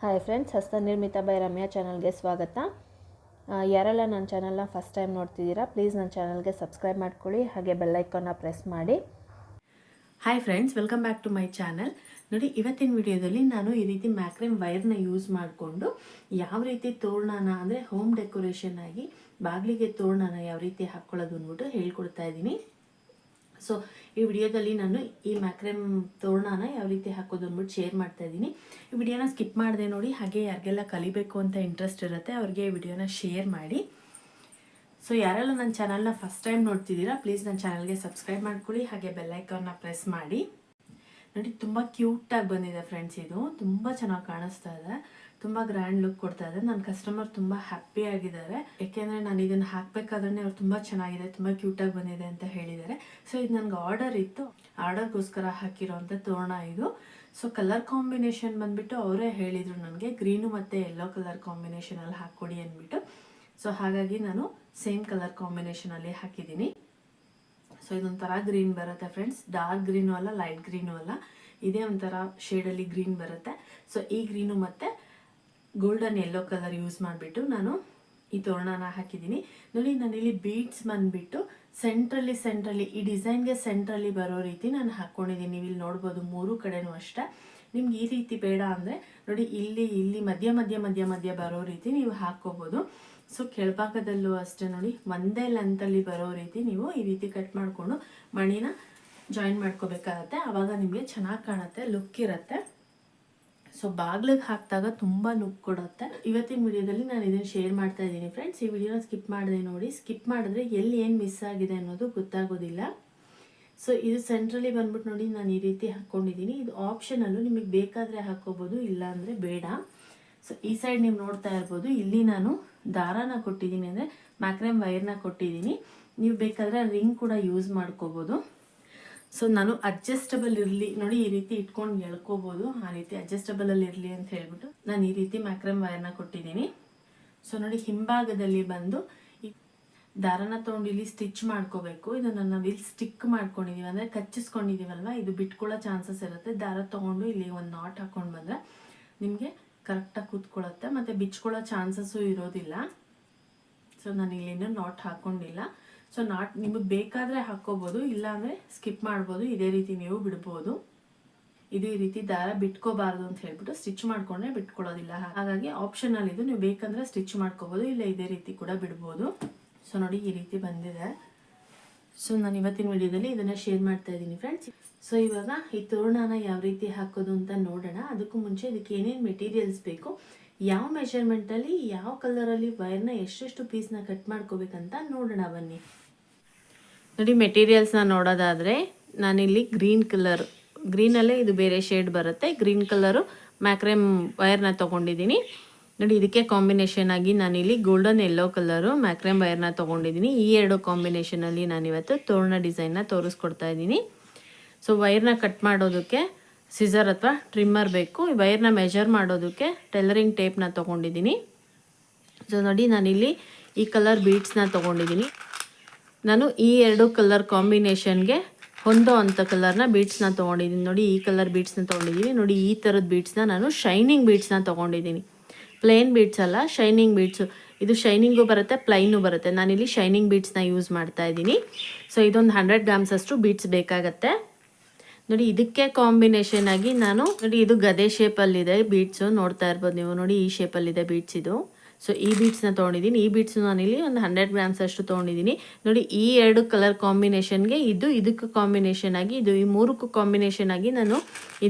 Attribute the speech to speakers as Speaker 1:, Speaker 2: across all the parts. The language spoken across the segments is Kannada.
Speaker 1: ಹಾಯ್ ಫ್ರೆಂಡ್ಸ್, ಹಸ್ತನಿರ್ಮಿತ ಬೈ ರಮ್ಯಾ ಚಾನಲ್ಗೆ ಸ್ವಾಗತ. ಯಾರೆಲ್ಲ ನನ್ನ ಚಾನಲ್ನ ಫಸ್ಟ್ ಟೈಮ್ ನೋಡ್ತಿದ್ದೀರಾ, ಪ್ಲೀಸ್ ನನ್ನ ಚಾನಲ್ಗೆ ಸಬ್ಸ್ಕ್ರೈಬ್ ಮಾಡ್ಕೊಳ್ಳಿ, ಹಾಗೆ ಬೆಲ್ ಐಕಾನ್ನ ಪ್ರೆಸ್ ಮಾಡಿ.
Speaker 2: Hi friends, welcome back to my channel. ನೋಡಿ, ಇವತ್ತಿನ ವಿಡಿಯೋದಲ್ಲಿ ನಾನು ಈ ರೀತಿ ಮ್ಯಾಕ್ರೆಮ್ ವೈರ್ನ ಯೂಸ್ ಮಾಡಿಕೊಂಡು ಯಾವ ರೀತಿ ತೋರಣನ ಅಂದರೆ ಹೋಮ್ ಡೆಕೋರೇಷನ್ ಆಗಿ ಬಾಗಿಲಿಗೆ ತೋರಣನ ಯಾವ ರೀತಿ ಹಾಕ್ಕೊಳ್ಳೋದು ಅಂದ್ಬಿಟ್ಟು ಹೇಳ್ಕೊಡ್ತಾ ಇದ್ದೀನಿ. ಸೊ ಈ ವಿಡಿಯೋದಲ್ಲಿ ನಾನು ಈ ಮ್ಯಾಕ್ರೆಮ್ ತೋರಣನ ಯಾವ ರೀತಿ ಹಾಕೋದು ಅಂದ್ಬಿಟ್ಟು ಶೇರ್ ಮಾಡ್ತಾ ಇದ್ದೀನಿ. ಈ ವಿಡಿಯೋನ ಸ್ಕಿಪ್ ಮಾಡಿದೆ ನೋಡಿ. ಹಾಗೆ ಯಾರಿಗೆಲ್ಲ ಕಲಿಬೇಕು ಅಂತ ಇಂಟ್ರೆಸ್ಟ್ ಇರುತ್ತೆ ಅವ್ರಿಗೆ ಈ ವಿಡಿಯೋನ ಶೇರ್ ಮಾಡಿ. ಸೊ ಯಾರೆಲ್ಲ ನನ್ನ ಚಾನಲ್ನ ಫಸ್ಟ್ ಟೈಮ್ ನೋಡ್ತಿದ್ದೀರಾ, ಪ್ಲೀಸ್ ನನ್ನ ಚಾನಲ್ಗೆ ಸಬ್ಸ್ಕ್ರೈಬ್ ಮಾಡ್ಕೊಳ್ಳಿ, ಹಾಗೆ ಬೆಲ್ಲೈಕನ್ನ ಪ್ರೆಸ್ ಮಾಡಿ. ನೋಡಿ, ತುಂಬ ಕ್ಯೂಟಾಗಿ ಬಂದಿದೆ ಫ್ರೆಂಡ್ಸ್. ಇದು ತುಂಬ ಚೆನ್ನಾಗಿ ಕಾಣಿಸ್ತಾ ಇದೆ, ತುಂಬ ಗ್ರ್ಯಾಂಡ್ ಲುಕ್ ಕೊಡ್ತಾ ಇದೆ. ನನ್ನ ಕಸ್ಟಮರ್ ತುಂಬ ಹ್ಯಾಪಿ ಆಗಿದ್ದಾರೆ, ಯಾಕೆಂದರೆ ನಾನು ಇದನ್ನು ಹಾಕಬೇಕಾದ್ರೆ ಅವ್ರು ತುಂಬ ಚೆನ್ನಾಗಿದೆ, ತುಂಬ ಕ್ಯೂಟಾಗಿ ಬಂದಿದೆ ಅಂತ ಹೇಳಿದ್ದಾರೆ. ಸೊ ಇದು ನನಗೆ ಆರ್ಡರ್ ಇತ್ತು, ಆರ್ಡರ್ಗೋಸ್ಕರ ಹಾಕಿರೋಂಥ ತೋರಣ ಇದು. ಸೊ ಕಲರ್ ಕಾಂಬಿನೇಷನ್ ಬಂದುಬಿಟ್ಟು ಅವರೇ ಹೇಳಿದರು ನನಗೆ, ಗ್ರೀನು ಮತ್ತು ಯೆಲ್ಲೋ ಕಲರ್ ಕಾಂಬಿನೇಷನಲ್ಲಿ ಹಾಕ್ಕೊಡಿ ಅಂದ್ಬಿಟ್ಟು. ಸೊ ಹಾಗಾಗಿ ನಾನು ಸೇಮ್ ಕಲರ್ ಕಾಂಬಿನೇಷನಲ್ಲಿ ಹಾಕಿದ್ದೀನಿ. ಸೊ ಇದೊಂಥರ ಗ್ರೀನ್ ಬರುತ್ತೆ ಫ್ರೆಂಡ್ಸ್, ಡಾರ್ಕ್ ಗ್ರೀನು ಅಲ್ಲ, ಲೈಟ್ ಗ್ರೀನು ಅಲ್ಲ, ಇದೇ ಒಂಥರ ಶೇಡಲ್ಲಿ ಗ್ರೀನ್ ಬರುತ್ತೆ. ಸೊ ಈ ಗ್ರೀನು ಮತ್ತು ಗೋಲ್ಡನ್ ಯೆಲ್ಲೋ ಕಲರ್ ಯೂಸ್ ಮಾಡಿಬಿಟ್ಟು ನಾನು ಈ ತೋರಣನ ಹಾಕಿದ್ದೀನಿ. ನೋಡಿ, ನಾನಿಲ್ಲಿ ಬೀಡ್ಸ್ ಬಂದುಬಿಟ್ಟು ಸೆಂಟ್ರಲ್ಲಿ ಈ ಡಿಸೈನ್ಗೆ ಸೆಂಟ್ರಲ್ಲಿ ಬರೋ ರೀತಿ ನಾನು ಹಾಕ್ಕೊಂಡಿದ್ದೀನಿ. ನೀವು ಇಲ್ಲಿ ನೋಡ್ಬೋದು, ಮೂರು ಕಡೆನೂ ಅಷ್ಟೇ. ನಿಮ್ಗೆ ಈ ರೀತಿ ಬೇಡ ಅಂದರೆ ನೋಡಿ, ಇಲ್ಲಿ ಮಧ್ಯ ಬರೋ ರೀತಿ ನೀವು ಹಾಕ್ಕೋಬೋದು. ಸೊ ಕೆಳಭಾಗದಲ್ಲೂ ಅಷ್ಟೇ ನೋಡಿ, ಒಂದೇ ಲೆಂತಲ್ಲಿ ಬರೋ ರೀತಿ ನೀವು ಈ ರೀತಿ ಕಟ್ ಮಾಡಿಕೊಂಡು ಮಣಿನ ಜಾಯಿನ್ ಮಾಡ್ಕೋಬೇಕಾಗತ್ತೆ. ಆವಾಗ ನಿಮಗೆ ಚೆನ್ನಾಗಿ ಕಾಣುತ್ತೆ, ಲುಕ್ ಇರುತ್ತೆ. ಸೊ ಬಾಗ್ಲಿಗೆ ಹಾಕಿದಾಗ ತುಂಬ ಲುಕ್ ಕೊಡುತ್ತೆ. ಇವತ್ತಿನ ವಿಡಿಯೋದಲ್ಲಿ ನಾನು ಇದನ್ನು ಶೇರ್ ಮಾಡ್ತಾ ಇದ್ದೀನಿ ಫ್ರೆಂಡ್ಸ್. ಈ ವಿಡಿಯೋನ ಸ್ಕಿಪ್ ಮಾಡಿದೆ ನೋಡಿ. ಸ್ಕಿಪ್ ಮಾಡಿದ್ರೆ ಎಲ್ಲಿ ಏನು ಮಿಸ್ ಆಗಿದೆ ಅನ್ನೋದು ಗೊತ್ತಾಗೋದಿಲ್ಲ. ಸೊ ಇದು ಸೆಂಟ್ರಲ್ಲಿ ಬಂದ್ಬಿಟ್ಟು ನೋಡಿ, ನಾನು ಈ ರೀತಿ ಹಾಕ್ಕೊಂಡಿದ್ದೀನಿ. ಇದು ಆಪ್ಷನಲ್ಲು, ನಿಮಗೆ ಬೇಕಾದರೆ ಹಾಕ್ಕೋಬೋದು, ಇಲ್ಲ ಅಂದರೆ ಬೇಡ. ಸೊ ಈ ಸೈಡ್ ನೀವು ನೋಡ್ತಾ ಇರ್ಬೋದು, ಇಲ್ಲಿ ನಾನು ದಾರಾನ ಕೊಟ್ಟಿದ್ದೀನಿ, ಅಂದರೆ ಮ್ಯಾಕ್ರೆಮ್ ವೈರ್ನ ಕೊಟ್ಟಿದ್ದೀನಿ. ನೀವು ಬೇಕಾದರೆ ರಿಂಗ್ ಕೂಡ ಯೂಸ್ ಮಾಡ್ಕೋಬೋದು. ಸೊ ನಾನು ಅಡ್ಜಸ್ಟಬಲ್ ಇರಲಿ ನೋಡಿ, ಈ ರೀತಿ ಇಟ್ಕೊಂಡು ಎಳ್ಕೋಬೋದು, ಆ ರೀತಿ ಅಡ್ಜಸ್ಟಬಲಲ್ಲಿ ಇರಲಿ ಅಂತ ಹೇಳ್ಬಿಟ್ಟು ನಾನು ಈ ರೀತಿ ಮ್ಯಾಕ್ರೆಮ್ ವೈರ್ನ ಕೊಟ್ಟಿದ್ದೀನಿ. ಸೊ ನೋಡಿ, ಹಿಂಭಾಗದಲ್ಲಿ ಬಂದು ಈ ದಾರನ ತೊಗೊಂಡು ಇಲ್ಲಿ ಸ್ಟಿಚ್ ಮಾಡ್ಕೋಬೇಕು. ಇದನ್ನು ನಾವು ಇಲ್ಲಿ ಸ್ಟಿಕ್ ಮಾಡ್ಕೊಂಡಿದ್ದೀವಿ, ಅಂದರೆ ಕಚ್ಚಿಸ್ಕೊಂಡಿದ್ದೀವಲ್ವ, ಇದು ಬಿಟ್ಕೊಳ್ಳೋ ಚಾನ್ಸಸ್ ಇರುತ್ತೆ. ದಾರ ತೊಗೊಂಡು ಇಲ್ಲಿ ಒಂದು ನಾಟ್ ಹಾಕ್ಕೊಂಡು ಬಂದರೆ ನಿಮಗೆ ಕರೆಕ್ಟಾಗಿ ಕೂತ್ಕೊಳ್ಳುತ್ತೆ, ಮತ್ತು ಬಿಚ್ಕೊಳ್ಳೋ ಚಾನ್ಸಸ್ಸು ಇರೋದಿಲ್ಲ. ಸೊ ನಾನು ಇಲ್ಲಿಂದ ನಾಟ್ ಹಾಕ್ಕೊಂಡಿಲ್ಲ. ಸೊ ನಾಟ್ ನಿಮಗೆ ಬೇಕಾದರೆ ಹಾಕ್ಕೋಬೋದು, ಇಲ್ಲಾಂದರೆ ಸ್ಕಿಪ್ ಮಾಡ್ಬೋದು, ಇದೇ ರೀತಿ ನೀವು ಬಿಡ್ಬೋದು. ಇದು ಈ ರೀತಿ ದಾರ ಬಿಟ್ಕೋಬಾರ್ದು ಅಂತ ಹೇಳ್ಬಿಟ್ಟು ಸ್ಟಿಚ್ ಮಾಡ್ಕೊಂಡ್ರೆ ಬಿಟ್ಕೊಳ್ಳೋದಿಲ್ಲ, ಹಾಗಾಗಿ ಆಪ್ಷನಲ್ ಇದು. ನೀವು ಬೇಕಂದರೆ ಸ್ಟಿಚ್ ಮಾಡ್ಕೋಬೋದು, ಇಲ್ಲ ಇದೇ ರೀತಿ ಕೂಡ ಬಿಡ್ಬೋದು. ಸೊ ನೋಡಿ, ಈ ರೀತಿ ಬಂದಿದೆ. ಸೊ ನಾನು ಇವತ್ತಿನ ವಿಡಿಯೋದಲ್ಲಿ ಇದನ್ನು ಶೇರ್ ಮಾಡ್ತಾ ಇದ್ದೀನಿ ಫ್ರೆಂಡ್ಸ್. ಸೊ ಇವಾಗ ಈ ತೋರಣನ ಯಾವ ರೀತಿ ಹಾಕೋದು ಅಂತ ನೋಡೋಣ. ಅದಕ್ಕೂ ಮುಂಚೆ ಇದಕ್ಕೆ ಏನೇನು ಮೆಟೀರಿಯಲ್ಸ್ ಬೇಕು, ಯಾವ ಮೆಷರ್ಮೆಂಟಲ್ಲಿ ಯಾವ ಕಲರಲ್ಲಿ ವೈರ್ನ ಎಷ್ಟೆಷ್ಟು ಪೀಸ್ನ ಕಟ್ ಮಾಡ್ಕೋಬೇಕಂತ ನೋಡೋಣ ಬನ್ನಿ. ನೋಡಿ, ಮೆಟೀರಿಯಲ್ಸ್ನ ನೋಡೋದಾದರೆ ನಾನಿಲ್ಲಿ ಗ್ರೀನಲ್ಲೇ ಇದು ಬೇರೆ ಶೇಡ್ ಬರುತ್ತೆ, ಗ್ರೀನ್ ಕಲರು ಮ್ಯಾಕ್ರೆಮ್ ವೈರ್ನ ತೊಗೊಂಡಿದ್ದೀನಿ. ನೋಡಿ, ಇದಕ್ಕೆ ಕಾಂಬಿನೇಷನ್ ಆಗಿ ನಾನಿಲ್ಲಿ ಗೋಲ್ಡನ್ ಯೆಲ್ಲೋ ಕಲರು ಮ್ಯಾಕ್ರೆಮ್ ವೈರ್ನ ತೊಗೊಂಡಿದ್ದೀನಿ. ಈ ಎರಡು ಕಾಂಬಿನೇಷನಲ್ಲಿ ನಾನಿವತ್ತು ತೋರಣ ಡಿಸೈನ್ನ ತೋರಿಸ್ಕೊಡ್ತಾ ಇದ್ದೀನಿ. ಸೊ ವೈರ್ನ ಕಟ್ ಮಾಡೋದಕ್ಕೆ ಸಿಸರ್ ಅಥವಾ ಟ್ರಿಮ್ಮರ್ ಬೇಕು. ಈ ವೈರ್ನ ಮೆಜರ್ ಮಾಡೋದಕ್ಕೆ ಟೈಲರಿಂಗ್ ಟೇಪ್ನ ತೊಗೊಂಡಿದ್ದೀನಿ. ಸೊ ನೋಡಿ, ನಾನಿಲ್ಲಿ ಈ ಕಲರ್ ಬೀಡ್ಸ್ನ ತೊಗೊಂಡಿದ್ದೀನಿ. ನಾನು ಈ ಎರಡು ಕಲರ್ ಕಾಂಬಿನೇಷನ್ಗೆ ಹೊಂದೋ ಅಂಥ ಕಲರ್ನ ಬೀಡ್ಸ್ನ ತೊಗೊಂಡಿದ್ದೀನಿ. ನೋಡಿ, ಈ ಕಲರ್ ಬೀಡ್ಸ್ನ ತೊಗೊಂಡಿದ್ದೀನಿ. ನೋಡಿ, ಈ ಥರದ ಬೀಡ್ಸ್ನ ನಾನು ಶೈನಿಂಗ್ ಬೀಡ್ಸ್ನ ತೊಗೊಂಡಿದ್ದೀನಿ. ಪ್ಲೇನ್ ಬೀಡ್ಸ್ ಅಲ್ಲ, ಶೈನಿಂಗ್ ಬೀಡ್ಸು. ಇದು ಶೈನಿಂಗು ಬರುತ್ತೆ, ಪ್ಲೈನು ಬರುತ್ತೆ. ನಾನಿಲ್ಲಿ ಶೈನಿಂಗ್ ಬೀಡ್ಸ್ನ ಯೂಸ್ ಮಾಡ್ತಾ ಇದ್ದೀನಿ. ಸೊ ಇದೊಂದು 100 ಗ್ರಾಮ್ಸ್ ಅಷ್ಟು ಬೀಡ್ಸ್ ಬೇಕಾಗತ್ತೆ. ನೋಡಿ, ಇದಕ್ಕೆ ಕಾಂಬಿನೇಷನ್ ಆಗಿ ನಾನು ನೋಡಿ, ಇದು ಗದೆ ಶೇಪಲ್ಲಿದೆ ಬೀಡ್ಸು, ನೋಡ್ತಾ ಇರ್ಬೋದು ನೀವು. ನೋಡಿ, ಈ ಶೇಪಲ್ಲಿದೆ ಬೀಡ್ಸ್ ಇದು. ಸೊ ಈ ಬೀಡ್ಸ್ನ ತೊಗೊಂಡಿದ್ದೀನಿ. ಈ ಬೀಡ್ಸು ನಾನಿಲ್ಲಿ ಒಂದು 100 ಗ್ರಾಮ್ಸ್ ಅಷ್ಟು ತೊಗೊಂಡಿದ್ದೀನಿ. ನೋಡಿ, ಈ ಎರಡು ಕಲರ್ ಕಾಂಬಿನೇಷನ್ಗೆ ಇದಕ್ಕೆ ಕಾಂಬಿನೇಷನ್ ಆಗಿ, ಇದು ಈ ಮೂರಕ್ಕೂ ಕಾಂಬಿನೇಷನ್ ಆಗಿ ನಾನು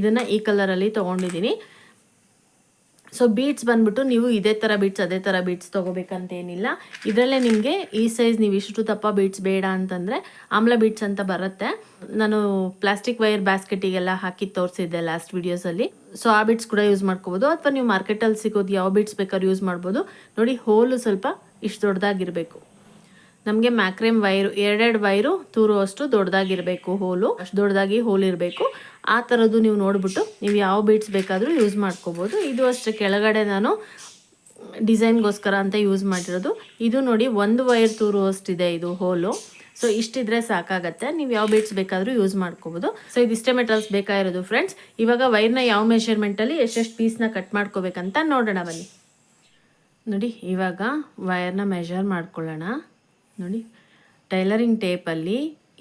Speaker 2: ಇದನ್ನು ಈ ಕಲರಲ್ಲಿ ತೊಗೊಂಡಿದ್ದೀನಿ. ಸೊ ಬೀಡ್ಸ್ ಬಂದ್ಬಿಟ್ಟು ನೀವು ಇದೇ ಥರ ಬೀಡ್ಸ್ ಅದೇ ಥರ ಬೀಡ್ಸ್ ತೊಗೋಬೇಕಂತೇನಿಲ್ಲ. ಇದರಲ್ಲೇ ನಿಮಗೆ ಈ ಸೈಜ್ ನೀವು ಇಷ್ಟು ದಪ್ಪ ಬೀಡ್ಸ್ ಬೇಡ ಅಂತಂದರೆ ಆಮ್ಲ ಬೀಡ್ಸ್ ಅಂತ ಬರುತ್ತೆ. ನಾನು ಪ್ಲಾಸ್ಟಿಕ್ ವೈರ್ ಬ್ಯಾಸ್ಕೆಟಿಗೆಲ್ಲ ಹಾಕಿ ತೋರಿಸಿದ್ದೆ ಲಾಸ್ಟ್ ವೀಡಿಯೋಸಲ್ಲಿ. ಸೊ ಆ ಬೀಡ್ಸ್ ಕೂಡ ಯೂಸ್ ಮಾಡ್ಕೋಬೋದು, ಅಥವಾ ನೀವು ಮಾರ್ಕೆಟಲ್ಲಿ ಸಿಗೋದು ಯಾವ ಬೀಡ್ಸ್ ಬೇಕಾದ್ರೂ ಯೂಸ್ ಮಾಡ್ಬೋದು. ನೋಡಿ, ಹೋಲು ಸ್ವಲ್ಪ ಇಷ್ಟು ದೊಡ್ಡದಾಗಿರಬೇಕು. ನಮಗೆ ಮ್ಯಾಕ್ರೆಮ್ ವೈರು 2 ವೈರು ತೂರು ಅಷ್ಟು ದೊಡ್ಡದಾಗಿರಬೇಕು, ಹೋಲು ಅಷ್ಟು ದೊಡ್ಡದಾಗಿ ಹೋಲ್ ಇರಬೇಕು. ಆ ಥರದ್ದು ನೀವು ನೋಡಿಬಿಟ್ಟು ನೀವು ಯಾವ ಬೀಡ್ಸ್ ಬೇಕಾದರೂ ಯೂಸ್ ಮಾಡ್ಕೋಬೋದು. ಇದು ಅಷ್ಟೇ, ಕೆಳಗಡೆ ನಾನು ಡಿಸೈನ್ಗೋಸ್ಕರ ಅಂತ ಯೂಸ್ ಮಾಡಿರೋದು. ಇದು ನೋಡಿ, 1 ವೈರ್ ತೂರು ಅಷ್ಟಿದೆ ಇದು ಹೋಲು. ಸೊ ಇಷ್ಟಿದ್ರೆ ಸಾಕಾಗತ್ತೆ. ನೀವು ಯಾವ ಬೀಡ್ಸ್ ಬೇಕಾದರೂ ಯೂಸ್ ಮಾಡ್ಕೋಬೋದು. ಸೊ ಇದಿಷ್ಟೇ ಮೆಟೀರಿಯಲ್ಸ್ ಬೇಕಾಗಿರೋದು ಫ್ರೆಂಡ್ಸ್. ಇವಾಗ ವೈರ್ನ ಯಾವ ಮೆಷರ್ಮೆಂಟಲ್ಲಿ ಎಷ್ಟೆಷ್ಟು ಪೀಸ್ನ ಕಟ್ ಮಾಡ್ಕೋಬೇಕಂತ ನೋಡೋಣ ಬನ್ನಿ. ನೋಡಿ ಇವಾಗ ವೈರ್ನ ಮೆಷರ್ ಮಾಡ್ಕೊಳ್ಳೋಣ. ನೋಡಿ ಟೈಲರಿಂಗ್ ಟೇಪಲ್ಲಿ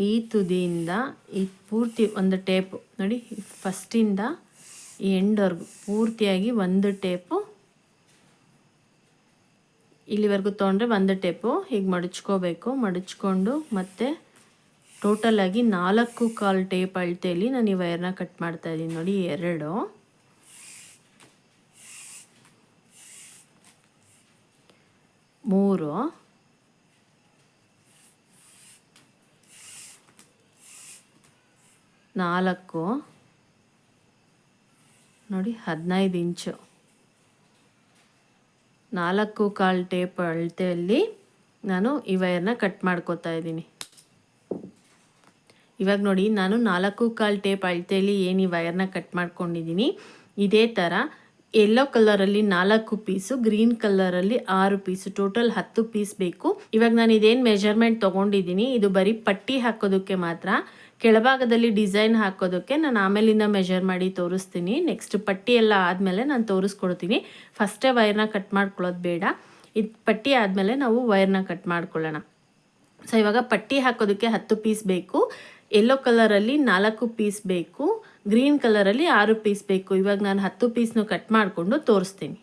Speaker 2: ಈ ತುದಿಯಿಂದ ಈ ಪೂರ್ತಿ ಒಂದು ಟೇಪು ನೋಡಿ, ಫಸ್ಟಿಂದ ಈ ಎಂಡ್ವರೆಗೂ ಪೂರ್ತಿಯಾಗಿ ಒಂದು ಟೇಪು ಇಲ್ಲಿವರೆಗೂ ತೊಗೊಂಡ್ರೆ ಒಂದು ಟೇಪು ಹೀಗೆ ಮಡಚ್ಕೋಬೇಕು. ಮಡಚ್ಕೊಂಡು ಮತ್ತೆ ಟೋಟಲಾಗಿ 4.25 ಟೇಪ್ ಅಳತೆಯಲ್ಲಿ ನಾನು ಈ ವೈರ್ನ ಕಟ್ ಮಾಡ್ತಾ ಇದ್ದೀನಿ. ನೋಡಿ 2 3 4 ನೋಡಿ 15 ಇಂಚು 4.25 ಟೇಪ್ ಅಳತೆಯಲ್ಲಿ ನಾನು ಈ ವೈರ್ನ ಕಟ್ ಮಾಡ್ಕೋತಾ ಇದ್ದೀನಿ. ಇವಾಗ ನೋಡಿ ನಾನು 4.25 ಟೇಪ್ ಅಳತೆಯಲ್ಲಿ ಏನು ಈ ವೈರ್ನ ಕಟ್ ಮಾಡ್ಕೊಂಡಿದ್ದೀನಿ, ಇದೇ ಥರ ಯೆಲ್ಲೋ ಕಲರಲ್ಲಿ 4 ಪೀಸು, ಗ್ರೀನ್ ಕಲರಲ್ಲಿ 6 ಪೀಸು, ಟೋಟಲ್ 10 ಪೀಸ್ ಬೇಕು. ಇವಾಗ ನಾನು ಇದೇನು ಮೆಜರ್ಮೆಂಟ್ ತೊಗೊಂಡಿದ್ದೀನಿ ಇದು ಬರೀ ಪಟ್ಟಿ ಹಾಕೋದಕ್ಕೆ ಮಾತ್ರ. ಕೆಳಭಾಗದಲ್ಲಿ ಡಿಸೈನ್ ಹಾಕೋದಕ್ಕೆ ನಾನು ಆಮೇಲಿಂದ ಮೆಜರ್ ಮಾಡಿ ತೋರಿಸ್ತೀನಿ. ನೆಕ್ಸ್ಟ್ ಪಟ್ಟಿ ಎಲ್ಲ ಆದಮೇಲೆ ನಾನು ತೋರಿಸ್ಕೊಡ್ತೀನಿ. ಫಸ್ಟೇ ವೈರ್ನ ಕಟ್ ಮಾಡ್ಕೊಳ್ಳೋದು ಬೇಡ, ಇದು ಪಟ್ಟಿ ಆದಮೇಲೆ ನಾವು ವೈರ್ನ ಕಟ್ ಮಾಡ್ಕೊಳ್ಳೋಣ. ಸೊ ಇವಾಗ ಪಟ್ಟಿ ಹಾಕೋದಕ್ಕೆ 10 ಪೀಸ್ ಬೇಕು, ಯೆಲ್ಲೋ ಕಲರಲ್ಲಿ 4 ಪೀಸ್ ಬೇಕು, ಗ್ರೀನ್ ಕಲರಲ್ಲಿ 6 ಪೀಸ್ ಬೇಕು. ಇವಾಗ ನಾನು 10 ಪೀಸ್ನು ಕಟ್ ಮಾಡಿಕೊಂಡು ತೋರಿಸ್ತೀನಿ.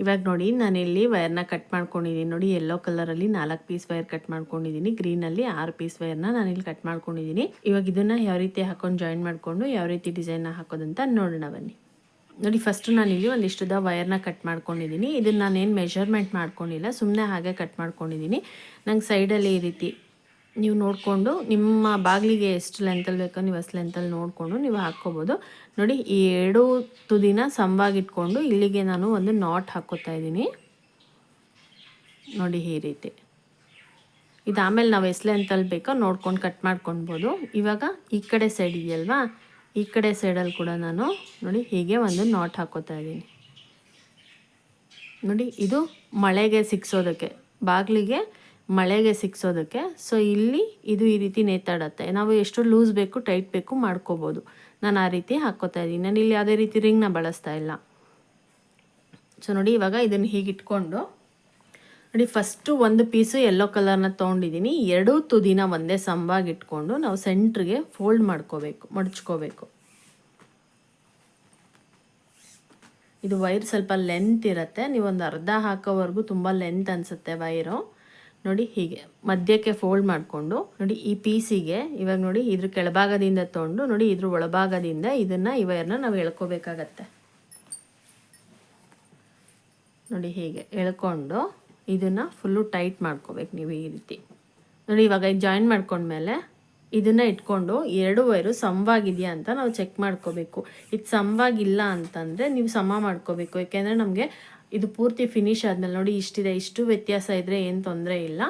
Speaker 2: ಇವಾಗ ನೋಡಿ ನಾನಿಲ್ಲಿ ವೈರ್ನ ಕಟ್ ಮಾಡ್ಕೊಂಡಿದ್ದೀನಿ. ನೋಡಿ ಯೆಲ್ಲೋ ಕಲರಲ್ಲಿ 4 ಪೀಸ್ ವೈರ್ ಕಟ್ ಮಾಡ್ಕೊಂಡಿದ್ದೀನಿ, ಗ್ರೀನಲ್ಲಿ 6 ಪೀಸ್ ವೈರ್ನ ನಾನಿಲ್ಲಿ ಕಟ್ ಮಾಡ್ಕೊಂಡಿದ್ದೀನಿ. ಇವಾಗ ಇದನ್ನು ಯಾವ ರೀತಿ ಹಾಕೊಂಡು ಜಾಯಿನ್ ಮಾಡಿಕೊಂಡು ಯಾವ ರೀತಿ ಡಿಸೈನ್ನ ಹಾಕೋದಂತ ನೋಡೋಣ ಬನ್ನಿ. ನೋಡಿ ಫಸ್ಟು ನಾನಿಲ್ಲಿ ಒಂದಿಷ್ಟುದ ವೈರ್ನ ಕಟ್ ಮಾಡ್ಕೊಂಡಿದ್ದೀನಿ. ಇದನ್ನು ನಾನೇನು ಮೆಷರ್ಮೆಂಟ್ ಮಾಡ್ಕೊಂಡಿಲ್ಲ, ಸುಮ್ಮನೆ ಹಾಗೆ ಕಟ್ ಮಾಡ್ಕೊಂಡಿದ್ದೀನಿ. ನಂಗೆ ಸೈಡಲ್ಲಿ ಈ ರೀತಿ ನೀವು ನೋಡಿಕೊಂಡು ನಿಮ್ಮ ಬಾಗಿಲಿಗೆ ಎಷ್ಟು ಲೆಂತಲ್ಲಿ ಬೇಕೋ ನೀವು ಅಷ್ಟು ಲೆಂತಲ್ಲಿ ನೋಡಿಕೊಂಡು ನೀವು ಹಾಕ್ಕೋಬೋದು. ನೋಡಿ ಈ 2 ತುದಿನ ಸಮವಾಗಿಟ್ಕೊಂಡು ಇಲ್ಲಿಗೆ ನಾನು ಒಂದು ನಾಟ್ ಹಾಕ್ಕೋತಾ ಇದ್ದೀನಿ. ನೋಡಿ ಈ ರೀತಿ. ಇದು ಆಮೇಲೆ ನಾವು ಎಷ್ಟು ಲೆಂತಲ್ಲಿ ಬೇಕೋ ನೋಡ್ಕೊಂಡು ಕಟ್ ಮಾಡ್ಕೊಳ್ಬೋದು. ಇವಾಗ ಈ ಕಡೆ ಸೈಡ್ ಇದೆಯಲ್ವಾ, ಈ ಕಡೆ ಸೈಡಲ್ಲಿ ಕೂಡ ನಾನು ನೋಡಿ ಹೀಗೆ ಒಂದು ನಾಟ್ ಹಾಕ್ಕೋತಾ ಇದ್ದೀನಿ. ನೋಡಿ ಇದು ಮಳೆಗೆ ಸಿಕ್ಸೋದಕ್ಕೆ, ಬಾಗಿಲಿಗೆ ಮಳೆಗೆ ಸಿಕ್ಸೋದಕ್ಕೆ. ಸೊ ಇಲ್ಲಿ ಇದು ಈ ರೀತಿ ನೇತಾಡತ್ತೆ. ನಾವು ಎಷ್ಟು ಲೂಸ್ ಬೇಕು ಟೈಟ್ ಬೇಕು ಮಾಡ್ಕೋಬೋದು. ನಾನು ಆ ರೀತಿ ಹಾಕ್ಕೋತಾ ಇದ್ದೀನಿ. ನಾನು ಇಲ್ಲಿ ಯಾವುದೇ ರೀತಿ ರಿಂಗ್ನ ಬಳಸ್ತಾ ಇಲ್ಲ. ಸೊ ನೋಡಿ ಇವಾಗ ಇದನ್ನು ಹೀಗೆ ಇಟ್ಕೊಂಡು ನೋಡಿ ಫಸ್ಟು ಒಂದು ಪೀಸು ಯೆಲ್ಲೋ ಕಲರ್ನ ತೊಗೊಂಡಿದ್ದೀನಿ. 2 ತುದಿನ ಒಂದೇ ಸಮವಾಗಿ ಇಟ್ಕೊಂಡು ನಾವು ಸೆಂಟ್ರಿಗೆ ಫೋಲ್ಡ್ ಮಾಡ್ಕೋಬೇಕು, ಮಡಚ್ಕೋಬೇಕು. ಇದು ವೈರ್ ಸ್ವಲ್ಪ ಲೆಂತ್ ಇರುತ್ತೆ, ನೀವೊಂದು ಅರ್ಧ ಹಾಕೋವರೆಗೂ ತುಂಬ ಲೆಂತ್ ಅನಿಸುತ್ತೆ ವೈರು. ನೋಡಿ ಹೀಗೆ ಮಧ್ಯಕ್ಕೆ ಫೋಲ್ಡ್ ಮಾಡಿಕೊಂಡು ನೋಡಿ ಈ ಪೀಸಿಗೆ ಇವಾಗ ನೋಡಿ ಇದ್ರ ಕೆಳಭಾಗದಿಂದ ತೊಗೊಂಡು ನೋಡಿ ಇದ್ರ ಒಳಭಾಗದಿಂದ ಇದನ್ನು ಈ ವೈರ್ನ ನಾವು ಎಳ್ಕೋಬೇಕಾಗತ್ತೆ. ನೋಡಿ ಹೀಗೆ ಎಳ್ಕೊಂಡು ಇದನ್ನು ಫುಲ್ಲು ಟೈಟ್ ಮಾಡ್ಕೋಬೇಕು ನೀವು ಈ ರೀತಿ. ನೋಡಿ ಇವಾಗ ಇದು ಜಾಯಿನ್ ಮಾಡ್ಕೊಂಡ್ಮೇಲೆ ಇದನ್ನು ಇಟ್ಕೊಂಡು 2 ವೈರು ಸಮವಾಗಿದೆಯಾ ಅಂತ ನಾವು ಚೆಕ್ ಮಾಡ್ಕೋಬೇಕು. ಇದು ಸಮವಾಗಿಲ್ಲ ಅಂತಂದರೆ ನೀವು ಸಮ ಮಾಡ್ಕೋಬೇಕು. ಯಾಕೆಂದರೆ ನಮಗೆ ಇದು ಪೂರ್ತಿ ಫಿನಿಶ್ ಆದಮೇಲೆ ನೋಡಿ ಇಷ್ಟಿದೆ, ಇಷ್ಟು ವ್ಯತ್ಯಾಸ ಇದ್ದರೆ ಏನು ತೊಂದರೆ ಇಲ್ಲ.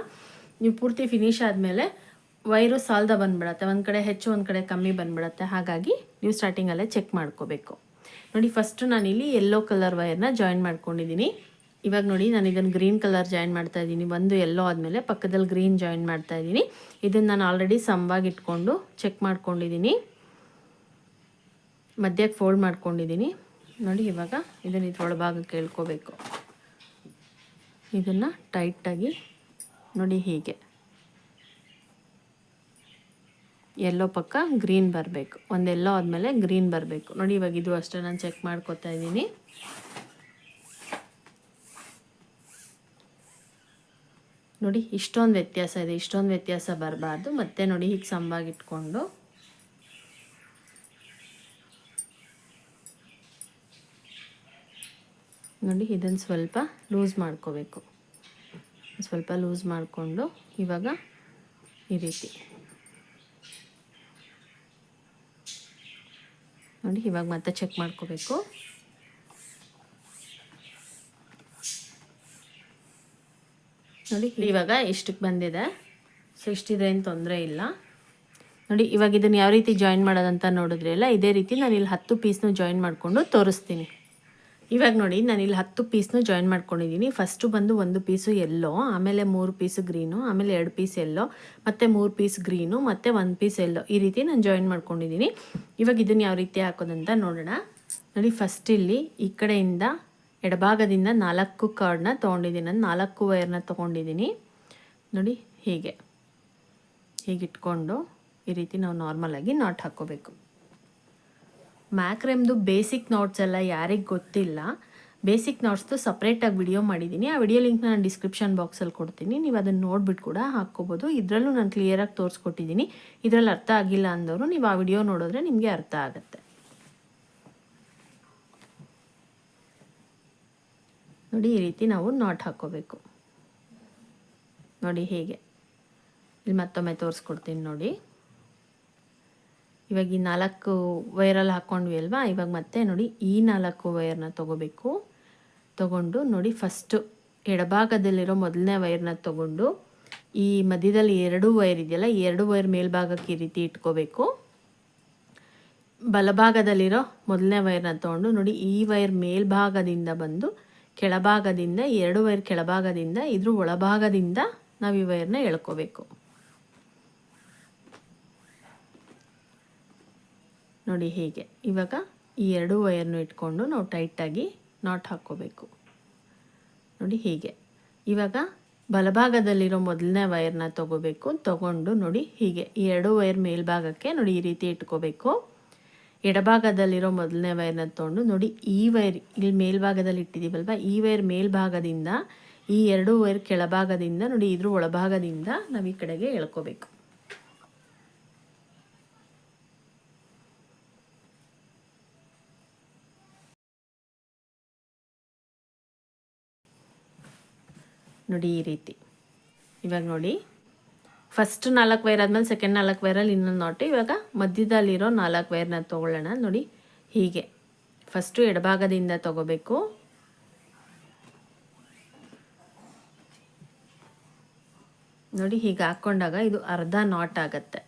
Speaker 2: ನೀವು ಪೂರ್ತಿ ಫಿನಿಶ್ ಆದಮೇಲೆ ವೈರು ಸಾಲ್ದ ಬಂದುಬಿಡತ್ತೆ, ಒಂದು ಕಡೆ ಹೆಚ್ಚು ಒಂದು ಕಡೆ ಕಮ್ಮಿ ಬಂದುಬಿಡತ್ತೆ. ಹಾಗಾಗಿ ನೀವು ಸ್ಟಾರ್ಟಿಂಗಲ್ಲೇ ಚೆಕ್ ಮಾಡ್ಕೋಬೇಕು. ನೋಡಿ ಫಸ್ಟು ನಾನಿಲ್ಲಿ ಯೆಲ್ಲೋ ಕಲರ್ ವೈರ್ನ ಜಾಯಿನ್ ಮಾಡ್ಕೊಂಡಿದ್ದೀನಿ. ಇವಾಗ ನೋಡಿ ನಾನು ಇದನ್ನು ಗ್ರೀನ್ ಕಲರ್ ಜಾಯಿನ್ ಮಾಡ್ತಾ ಇದ್ದೀನಿ. ಒಂದು ಯೆಲ್ಲೋ ಆದಮೇಲೆ ಪಕ್ಕದಲ್ಲಿ ಗ್ರೀನ್ ಜಾಯಿನ್ ಮಾಡ್ತಾ ಇದ್ದೀನಿ. ಇದನ್ನು ನಾನು ಆಲ್ರೆಡಿ ಸಮವಾಗಿ ಇಟ್ಕೊಂಡು ಚೆಕ್ ಮಾಡ್ಕೊಂಡಿದ್ದೀನಿ, ಮಧ್ಯಕ್ಕೆ ಫೋಲ್ಡ್ ಮಾಡ್ಕೊಂಡಿದ್ದೀನಿ. ನೋಡಿ ಇವಾಗ ಇದನ್ನು ಇದ್ರೊಳಭಾಗಕ್ಕೆ ಕೇಳ್ಕೋಬೇಕು. ಇದನ್ನು ಟೈಟಾಗಿ ನೋಡಿ ಹೀಗೆ ಯೆಲ್ಲೋ ಪಕ್ಕ ಗ್ರೀನ್ ಬರಬೇಕು, ಒಂದು ಯೆಲ್ಲೋ ಆದಮೇಲೆ ಗ್ರೀನ್ ಬರಬೇಕು. ನೋಡಿ ಇವಾಗ ಇದು ಅಷ್ಟೇ ನಾನು ಚೆಕ್ ಮಾಡ್ಕೋತಾ ಇದ್ದೀನಿ. ನೋಡಿ ಇಷ್ಟೊಂದು ವ್ಯತ್ಯಾಸ ಇದೆ, ಇಷ್ಟೊಂದು ವ್ಯತ್ಯಾಸ ಬರಬಾರ್ದು. ಮತ್ತೆ ನೋಡಿ ಹೀಗೆ ಸಮವಾಗಿಟ್ಕೊಂಡು ನೋಡಿ ಇದನ್ನು ಸ್ವಲ್ಪ ಲೂಸ್ ಮಾಡ್ಕೋಬೇಕು. ಸ್ವಲ್ಪ ಲೂಸ್ ಮಾಡಿಕೊಂಡು ಇವಾಗ ಈ ರೀತಿ ನೋಡಿ ಇವಾಗ ಮತ್ತೆ ಚೆಕ್ ಮಾಡ್ಕೋಬೇಕು. ನೋಡಿ ಇವಾಗ ಇಷ್ಟಕ್ಕೆ ಬಂದಿದೆ. ಸೊ ಇಷ್ಟಿದೆ ಏನು ತೊಂದರೆ ಇಲ್ಲ. ನೋಡಿ ಇವಾಗ ಇದನ್ನು ಯಾವ ರೀತಿ ಜಾಯಿನ್ ಮಾಡೋದಂತ ನೋಡಿದ್ರಲ್ಲ, ಇದೇ ರೀತಿ ನಾನು ಇಲ್ಲಿ 10 ಪೀಸ್ನು ಜಾಯಿನ್ ಮಾಡಿಕೊಂಡು ತೋರಿಸ್ತೀನಿ. ಇವಾಗ ನೋಡಿ ನಾನು ಇಲ್ಲಿ 10 ಪೀಸ್ನು ಜಾಯಿನ್ ಮಾಡ್ಕೊಂಡಿದ್ದೀನಿ. ಫಸ್ಟು ಬಂದು 1 ಪೀಸು ಎಲ್ಲೋ, ಆಮೇಲೆ 3 ಪೀಸು ಗ್ರೀನು, ಆಮೇಲೆ 2 ಪೀಸ್ ಎಲ್ಲೋ, ಮತ್ತು 3 ಪೀಸ್ ಗ್ರೀನು, ಮತ್ತು 1 ಪೀಸ್ ಎಲ್ಲೋ, ಈ ರೀತಿ ನಾನು ಜಾಯಿನ್ ಮಾಡ್ಕೊಂಡಿದ್ದೀನಿ. ಇವಾಗ ಇದನ್ನು ಯಾವ ರೀತಿ ಹಾಕೋದಂತ ನೋಡೋಣ. ನೋಡಿ ಫಸ್ಟ್ ಇಲ್ಲಿ ಈ ಕಡೆಯಿಂದ ಎಡಭಾಗದಿಂದ 4 ಕಾರ್ಡ್ನ ತೊಗೊಂಡಿದ್ದೀನಿ, ನಾನು 4 ವೈರ್ನ ತೊಗೊಂಡಿದ್ದೀನಿ. ನೋಡಿ ಹೀಗೆ ಹೀಗಿಟ್ಕೊಂಡು ಈ ರೀತಿ ನಾವು ನಾರ್ಮಲಾಗಿ ನಾಟ್ ಹಾಕ್ಕೋಬೇಕು. ಮ್ಯಾಕ್ರೆಮ್ದು ಬೇಸಿಕ್ ನಾಟ್ಸ್ ಎಲ್ಲ ಯಾರಿಗೆ ಗೊತ್ತಿಲ್ಲ, ಬೇಸಿಕ್ ನಾಟ್ಸ್ದು ಸಪ್ರೇಟಾಗಿ ವಿಡಿಯೋ ಮಾಡಿದ್ದೀನಿ. ಆ ವಿಡಿಯೋ ಲಿಂಕ್ನ ನಾನು ಡಿಸ್ಕ್ರಿಪ್ಷನ್ ಬಾಕ್ಸಲ್ಲಿ ಕೊಡ್ತೀನಿ, ನೀವು ಅದನ್ನು ನೋಡಿಬಿಟ್ಟು ಕೂಡ ಹಾಕ್ಕೋಬೋದು. ಇದರಲ್ಲೂ ನಾನು ಕ್ಲಿಯರಾಗಿ ತೋರಿಸ್ಕೊಟ್ಟಿದ್ದೀನಿ. ಇದರಲ್ಲಿ ಅರ್ಥ ಆಗಿಲ್ಲ ಅಂದವರು ನೀವು ಆ ವಿಡಿಯೋ ನೋಡಿದ್ರೆ ನಿಮಗೆ ಅರ್ಥ ಆಗುತ್ತೆ. ನೋಡಿ ಈ ರೀತಿ ನಾವು ನಾಟ್ ಹಾಕ್ಕೋಬೇಕು. ನೋಡಿ ಹೇಗೆ ಇಲ್ಲಿ ಮತ್ತೊಮ್ಮೆ ತೋರಿಸ್ಕೊಡ್ತೀನಿ ನೋಡಿ. ಇವಾಗ ಈ 4 ವೈರಲ್ಲಿ ಹಾಕ್ಕೊಂಡ್ವಿ ಅಲ್ವಾ, ಇವಾಗ ಮತ್ತೆ ನೋಡಿ ಈ 4 ವೈರ್ನ ತೊಗೋಬೇಕು. ತೊಗೊಂಡು ನೋಡಿ ಫಸ್ಟು ಎಡಭಾಗದಲ್ಲಿರೋ ಮೊದಲನೇ ವೈರ್ನ ತೊಗೊಂಡು ಈ ಮಧ್ಯದಲ್ಲಿ 2 ವೈರ್ ಇದೆಯಲ್ಲ, ಈ 2 ವೈರ್ ಮೇಲ್ಭಾಗಕ್ಕೆ ಈ ರೀತಿ ಇಟ್ಕೋಬೇಕು. ಬಲಭಾಗದಲ್ಲಿರೋ ಮೊದಲನೇ ವೈರ್ನ ತೊಗೊಂಡು ನೋಡಿ ಈ ವೈರ್ ಮೇಲ್ಭಾಗದಿಂದ ಬಂದು ಕೆಳಭಾಗದಿಂದ 2 ವೈರ್ ಕೆಳಭಾಗದಿಂದ ಇದ್ರ ಒಳಭಾಗದಿಂದ ನಾವು ಈ ವೈರ್ನ ಎಳ್ಕೋಬೇಕು. ನೋಡಿ ಹೀಗೆ ಇವಾಗ ಈ 2 ವೈರ್ನು ಇಟ್ಕೊಂಡು ನಾವು ಟೈಟಾಗಿ ನಾಟ್ ಹಾಕ್ಕೋಬೇಕು. ನೋಡಿ ಹೀಗೆ ಇವಾಗ ಬಲಭಾಗದಲ್ಲಿರೋ ಮೊದಲನೇ ವೈರ್ನ ತೊಗೋಬೇಕು. ತೊಗೊಂಡು ನೋಡಿ ಹೀಗೆ ಈ 2 ವೈರ್ ಮೇಲ್ಭಾಗಕ್ಕೆ ನೋಡಿ ಈ ರೀತಿ ಇಟ್ಕೋಬೇಕು. ಎಡಭಾಗದಲ್ಲಿರೋ ಮೊದಲನೇ ವೈರ್ನ ತೊಗೊಂಡು ನೋಡಿ ಈ ವೈರ್ ಇಲ್ಲಿ ಮೇಲ್ಭಾಗದಲ್ಲಿ ಇಟ್ಟಿದ್ದೀವಲ್ವ, ಈ ವೈರ್ ಮೇಲ್ಭಾಗದಿಂದ ಈ 2 ವೈರ್ ಕೆಳಭಾಗದಿಂದ ನೋಡಿ ಇದ್ರ ಒಳಭಾಗದಿಂದ ನಾವು ಈ ಕಡೆಗೆ ಎಳ್ಕೋಬೇಕು. ನೋಡಿ ಈ ರೀತಿ ಇವಾಗ ನೋಡಿ ಫಸ್ಟ್ 4 ವೈರ್ ಆದಮೇಲೆ ಸೆಕೆಂಡ್ 4 ವೈರಲ್ಲಿ ಇನ್ನೊಂದು ನಾಟು. ಇವಾಗ ಮಧ್ಯದಲ್ಲಿರೋ 4 ವೈರ್ನ ತೊಗೊಳ್ಳೋಣ. ನೋಡಿ ಹೀಗೆ ಫಸ್ಟು ಎಡಭಾಗದಿಂದ ತೊಗೋಬೇಕು. ನೋಡಿ ಹೀಗೆ ಹಾಕ್ಕೊಂಡಾಗ ಇದು ಅರ್ಧ ನಾಟ್ ಆಗುತ್ತೆ.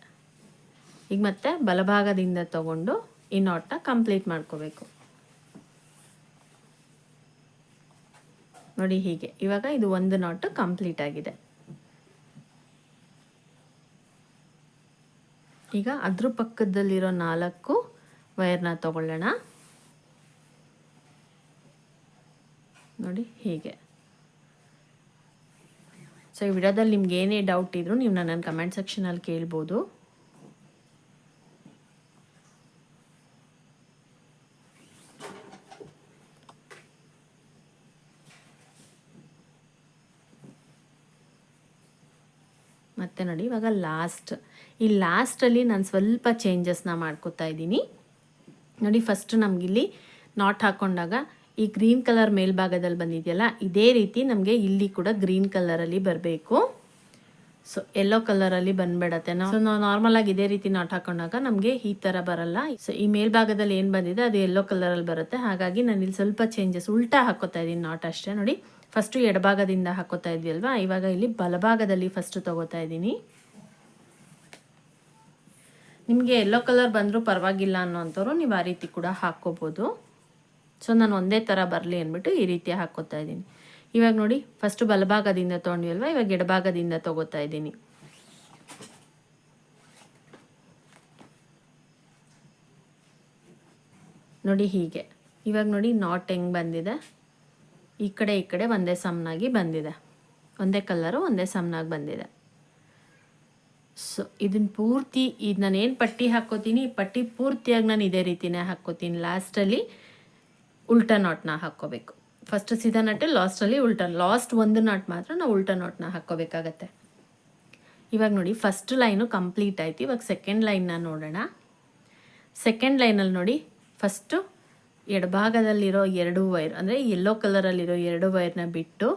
Speaker 2: ಈಗ ಮತ್ತೆ ಬಲಭಾಗದಿಂದ ತೊಗೊಂಡು ಈ ನಾಟ್ನ ಕಂಪ್ಲೀಟ್ ಮಾಡ್ಕೋಬೇಕು. ನೋಡಿ ಹೀಗೆ ಇವಾಗ ಇದು 1 ನಾಟ್ ಕಂಪ್ಲೀಟ್ ಆಗಿದೆ. ಈಗ ಅದ್ರ ಪಕ್ಕದಲ್ಲಿರೋ 4 ವೈರ್ನ ತಗೊಳ್ಳೋಣ. ನೋಡಿ ಹೀಗೆ. ಸೊ ಈ ವಿಡಿಯೋದಲ್ಲಿ ನಿಮ್ಗೆ ಏನೇ ಡೌಟ್ ಇದ್ರೂ ನೀವು ನನ್ನ ಕಮೆಂಟ್ ಸೆಕ್ಷನಲ್ಲಿ ಕೇಳ್ಬೋದು. ಮತ್ತು ನೋಡಿ ಇವಾಗ ಈ ಲಾಸ್ಟಲ್ಲಿ ನಾನು ಸ್ವಲ್ಪ ಚೇಂಜಸ್ನ ಮಾಡ್ಕೋತಾ ಇದ್ದೀನಿ. ನೋಡಿ ಫಸ್ಟ್ ನಮಗಿಲ್ಲಿ ನಾಟ್ ಹಾಕ್ಕೊಂಡಾಗ ಈ ಗ್ರೀನ್ ಕಲರ್ ಮೇಲ್ಭಾಗದಲ್ಲಿ ಬಂದಿದೆಯಲ್ಲ, ಇದೇ ರೀತಿ ನಮಗೆ ಇಲ್ಲಿ ಕೂಡ ಗ್ರೀನ್ ಕಲರಲ್ಲಿ ಬರಬೇಕು. ಸೊ ಯೆಲ್ಲೋ ಕಲರಲ್ಲಿ ಬಂದ್ಬಿಡತ್ತೆ. ನಾವು ನಾರ್ಮಲಾಗಿ ಇದೇ ರೀತಿ ನಾಟ್ ಹಾಕೊಂಡಾಗ ನಮಗೆ ಈ ಥರ ಬರಲ್ಲ. ಸೊ ಈ ಮೇಲ್ಭಾಗದಲ್ಲಿ ಏನು ಬಂದಿದೆ ಅದು ಯೆಲ್ಲೋ ಕಲರಲ್ಲಿ ಬರುತ್ತೆ. ಹಾಗಾಗಿ ನಾನು ಇಲ್ಲಿ ಸ್ವಲ್ಪ ಚೇಂಜಸ್ ಉಲ್ಟಾ ಹಾಕೋತಾ ಇದ್ದೀನಿ ನಾಟ್ ಅಷ್ಟೇ. ನೋಡಿ ಫಸ್ಟು ಎಡಭಾಗದಿಂದ ಹಾಕೋತಾ ಇದ್ವಿ ಅಲ್ವಾ, ಇವಾಗ ಇಲ್ಲಿ ಬಲಭಾಗದಲ್ಲಿ ಫಸ್ಟು ತಗೋತಾ ಇದ್ದೀನಿ. ನಿಮಗೆ ಯೆಲ್ಲೋ ಕಲರ್ ಬಂದರೂ ಪರವಾಗಿಲ್ಲ ಅನ್ನೋಂಥವ್ರು ನೀವು ಆ ರೀತಿ ಕೂಡ ಹಾಕ್ಕೋಬೋದು. ಸೊ ನಾನು ಒಂದೇ ಥರ ಬರಲಿ ಅಂದ್ಬಿಟ್ಟು ಈ ರೀತಿ ಹಾಕ್ಕೋತಾ ಇದ್ದೀನಿ. ಇವಾಗ ನೋಡಿ ಫಸ್ಟು ಬಲಭಾಗದಿಂದ ತೊಗೊಂಡ್ವಿ ಅಲ್ವಾ, ಇವಾಗ ಎಡಭಾಗದಿಂದ ತಗೋತಾ ಇದ್ದೀನಿ. ನೋಡಿ ಹೀಗೆ ಇವಾಗ ನೋಡಿ ನಾಟ್ ಹೆಂಗೆ ಬಂದಿದೆ, ಈ ಕಡೆ ಒಂದೇ ಸಮನಾಗಿ ಬಂದಿದೆ, ಒಂದೇ ಕಲರು ಒಂದೇ ಸಮನಾಗಿ ಬಂದಿದೆ. ಸೊ ಇದನ್ನು ಪೂರ್ತಿ ಇದು ನಾನೇನು ಪಟ್ಟಿ ಹಾಕ್ಕೋತೀನಿ, ಈ ಪಟ್ಟಿ ಪೂರ್ತಿಯಾಗಿ ನಾನು ಇದೇ ರೀತಿನೇ ಹಾಕ್ಕೋತೀನಿ. ಲಾಸ್ಟಲ್ಲಿ ಉಲ್ಟಾ ನಾಟ್ನ ಹಾಕ್ಕೋಬೇಕು. ಫಸ್ಟ್ ಸೀದಾ ನಾಟು, ಲಾಸ್ಟಲ್ಲಿ ಉಲ್ಟಾ, ಲಾಸ್ಟ್ 1 ನಾಟ್ ಮಾತ್ರ ನಾವು ಉಲ್ಟಾ ನಾಟ್ನ ಹಾಕ್ಕೋಬೇಕಾಗತ್ತೆ. ಇವಾಗ ನೋಡಿ ಫಸ್ಟ್ ಲೈನು ಕಂಪ್ಲೀಟ್ ಆಯಿತು. ಇವಾಗ ಸೆಕೆಂಡ್ ಲೈನ್ನ ನೋಡೋಣ. ಸೆಕೆಂಡ್ ಲೈನಲ್ಲಿ ನೋಡಿ ಫಸ್ಟು ಎಡಭಾಗದಲ್ಲಿರೋ 2 ವೈರ್ ಅಂದರೆ ಯೆಲ್ಲೋ ಕಲರಲ್ಲಿರೋ 2 ವೈರ್ನ ಬಿಟ್ಟು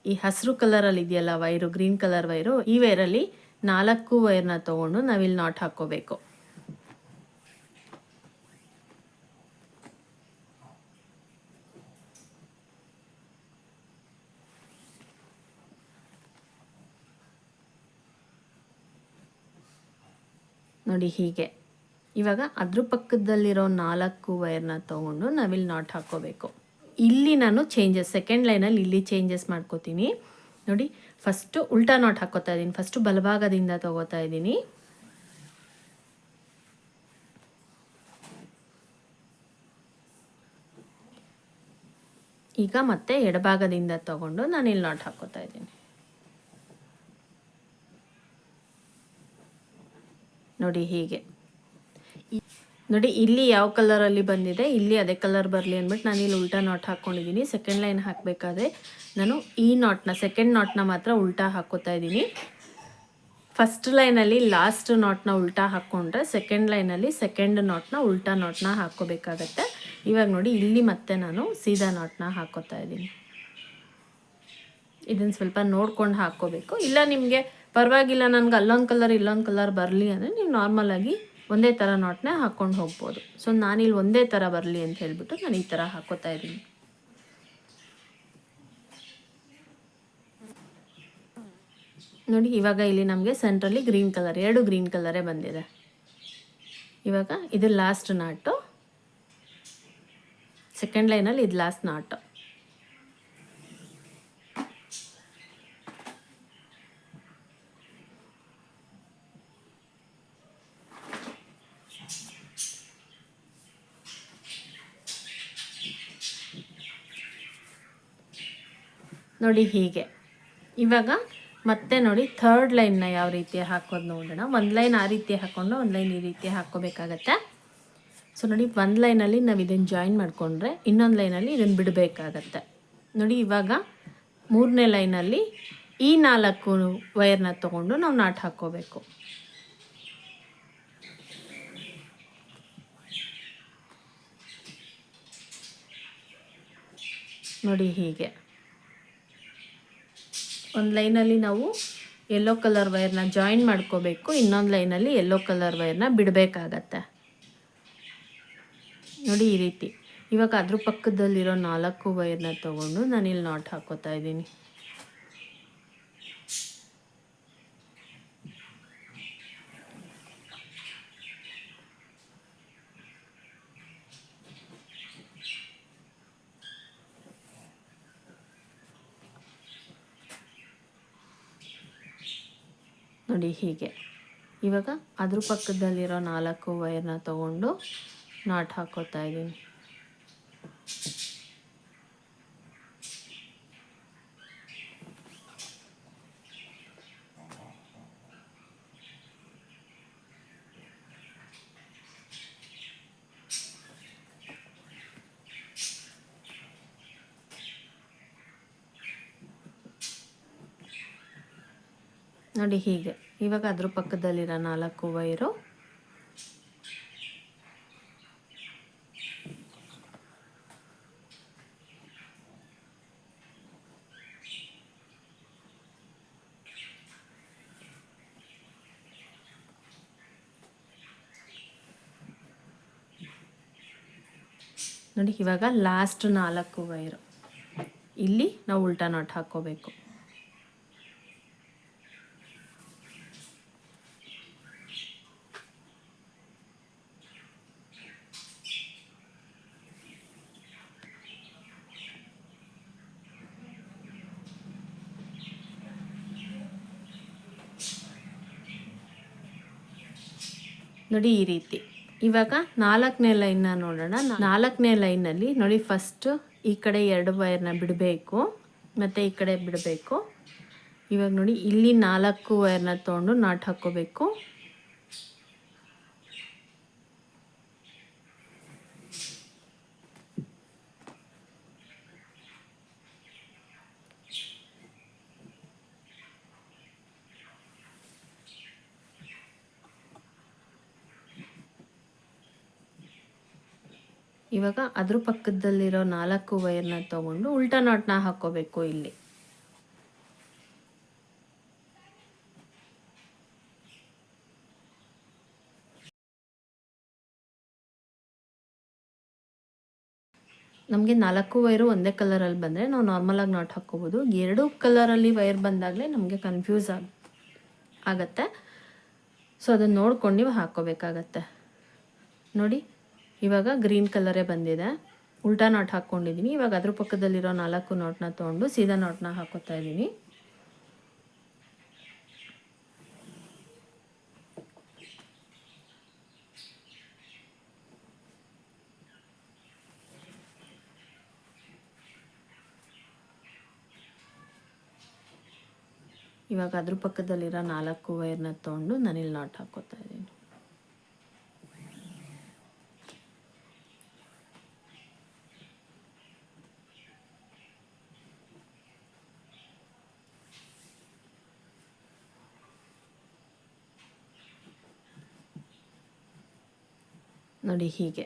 Speaker 2: ಈ ಹಸಿರು ಕಲರಲ್ಲಿ ಇದೆಯಲ್ಲ ವೈರು, ಗ್ರೀನ್ ಕಲರ್ ವೈರು, ಈ ವೈರಲ್ಲಿ 4 ವೈರ್ನ ತೊಗೊಂಡು ನಾವಿಲ್ಲಿ ನಾಟ್ ಹಾಕ್ಕೋಬೇಕು. ನೋಡಿ ಹೀಗೆ ಇವಾಗ ಅದ್ರ ಪಕ್ಕದಲ್ಲಿರೋ 4 ವೈರ್ನ ತೊಗೊಂಡು ನಾವಿಲ್ಲಿ ನಾಟ್ ಹಾಕ್ಕೋಬೇಕು. ಇಲ್ಲಿ ನಾನು ಸೆಕೆಂಡ್ ಲೈನಲ್ಲಿ ಇಲ್ಲಿ ಚೇಂಜಸ್ ಮಾಡ್ಕೋತೀನಿ ನೋಡಿ. ಫಸ್ಟು ಉಲ್ಟಾ ನಾಟ್ ಹಾಕ್ಕೋತಾ ಇದ್ದೀನಿ. ಫಸ್ಟು ಬಲಭಾಗದಿಂದ ತೊಗೋತಾ ಇದ್ದೀನಿ. ಈಗ ಮತ್ತೆ ಎಡಭಾಗದಿಂದ ತಗೊಂಡು ನಾನು ಇಲ್ಲಿ ನಾಟ್ ಹಾಕ್ಕೋತಾ ಇದ್ದೀನಿ ನೋಡಿ. ಹೀಗೆ ನೋಡಿ, ಇಲ್ಲಿ ಯಾವ ಕಲರಲ್ಲಿ ಬಂದಿದೆ ಇಲ್ಲಿ ಅದೇ ಕಲರ್ ಬರಲಿ ಅಂದ್ಬಿಟ್ಟು ನಾನು ಇಲ್ಲಿ ಉಲ್ಟಾ ನಾಟ್ ಹಾಕ್ಕೊಂಡಿದ್ದೀನಿ. ಸೆಕೆಂಡ್ ಲೈನ್ ಹಾಕಬೇಕಾದ್ರೆ ನಾನು ಈ ನಾಟ್ನ ಸೆಕೆಂಡ್ ನಾಟ್ನ ಮಾತ್ರ ಉಲ್ಟಾ ಹಾಕ್ಕೋತಾ ಇದ್ದೀನಿ. ಫಸ್ಟ್ ಲೈನಲ್ಲಿ ಲಾಸ್ಟ್ ನಾಟ್ನ ಉಲ್ಟಾ ಹಾಕ್ಕೊಂಡ್ರೆ ಸೆಕೆಂಡ್ ಲೈನಲ್ಲಿ ಸೆಕೆಂಡ್ ನಾಟ್ನ ಉಲ್ಟಾ ನಾಟ್ನ ಹಾಕ್ಕೋಬೇಕಾಗತ್ತೆ. ಇವಾಗ ನೋಡಿ, ಇಲ್ಲಿ ಮತ್ತೆ ನಾನು ಸೀದಾ ನಾಟ್ನ ಹಾಕ್ಕೋತಾ ಇದ್ದೀನಿ. ಇದನ್ನು ಸ್ವಲ್ಪ ನೋಡ್ಕೊಂಡು ಹಾಕ್ಕೋಬೇಕು. ಇಲ್ಲ ನಿಮಗೆ ಪರವಾಗಿಲ್ಲ, ನನಗೆ ಅಲ್ಲೊಂದು ಕಲರ್ ಇಲ್ಲೊಂದು ಕಲರ್ ಬರಲಿ ಅಂದರೆ ನೀವು ನಾರ್ಮಲಾಗಿ ಒಂದೇ ಥರ ನಾಟ್ನ ಹಾಕ್ಕೊಂಡು ಹೋಗ್ಬೋದು. ಸೊ ನಾನಿಲ್ಲಿ ಒಂದೇ ಥರ ಬರಲಿ ಅಂತ ಹೇಳಿಬಿಟ್ಟು ನಾನು ಈ ಥರ ಹಾಕ್ಕೋತಾ ಇದ್ದೀನಿ. ನೋಡಿ, ಇವಾಗ ಇಲ್ಲಿ ನಮಗೆ ಸೆಂಟ್ರಲ್ಲಿ ಗ್ರೀನ್ ಕಲರ್, 2 ಗ್ರೀನ್ ಕಲರೇ ಬಂದಿದೆ. ಇವಾಗ ಇದು ಲಾಸ್ಟ್ ನಾಟು, ಸೆಕೆಂಡ್ ಲೈನಲ್ಲಿ ಇದು ಲಾಸ್ಟ್ ನಾಟು. ನೋಡಿ ಹೀಗೆ. ಇವಾಗ ಮತ್ತೆ ನೋಡಿ ಥರ್ಡ್ ಲೈನ್ನ ಯಾವ ರೀತಿ ಹಾಕೋದು ನೋಡೋಣ. ಒಂದು ಲೈನ್ ಆ ರೀತಿ ಹಾಕ್ಕೊಂಡು ಒಂದು ಲೈನ್ ಈ ರೀತಿ ಹಾಕ್ಕೋಬೇಕಾಗತ್ತೆ. ಸೊ ನೋಡಿ, ಒಂದು ಲೈನಲ್ಲಿ ನಾವು ಇದನ್ನು ಜಾಯಿನ್ ಮಾಡಿಕೊಂಡ್ರೆ ಇನ್ನೊಂದು ಲೈನಲ್ಲಿ ಇದನ್ನು ಬಿಡಬೇಕಾಗತ್ತೆ. ನೋಡಿ, ಇವಾಗ 3ನೇ ಲೈನಲ್ಲಿ ಈ 4 ವೈರ್ನ ತೊಗೊಂಡು ನಾವು ನಾಟ್ ಹಾಕ್ಕೋಬೇಕು. ನೋಡಿ ಹೀಗೆ. ಒಂದು ಲೈನಲ್ಲಿ ನಾವು ಯೆಲ್ಲೋ ಕಲರ್ ವೈರ್ನ ಜಾಯಿನ್ ಮಾಡ್ಕೋಬೇಕು, ಇನ್ನೊಂದು ಲೈನಲ್ಲಿ ಯೆಲ್ಲೋ ಕಲರ್ ವೈರ್ನ ಬಿಡಬೇಕಾಗತ್ತೆ. ನೋಡಿ ಈ ರೀತಿ. ಇವಾಗ ಅದ್ರ ಪಕ್ಕದಲ್ಲಿರೋ 4 ವೈರ್ನ ತೊಗೊಂಡು ನಾನಿಲ್ಲಿ ನಾಟ್ ಹಾಕ್ಕೋತಾ ಇದ್ದೀನಿ. ನೋಡಿ ಹೀಗೆ. ಇವಾಗ ಅದ್ರ ಪಕ್ಕದಲ್ಲಿರೋ 4 ವೈರ್ನ ತೊಗೊಂಡು ನಾಟ್ ಹಾಕ್ಕೋತಾ ಇದ್ದೀನಿ. ನೋಡಿ ಹೀಗೆ. ಇವಾಗ ಅದ್ರ ಪಕ್ಕದಲ್ಲಿರೋ 4 ವೈರು ನೋಡಿ. ಇವಾಗ ಲಾಸ್ಟ್ 4 ವೈರು ಇಲ್ಲಿ ನಾವು ಉಲ್ಟಾ ನಾಟ್ ಹಾಕ್ಕೋಬೇಕು. ನೋಡಿ ಈ ರೀತಿ. ಇವಾಗ 4ನೇ ಲೈನ್ನ ನೋಡೋಣ. 4ನೇ ಲೈನಲ್ಲಿ ನೋಡಿ, ಫಸ್ಟ್ ಈ ಕಡೆ 2 ವೈರ್ನ ಬಿಡಬೇಕು ಮತ್ತು ಈ ಕಡೆ ಬಿಡಬೇಕು. ಇವಾಗ ನೋಡಿ, ಇಲ್ಲಿ 4 ವೈರ್ನ ತೊಗೊಂಡು ನಾಟ್ ಹಾಕ್ಕೋಬೇಕು. ಇವಾಗ ಅದ್ರ ಪಕ್ಕದಲ್ಲಿರೋ 4 ವೈರ್ನ ತೊಗೊಂಡು ಉಲ್ಟಾ ನಾಟ್ನ ಹಾಕ್ಕೋಬೇಕು. ಇಲ್ಲಿ ನಮಗೆ 4 ವೈರು ಒಂದೇ ಕಲರಲ್ಲಿ ಬಂದರೆ ನಾವು ನಾರ್ಮಲಾಗಿ ನಾಟ್ ಹಾಕ್ಕೋಬೋದು. 2 ಕಲರಲ್ಲಿ ವೈರ್ ಬಂದಾಗಲೇ ನಮಗೆ ಕನ್ಫ್ಯೂಸ್ ಆಗತ್ತೆ. ಸೊ ಅದನ್ನು ನೋಡ್ಕೊಂಡು ನೀವು ಹಾಕ್ಕೋಬೇಕಾಗತ್ತೆ. ನೋಡಿ ಇವಾಗ ಗ್ರೀನ್ ಕಲರೇ ಬಂದಿದೆ. ಉಲ್ಟಾ ನಾಟ್ ಹಾಕ್ಕೊಂಡಿದ್ದೀನಿ. ಇವಾಗ ಅದ್ರ ಪಕ್ಕದಲ್ಲಿರೋ 4 ನಾಟ್ನ ತೊಗೊಂಡು ಸೀದಾ ನಾಟ್ನ ಹಾಕೋತಾ ಇದ್ದೀನಿ. ಇವಾಗ ಅದ್ರ ಪಕ್ಕದಲ್ಲಿರೋ 4 ವೈರ್ನ ತೊಗೊಂಡು ನಾನಿಲ್ಲಿ ನಾಟ್ ಹಾಕೋತಾ ಇದ್ದೀನಿ. ನೋಡಿ ಹೀಗೆ.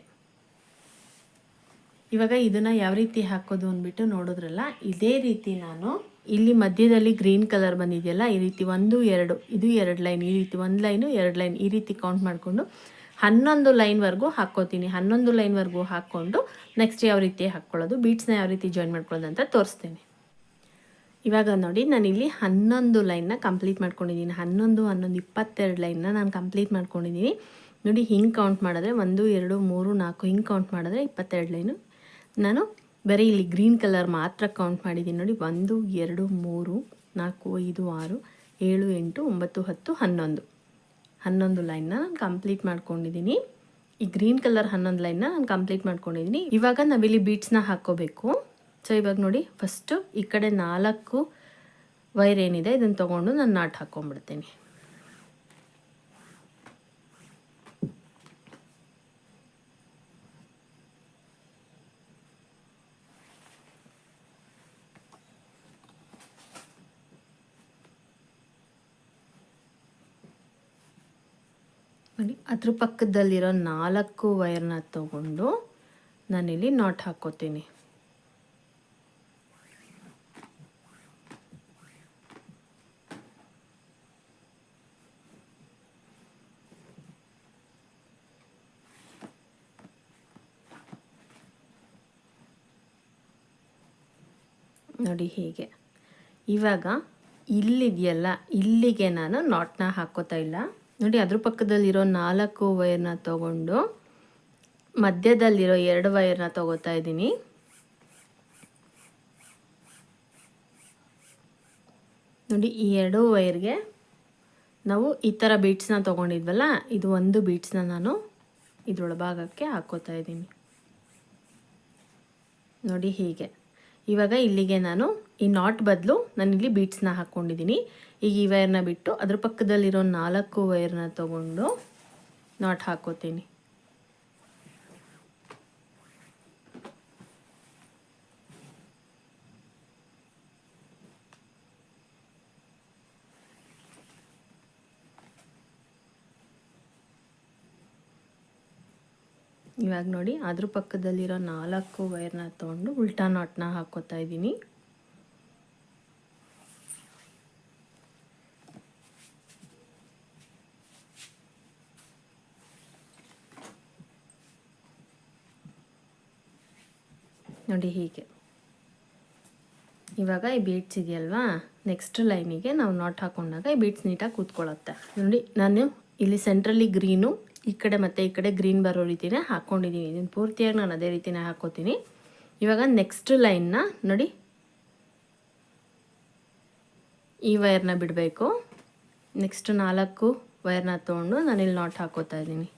Speaker 2: ಇವಾಗ ಇದನ್ನು ಯಾವ ರೀತಿ ಹಾಕೋದು ಅಂದ್ಬಿಟ್ಟು ನೋಡಿದ್ರಲ್ಲ, ಇದೇ ರೀತಿ ನಾನು ಇಲ್ಲಿ ಮಧ್ಯದಲ್ಲಿ ಗ್ರೀನ್ ಕಲರ್ ಬಂದಿದೆಯಲ್ಲ, ಈ ರೀತಿ 1 2 ಇದು 2 ಲೈನ್, ಈ ರೀತಿ 1 ಲೈನು 2 ಲೈನ್, ಈ ರೀತಿ ಕೌಂಟ್ ಮಾಡಿಕೊಂಡು 11 ಲೈನ್ವರೆಗೂ ಹಾಕ್ಕೋತೀನಿ. 11 ಲೈನ್ವರೆಗೂ ಹಾಕ್ಕೊಂಡು ನೆಕ್ಸ್ಟ್ ಯಾವ ರೀತಿ ಹಾಕ್ಕೊಳ್ಳೋದು, ಬೀಟ್ಸ್ನ ಯಾವ ರೀತಿ ಜಾಯಿನ್ ಮಾಡ್ಕೊಳ್ಳೋದು ಅಂತ ತೋರಿಸ್ತೀನಿ. ಇವಾಗ ನೋಡಿ ನಾನಿಲ್ಲಿ 11 ಲೈನ್ನ ಕಂಪ್ಲೀಟ್ ಮಾಡ್ಕೊಂಡಿದ್ದೀನಿ. 11 11 22 ಲೈನ್ನ ನಾನು ಕಂಪ್ಲೀಟ್ ಮಾಡ್ಕೊಂಡಿದ್ದೀನಿ. ನೋಡಿ ಹಿಂಗೆ ಕೌಂಟ್ ಮಾಡಿದ್ರೆ 1 2 3 4 ಹಿಂಗೆ ಕೌಂಟ್ ಮಾಡಿದ್ರೆ 22 ಲೈನು. ನಾನು ಬರೀ ಇಲ್ಲಿ ಗ್ರೀನ್ ಕಲರ್ ಮಾತ್ರ ಕೌಂಟ್ ಮಾಡಿದ್ದೀನಿ. ನೋಡಿ 1 2 3 4 5 6 7 8 9 10 11 ಲೈನ್ನ ನಾನು ಕಂಪ್ಲೀಟ್ ಮಾಡ್ಕೊಂಡಿದ್ದೀನಿ. ಈ ಗ್ರೀನ್ ಕಲರ್ 11 ಲೈನ್ನ ನಾನು ಕಂಪ್ಲೀಟ್ ಮಾಡ್ಕೊಂಡಿದ್ದೀನಿ. ಇವಾಗ ನಾವಿಲ್ಲಿ ಬೀಟ್ಸ್ನ ಹಾಕ್ಕೋಬೇಕು. ಸೊ ಇವಾಗ ನೋಡಿ ಫಸ್ಟು ಈ ಕಡೆ 4 ವೈರ್ ಏನಿದೆ ಇದನ್ನು ತೊಗೊಂಡು ನಾನು ನಾಟ್ ಹಾಕ್ಕೊಂಡ್ಬಿಡ್ತೀನಿ. ನೋಡಿ ಅದ್ರ ಪಕ್ಕದಲ್ಲಿರೋ 4 ವೈರ್ನ ತೊಗೊಂಡು ನಾನಿಲ್ಲಿ ನಾಟ್ ಹಾಕ್ಕೋತೀನಿ. ನೋಡಿ ಹೀಗೆ. ಇವಾಗ ಇಲ್ಲಿದೆಯಲ್ಲ, ಇಲ್ಲಿಗೆ ನಾನು ನಾಟ್ನ ಹಾಕೋತಾ ಇಲ್ಲ. ನೋಡಿ ಅದ್ರ ಪಕ್ಕದಲ್ಲಿರೋ 4 ವೈರ್ನ ತೊಗೊಂಡು ಮಧ್ಯದಲ್ಲಿರೋ 2 ವೈರ್ನ ತೊಗೋತಾ ಇದ್ದೀನಿ. ನೋಡಿ ಈ 2 ವೈರ್ಗೆ ನಾವು ಈ ಥರ ಬೀಟ್ಸ್ನ ತೊಗೊಂಡಿದ್ವಲ್ಲ, ಇದು ಒಂದು ಬೀಟ್ಸ್ನ ನಾನು ಇದ್ರೊಳಭಾಗಕ್ಕೆ ಹಾಕೋತಾ ಇದ್ದೀನಿ. ನೋಡಿ ಹೀಗೆ. ಇವಾಗ ಇಲ್ಲಿಗೆ ನಾನು ಈ ನಾಟ್ ಬದಲು ನಾನಿಲ್ಲಿ ಬೀಟ್ಸ್ನ ಹಾಕ್ಕೊಂಡಿದ್ದೀನಿ. ಈಗ ಈ ವೈರ್ನ ಬಿಟ್ಟು ಅದ್ರ ಪಕ್ಕದಲ್ಲಿರೋ 4 ವೈರ್ನ ತೊಗೊಂಡು ನಾಟ್ ಹಾಕೋತೀನಿ. ಇವಾಗ ನೋಡಿ ಅದ್ರ ಪಕ್ಕದಲ್ಲಿರೋ 4 ವೈರ್ನ ತೊಗೊಂಡು ಉಲ್ಟಾ ನಾಟ್ನ ಹಾಕೋತಾ ಇದ್ದೀನಿ. ನೋಡಿ ಹೀಗೆ. ಇವಾಗ ಈ ಬೀಟ್ಸ್ ಇದೆಯಲ್ವಾ, ನೆಕ್ಸ್ಟ್ ಲೈನಿಗೆ ನಾವು ನಾಟ್ ಹಾಕೊಂಡಾಗ ಈ ಬೀಟ್ಸ್ ನೀಟಾಗಿ ಕೂತ್ಕೊಳ್ಳುತ್ತೆ. ನೋಡಿ ನಾನು ಇಲ್ಲಿ ಸೆಂಟ್ರಲ್ಲಿ ಗ್ರೀನು, ಈ ಕಡೆ ಮತ್ತು ಈ ಕಡೆ ಗ್ರೀನ್ ಬರೋ ರೀತಿನೇ ಹಾಕ್ಕೊಂಡಿದ್ದೀನಿ. ಇದನ್ನು ಪೂರ್ತಿಯಾಗಿ ನಾನು ಅದೇ ರೀತಿನೇ ಹಾಕ್ಕೋತೀನಿ. ಇವಾಗ ನೆಕ್ಸ್ಟ್ ಲೈನ್ನ ನೋಡಿ ಈ ವೈರ್ನ ಬಿಡಬೇಕು. ನೆಕ್ಸ್ಟ್ 4 ವೈರ್ನ ತೊಗೊಂಡು ನಾನಿಲ್ಲಿ ನಾಟ್ ಹಾಕೋತಾ ಇದ್ದೀನಿ.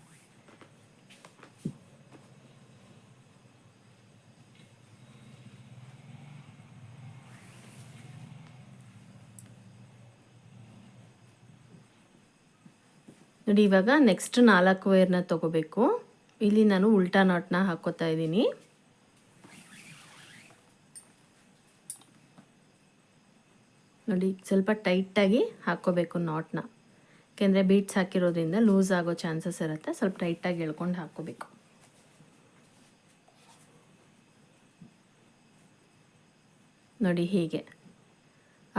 Speaker 2: ನೋಡಿ ಇವಾಗ ನೆಕ್ಸ್ಟ್ 4 ವೈರ್ನ ತೊಗೋಬೇಕು. ಇಲ್ಲಿ ನಾನು ಉಲ್ಟಾ ನಾಟ್ನ ಹಾಕೋತಾ ಇದ್ದೀನಿ. ನೋಡಿ ಸ್ವಲ್ಪ ಟೈಟಾಗಿ ಹಾಕ್ಕೋಬೇಕು ನಾಟ್ನ, ಯಾಕೆಂದರೆ ಬೀಟ್ಸ್ ಹಾಕಿರೋದ್ರಿಂದ ಲೂಸ್ ಆಗೋ ಚಾನ್ಸಸ್ ಇರುತ್ತೆ. ಸ್ವಲ್ಪ ಟೈಟಾಗಿ ಎಳ್ಕೊಂಡು ಹಾಕ್ಕೋಬೇಕು. ನೋಡಿ ಹೀಗೆ.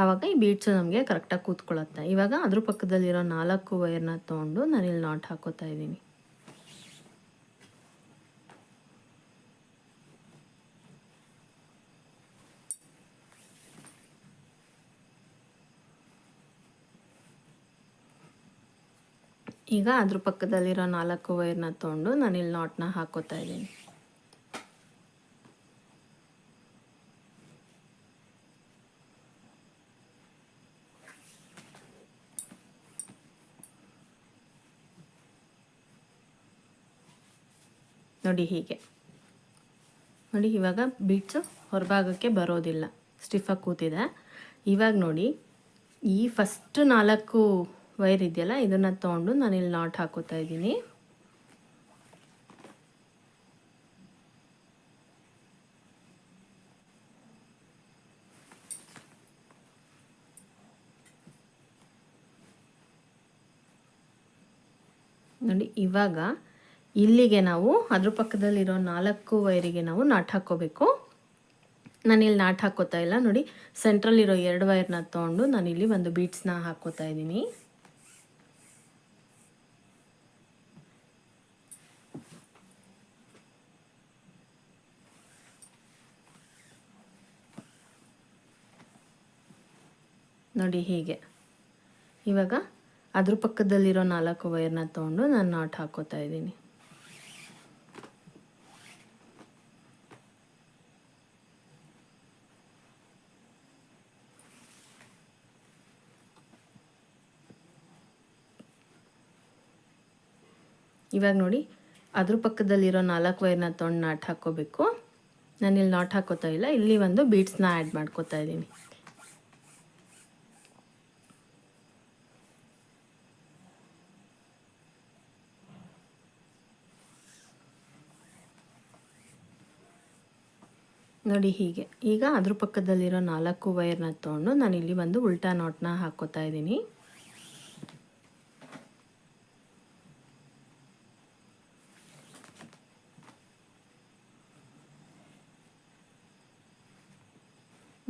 Speaker 2: ಆವಾಗ ಈ ಬೀಟ್ಸು ನಮಗೆ ಕರೆಕ್ಟಾಗಿ ಕೂತ್ಕೊಳ್ಳುತ್ತೆ. ಇವಾಗ ಅದ್ರ ಪಕ್ಕದಲ್ಲಿರೋ 4 ವೈರ್ನ ತೊಗೊಂಡು ನಾನಿಲ್ಲಿ ನಾಟ್ ಹಾಕೋತಾ ಇದ್ದೀನಿ.
Speaker 1: ಈಗ ಅದ್ರ ಪಕ್ಕದಲ್ಲಿರೋ 4 ವೈರ್ನ ತೊಗೊಂಡು ನಾನಿಲ್ಲಿ ನಾಟ್ನ ಹಾಕೋತಾ ಇದ್ದೀನಿ. ನೋಡಿ ಹೀಗೆ ನೋಡಿ, ಇವಾಗ ಬೀಡ್ಸು ಹೊರಭಾಗಕ್ಕೆ ಬರೋದಿಲ್ಲ, ಸ್ಟಿಫಾಗಿ ಕೂತಿದೆ. ಇವಾಗ ನೋಡಿ, ಈ ಫಸ್ಟ್ 4 ವೈರ್ ಇದೆಯಲ್ಲ, ಇದನ್ನು ತೊಗೊಂಡು ನಾನಿಲ್ಲಿ ನಾಟ್ ಹಾಕೋತಾ ಇದ್ದೀನಿ. ನೋಡಿ ಇವಾಗ ಇಲ್ಲಿಗೆ ನಾವು ಅದ್ರ ಪಕ್ಕದಲ್ಲಿರೋ 4 ವೈರಿಗೆ ನಾವು ನಾಟ್ ಹಾಕ್ಕೋಬೇಕು. ನಾನಿಲ್ಲಿ ನಾಟ್ ಹಾಕೋತಾ ಇಲ್ಲ. ನೋಡಿ, ಸೆಂಟ್ರಲ್ಲಿರೋ 2 ವೈರ್ನ ತೊಗೊಂಡು ನಾನಿಲ್ಲಿ ಒಂದು ಬೀಡ್ಸ್ನ ಹಾಕೋತಾ ಇದ್ದೀನಿ. ನೋಡಿ ಹೀಗೆ. ಇವಾಗ ಅದ್ರ ಪಕ್ಕದಲ್ಲಿರೋ 4 ವೈರ್ನ ತೊಗೊಂಡು ನಾನು ನಾಟ್ ಹಾಕೋತಾ ಇದ್ದೀನಿ. ಇವಾಗ ನೋಡಿ, ಅದ್ರ ಪಕ್ಕದಲ್ಲಿರೋ 4 ವೈರ್ನ ತೊಗೊಂಡು ನಾಟ್ ಹಾಕ್ಕೋಬೇಕು. ನಾನಿಲ್ಲಿ ನಾಟ್ ಹಾಕೋತಾ ಇಲ್ಲ, ಇಲ್ಲಿ ಒಂದು ಬೀಡ್ಸ್ನ ಆ್ಯಡ್ ಮಾಡ್ಕೋತಾ ಇದ್ದೀನಿ. ನೋಡಿ ಹೀಗೆ. ಈಗ ಅದ್ರ ಪಕ್ಕದಲ್ಲಿರೋ 4 ವೈರ್ನ ತೊಗೊಂಡು ನಾನಿಲ್ಲಿ ಒಂದು ಉಲ್ಟಾ ನಾಟ್ನ ಹಾಕೋತಾ ಇದ್ದೀನಿ.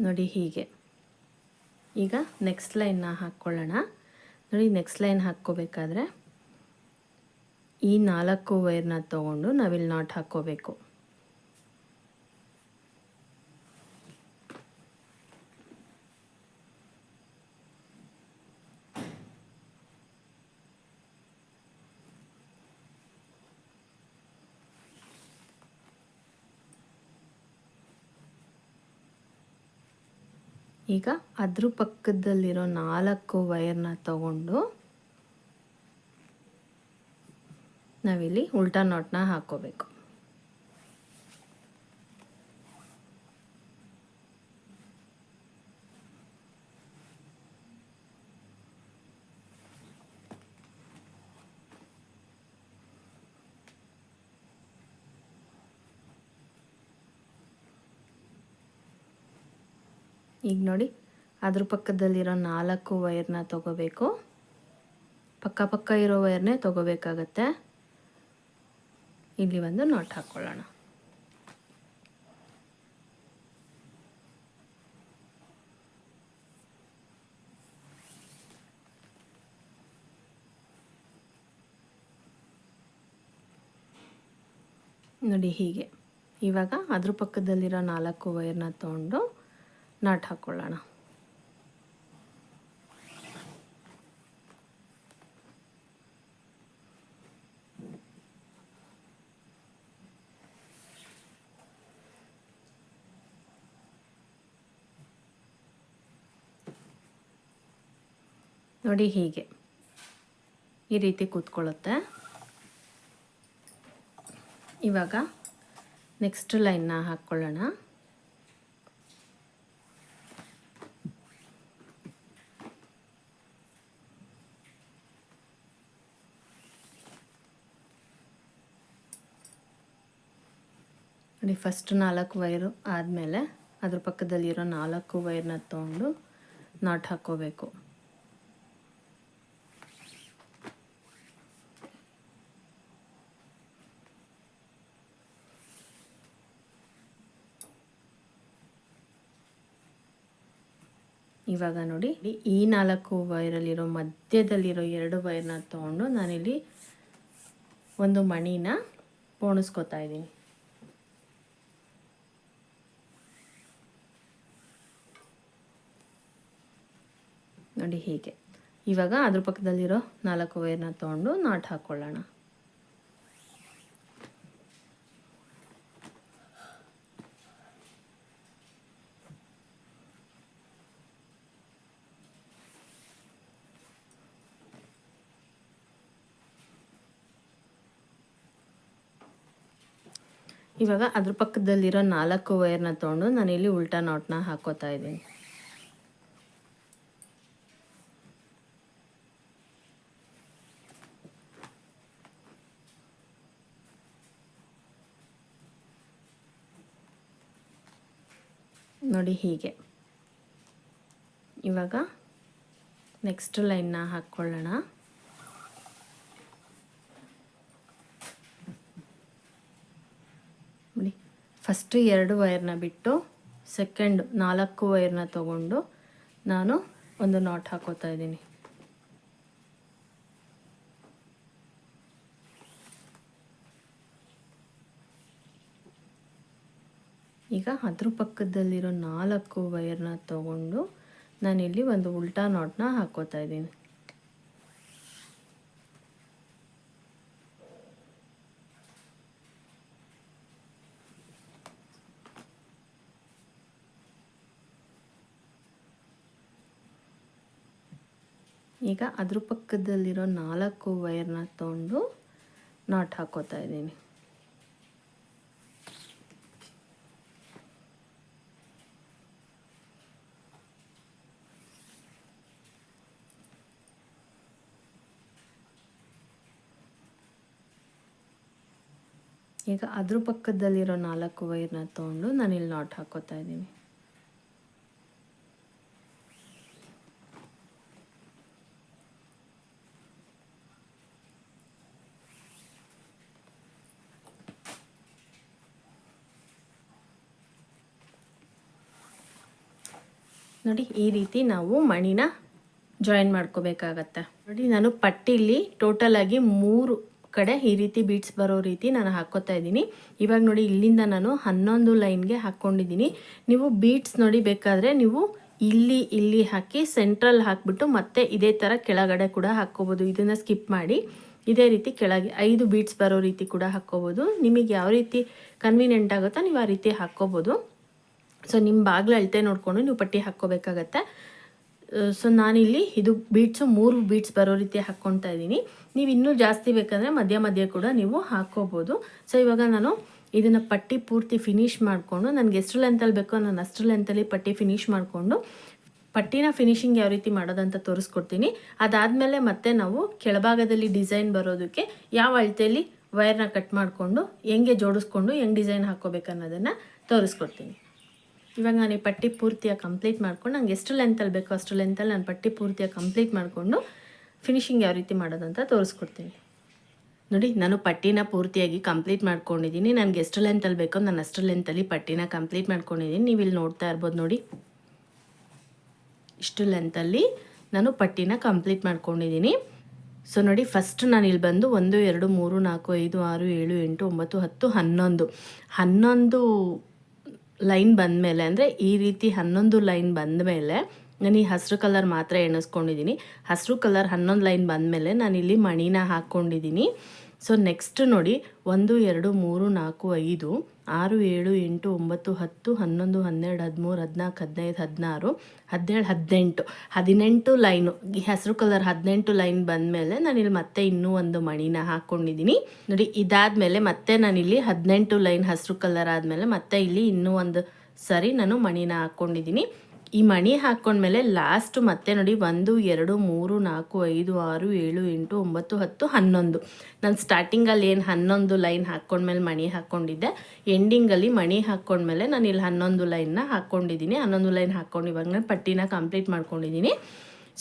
Speaker 1: ನೋಡಿ ಹೀಗೆ. ಈಗ ನೆಕ್ಸ್ಟ್ ಲೈನ್ನ ಹಾಕ್ಕೊಳ್ಳೋಣ. ನೋಡಿ, ನೆಕ್ಸ್ಟ್ ಲೈನ್ ಹಾಕ್ಕೋಬೇಕಾದ್ರೆ ಈ 4 ವೈರ್ನ ತೊಗೊಂಡು ನಾವಿಲ್ಲಿ ನಾಟ್ ಹಾಕ್ಕೋಬೇಕು. ಈಗ ಅದ್ರ ಪಕ್ಕದಲ್ಲಿರೋ 4 ವೈರ್ನ ತಗೊಂಡು ನಾವಿಲ್ಲಿ ಉಲ್ಟಾ ನಾಟ್ನ ಹಾಕೋಬೇಕು. ಈಗ ನೋಡಿ, ಅದ್ರ ಪಕ್ಕದಲ್ಲಿರೋ 4 ವೈರ್ನ ತಗೋಬೇಕು. ಪಕ್ಕ ಇರೋ ವೈರ್ನೇ ತಗೋಬೇಕಾಗತ್ತೆ. ಇಲ್ಲಿ ಒಂದು ನಾಟ್ ಹಾಕ್ಕೊಳ್ಳೋಣ. ನೋಡಿ ಹೀಗೆ. ಇವಾಗ ಅದ್ರ ಪಕ್ಕದಲ್ಲಿರೋ 4 ವೈರ್ನ ತೊಗೊಂಡು ನಾಟ್ ಹಾಕ್ಕೊಳ್ಳೋಣ. ನೋಡಿ ಹೀಗೆ ಈ ರೀತಿ ಕೂತ್ಕೊಳ್ಳುತ್ತೆ. ಇವಾಗ ನೆಕ್ಸ್ಟ್ ಲೈನ್ನ ಹಾಕ್ಕೊಳ್ಳೋಣ. ನೋಡಿ, ಫಸ್ಟ್ 4 ವೈರು ಆದಮೇಲೆ ಅದ್ರ ಪಕ್ಕದಲ್ಲಿರೋ 4 ವೈರ್ನ ತೊಗೊಂಡು ನಾಟ್ ಹಾಕ್ಕೋಬೇಕು. ಇವಾಗ ನೋಡಿ, ಈ 4 ವೈರಲ್ಲಿರೋ ಮಧ್ಯದಲ್ಲಿರೋ 2 ವೈರ್ನ ತೊಗೊಂಡು ನಾನಿಲ್ಲಿ ಒಂದು ಮಣಿನ ಪೋಣಿಸ್ಕೋತಾ ಇದ್ದೀನಿ. ನೋಡಿ ಹೀಗೆ. ಇವಾಗ ಅದ್ರ ಪಕ್ಕದಲ್ಲಿರೋ 4 ವೈರ್ನ ತೊಗೊಂಡು ನಾಟ್ ಹಾಕ್ಕೊಳ್ಳೋಣ. ಇವಾಗ ಅದ್ರ ಪಕ್ಕದಲ್ಲಿರೋ 4 ವೈರ್ನ ತೊಗೊಂಡು ನಾನಿಲ್ಲಿ ಉಲ್ಟಾ ನಾಟ್ನ ಹಾಕೋತಾ ಇದ್ದೀನಿ. ನೋಡಿ ಹೀಗೆ. ಇವಾಗ ನೆಕ್ಸ್ಟ್ ಲೈನ್ನ ಹಾಕ್ಕೊಳ್ಳೋಣ. ನೋಡಿ ಫಸ್ಟ್ 2 ವೈರ್ನ ಬಿಟ್ಟು ಸೆಕೆಂಡ್ 4 ವೈರ್ನ ತಗೊಂಡು ನಾನು ಒಂದು ನಾಟ್ ಹಾಕೋತಾ ಇದ್ದೀನಿ. ಈಗ ಅದ್ರ ಪಕ್ಕದಲ್ಲಿರೋ 4 ವೈರ್ನ ತಗೊಂಡು ನಾನಿಲ್ಲಿ ಒಂದು ಉಲ್ಟಾ ನಾಟ್ನ ಹಾಕೋತಾ ಇದ್ದೀನಿ. ಈಗ ಅದ್ರ ಪಕ್ಕದಲ್ಲಿರೋ 4 ವೈರ್ನ ತೊಗೊಂಡು ನಾಟ್ ಹಾಕೋತಾ ಇದ್ದೀನಿ. ಈಗ ಅದ್ರ ಪಕ್ಕದಲ್ಲಿರೋ 4 ವೈರ್ನ ತೊಗೊಂಡು ನಾನಿಲ್ಲಿ ನಾಟ್ ಹಾಕೋತಾ ಇದ್ದೀನಿ. ನೋಡಿ ಈ ರೀತಿ ನಾವು ಮಣಿನ ಜಾಯಿನ್ ಮಾಡ್ಕೋಬೇಕಾಗತ್ತೆ. ನೋಡಿ ನಾನು ಪಟ್ಟಿಲಿ ಟೋಟಲ್ ಆಗಿ 3 ಕಡೆ ಈ ರೀತಿ ಬೀಟ್ಸ್ ಬರೋ ರೀತಿ ನಾನು ಹಾಕೋತಾ ಇದ್ದೀನಿ. ಇವಾಗ ನೋಡಿ ಇಲ್ಲಿಂದ ನಾನು 11 ಲೈನ್ಗೆ ಹಾಕ್ಕೊಂಡಿದ್ದೀನಿ. ನೀವು ಬೀಟ್ಸ್ ನೋಡಿ ಬೇಕಾದರೆ ನೀವು ಇಲ್ಲಿ ಹಾಕಿ ಸೆಂಟ್ರಲ್ ಹಾಕಿಬಿಟ್ಟು ಮತ್ತೆ ಇದೇ ಥರ ಕೆಳಗಡೆ ಕೂಡ ಹಾಕ್ಕೋಬೋದು. ಇದನ್ನು ಸ್ಕಿಪ್ ಮಾಡಿ ಇದೇ ರೀತಿ ಕೆಳಗೆ 5 ಬೀಟ್ಸ್ ಬರೋ ರೀತಿ ಕೂಡ ಹಾಕ್ಕೋಬೋದು. ನಿಮಗೆ ಯಾವ ರೀತಿ ಕನ್ವೀನಿಯೆಂಟ್ ಆಗುತ್ತೋ ನೀವು ಆ ರೀತಿ ಹಾಕ್ಕೋಬೋದು. ಸೊ ನಿಮ್ಮ ಬಾಗಿಲು ಅಳತೆ ನೋಡಿಕೊಂಡು ನೀವು ಪಟ್ಟಿ ಹಾಕ್ಕೋಬೇಕಾಗತ್ತೆ. ಸೊ ನಾನಿಲ್ಲಿ ಇದು ಬೀಟ್ಸು 3 ಬೀಟ್ಸ್ ಬರೋ ರೀತಿ ಹಾಕ್ಕೊತಾ ಇದ್ದೀನಿ. ನೀವು ಇನ್ನೂ ಜಾಸ್ತಿ ಬೇಕಂದರೆ ಮಧ್ಯ ಕೂಡ ನೀವು ಹಾಕ್ಕೋಬೋದು. ಸೊ ಇವಾಗ ನಾನು ಇದನ್ನು ಪಟ್ಟಿ ಪೂರ್ತಿ ಫಿನಿಷ್ ಮಾಡಿಕೊಂಡು ನನಗೆ ಎಷ್ಟು ಲೆಂತಲ್ಲಿ ಬೇಕೋ ನಾನು ಅಷ್ಟು ಲೆಂತಲ್ಲಿ ಪಟ್ಟಿ ಫಿನಿಷ್ ಮಾಡಿಕೊಂಡು ಪಟ್ಟಿನ ಫಿನಿಷಿಂಗ್ ಯಾವ ರೀತಿ ಮಾಡೋದಂತ ತೋರಿಸ್ಕೊಡ್ತೀನಿ. ಅದಾದಮೇಲೆ ಮತ್ತೆ ನಾವು ಕೆಳಭಾಗದಲ್ಲಿ ಡಿಸೈನ್ ಬರೋದಕ್ಕೆ ಯಾವ ಅಳತೆಯಲ್ಲಿ ವೈರ್ನ ಕಟ್ ಮಾಡಿಕೊಂಡು ಹೆಂಗೆ ಜೋಡಿಸ್ಕೊಂಡು ಹೆಂಗೆ ಡಿಸೈನ್ ಹಾಕ್ಕೋಬೇಕು ಅನ್ನೋದನ್ನು ತೋರಿಸ್ಕೊಡ್ತೀನಿ. ಇವಾಗ ನಾನು ಈ ಪಟ್ಟಿ ಪೂರ್ತಿಯಾಗಿ ಕಂಪ್ಲೀಟ್ ಮಾಡ್ಕೊಂಡು ನಂಗೆ ಎಷ್ಟು ಲೆಂತಲ್ಲಿ ಬೇಕೋ ಅಷ್ಟು ಲೆಂತಲ್ಲಿ ನಾನು ಪಟ್ಟಿ ಪೂರ್ತಿಯಾಗಿ ಕಂಪ್ಲೀಟ್ ಮಾಡಿಕೊಂಡು ಫಿನಿಷಿಂಗ್ ಯಾವ ರೀತಿ ಮಾಡೋದಂತ ತೋರಿಸ್ಕೊಡ್ತೀನಿ. ನೋಡಿ ನಾನು ಪಟ್ಟಿನ ಪೂರ್ತಿಯಾಗಿ ಕಂಪ್ಲೀಟ್ ಮಾಡ್ಕೊಂಡಿದ್ದೀನಿ. ನನಗೆ ಎಷ್ಟು ಲೆಂತಲ್ಲಿ ಬೇಕೋ ನಾನು ಅಷ್ಟು ಲೆಂತಲ್ಲಿ ಪಟ್ಟಿನ ಕಂಪ್ಲೀಟ್ ಮಾಡ್ಕೊಂಡಿದ್ದೀನಿ. ನೀವು ಇಲ್ಲಿ ನೋಡ್ತಾ ಇರ್ಬೋದು ನೋಡಿ, ಇಷ್ಟು ಲೆಂತಲ್ಲಿ ನಾನು ಪಟ್ಟಿನ ಕಂಪ್ಲೀಟ್ ಮಾಡ್ಕೊಂಡಿದ್ದೀನಿ. ಸೊ ನೋಡಿ ಫಸ್ಟ್ ನಾನು ಇಲ್ಲಿ ಬಂದು 1 2 3 4 5 6 7 8 9 10 11 ಲೈನ್ ಬಂದಮೇಲೆ ಅಂದರೆ ಈ ರೀತಿ 11 ಲೈನ್ ಬಂದಮೇಲೆ ನಾನು ಈ ಹಸಿರು ಕಲರ್ ಮಾತ್ರ ಎಣಿಸ್ಕೊಂಡಿದ್ದೀನಿ. ಹಸಿರು ಕಲರ್ 11 ಲೈನ್ ಬಂದಮೇಲೆ ನಾನಿಲ್ಲಿ ಮಣಿನ ಹಾಕ್ಕೊಂಡಿದ್ದೀನಿ. ಸೊ ನೆಕ್ಸ್ಟ್ ನೋಡಿ 1 2 3 4 5 6 7 8 9 10 11 12 13 14 15 16 17 ಲೈನು ಈ ಹಸಿರು ಕಲರ್ 18 ಲೈನ್ ಬಂದಮೇಲೆ ನಾನಿಲ್ಲಿ ಮತ್ತೆ ಇನ್ನೂ ಒಂದು ಮಣಿನ ಹಾಕ್ಕೊಂಡಿದ್ದೀನಿ. ನೋಡಿ ಇದಾದಮೇಲೆ ಮತ್ತೆ ನಾನಿಲ್ಲಿ 18 ಲೈನ್ ಹಸಿರು ಕಲರ್ ಆದಮೇಲೆ ಮತ್ತೆ ಇಲ್ಲಿ ಇನ್ನೂ ಒಂದು ಸರಿ ನಾನು ಮಣಿನ ಹಾಕ್ಕೊಂಡಿದ್ದೀನಿ. ಈ ಮಣಿ ಹಾಕ್ಕೊಂಡ್ಮೇಲೆ ಲಾಸ್ಟ್ ಮತ್ತೆ ನೋಡಿ 1 2 3 4 5 6 7 8 9 10 11 ನಾನು ಸ್ಟಾರ್ಟಿಂಗಲ್ಲಿ ಏನು 11 ಲೈನ್ ಹಾಕ್ಕೊಂಡ್ಮೇಲೆ ಮಣಿ ಹಾಕ್ಕೊಂಡಿದ್ದೆ, ಎಂಡಿಂಗಲ್ಲಿ ಮಣಿ ಹಾಕ್ಕೊಂಡ್ಮೇಲೆ ನಾನು ಇಲ್ಲಿ 11 ಲೈನ್ನ ಹಾಕ್ಕೊಂಡಿದ್ದೀನಿ. 11 ಲೈನ್ ಹಾಕ್ಕೊಂಡು ಇವಾಗ ನಾನು ಪಟ್ಟಿನ ಕಂಪ್ಲೀಟ್ ಮಾಡ್ಕೊಂಡಿದ್ದೀನಿ.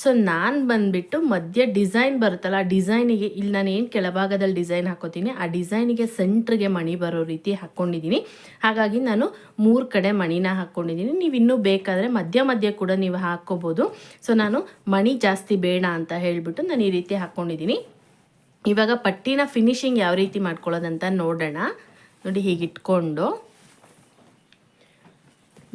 Speaker 1: ಸೊ ನಾನು ಬಂದುಬಿಟ್ಟು ಮಧ್ಯ ಡಿಸೈನ್ ಬರುತ್ತಲ್ಲ, ಆ ಡಿಸೈನಿಗೆ ಇಲ್ಲಿ ನಾನು ಏನು ಕೆಳಭಾಗದಲ್ಲಿ ಡಿಸೈನ್ ಹಾಕೋತೀನಿ ಆ ಡಿಸೈನಿಗೆ ಸೆಂಟ್ರಿಗೆ ಮಣಿ ಬರೋ ರೀತಿ ಹಾಕ್ಕೊಂಡಿದ್ದೀನಿ. ಹಾಗಾಗಿ ನಾನು 3 ಕಡೆ ಮಣಿನ ಹಾಕ್ಕೊಂಡಿದ್ದೀನಿ. ನೀವು ಇನ್ನೂ ಬೇಕಾದರೆ ಮಧ್ಯ ಕೂಡ ನೀವು ಹಾಕ್ಕೋಬೋದು. ಸೊ ನಾನು ಮಣಿ ಜಾಸ್ತಿ ಬೇಡ ಅಂತ ಹೇಳಿಬಿಟ್ಟು ನಾನು ಈ ರೀತಿ ಹಾಕ್ಕೊಂಡಿದ್ದೀನಿ. ಇವಾಗ ಪಟ್ಟಿನ ಫಿನಿಷಿಂಗ್ ಯಾವ ರೀತಿ ಮಾಡ್ಕೊಳ್ಳೋದಂತ ನೋಡೋಣ. ನೋಡಿ ಹೀಗಿಟ್ಕೊಂಡು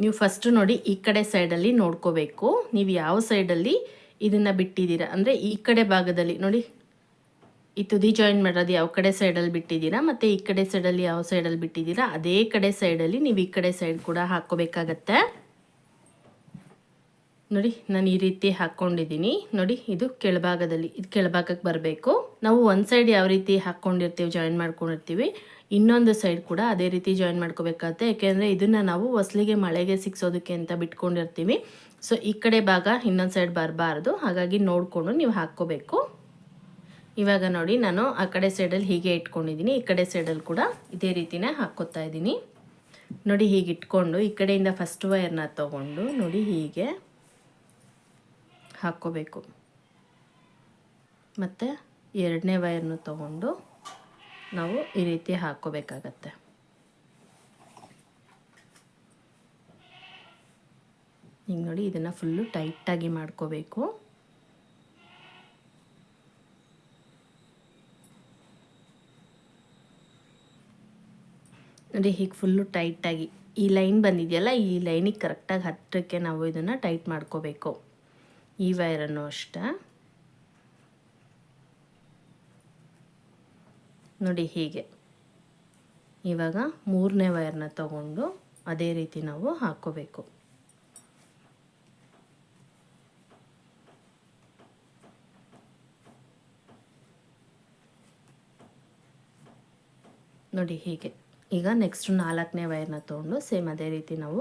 Speaker 1: ನೀವು ಫಸ್ಟು ನೋಡಿ ಈ ಕಡೆ ಸೈಡಲ್ಲಿ ನೋಡ್ಕೋಬೇಕು. ನೀವು ಯಾವ ಸೈಡಲ್ಲಿ ಇದನ್ನು ಬಿಟ್ಟಿದ್ದೀರಾ ಅಂದರೆ ಈ ಕಡೆ ಭಾಗದಲ್ಲಿ ನೋಡಿ, ಈ ತುದಿ ಜಾಯಿನ್ ಮಾಡೋದು ಯಾವ ಕಡೆ ಸೈಡಲ್ಲಿ ಬಿಟ್ಟಿದ್ದೀರಾ ಮತ್ತು ಈ ಕಡೆ ಸೈಡಲ್ಲಿ ಯಾವ ಸೈಡಲ್ಲಿ ಬಿಟ್ಟಿದ್ದೀರಾ ಅದೇ ಕಡೆ ಸೈಡಲ್ಲಿ ನೀವು ಈ ಕಡೆ ಸೈಡ್ ಕೂಡ ಹಾಕ್ಕೋಬೇಕಾಗತ್ತೆ. ನೋಡಿ ನಾನು ಈ ರೀತಿ ಹಾಕ್ಕೊಂಡಿದ್ದೀನಿ. ನೋಡಿ ಇದು ಕೆಳಭಾಗದಲ್ಲಿ, ಇದು ಕೆಳಭಾಗಕ್ಕೆ ಬರಬೇಕು. ನಾವು ಒಂದು ಸೈಡ್ ಯಾವ ರೀತಿ ಹಾಕ್ಕೊಂಡಿರ್ತೀವಿ, ಜಾಯಿನ್ ಮಾಡ್ಕೊಂಡಿರ್ತೀವಿ, ಇನ್ನೊಂದು ಸೈಡ್ ಕೂಡ ಅದೇ ರೀತಿ ಜಾಯಿನ್ ಮಾಡ್ಕೋಬೇಕಾಗತ್ತೆ. ಯಾಕೆಂದರೆ ಇದನ್ನು ನಾವು ಹೊಸ್ಲಿಗೆ ಮಳೆಗೆ ಸಿಕ್ಸೋದಕ್ಕೆ ಅಂತ ಬಿಟ್ಕೊಂಡಿರ್ತೀವಿ. ಸೊ ಈ ಕಡೆ ಭಾಗ ಇನ್ನೊಂದು ಸೈಡ್ ಬರಬಾರ್ದು, ಹಾಗಾಗಿ ನೋಡಿಕೊಂಡು ನೀವು ಹಾಕ್ಕೋಬೇಕು. ಇವಾಗ ನೋಡಿ ನಾನು ಆ ಕಡೆ ಸೈಡಲ್ಲಿ ಹೀಗೆ ಇಟ್ಕೊಂಡಿದ್ದೀನಿ, ಈ ಕಡೆ ಸೈಡಲ್ಲಿ ಕೂಡ ಇದೇ ರೀತಿನೇ ಹಾಕ್ಕೋತಾ ಇದ್ದೀನಿ. ನೋಡಿ ಹೀಗೆ ಇಟ್ಕೊಂಡು ಈ ಕಡೆಯಿಂದ ಫಸ್ಟ್ ವೈರ್ನ ತೊಗೊಂಡು ನೋಡಿ ಹೀಗೆ ಹಾಕ್ಕೋಬೇಕು. ಮತ್ತು ಎರಡನೇ ವೈರ್ನ ತೊಗೊಂಡು ನಾವು ಈ ರೀತಿ ಹಾಕ್ಕೋಬೇಕಾಗತ್ತೆ. ಈಗ ನೋಡಿ ಇದನ್ನು ಫುಲ್ಲು ಟೈಟಾಗಿ ಮಾಡ್ಕೋಬೇಕು. ನೋಡಿ ಹೀಗೆ ಫುಲ್ಲು ಟೈಟಾಗಿ ಈ ಲೈನ್ ಬಂದಿದೆಯಲ್ಲ, ಈ ಲೈನಿಗೆ ಕರೆಕ್ಟಾಗಿ ಹತ್ತಿರಕ್ಕೆ ನಾವು ಇದನ್ನು ಟೈಟ್ ಮಾಡ್ಕೋಬೇಕು. ಈ ವೈರನ್ನು ಅಷ್ಟೇ ನೋಡಿ ಹೀಗೆ. ಇವಾಗ ಮೂರನೇ ವೈರ್ನ ತಗೊಂಡು ಅದೇ ರೀತಿ ನಾವು ಹಾಕ್ಕೋಬೇಕು. ನೋಡಿ ಹೀಗೆ. ಈಗ ನೆಕ್ಸ್ಟ್ ನಾಲ್ಕನೇ ವೈರ್ನ ತೊಗೊಂಡು ಸೇಮ್ ಅದೇ ರೀತಿ ನಾವು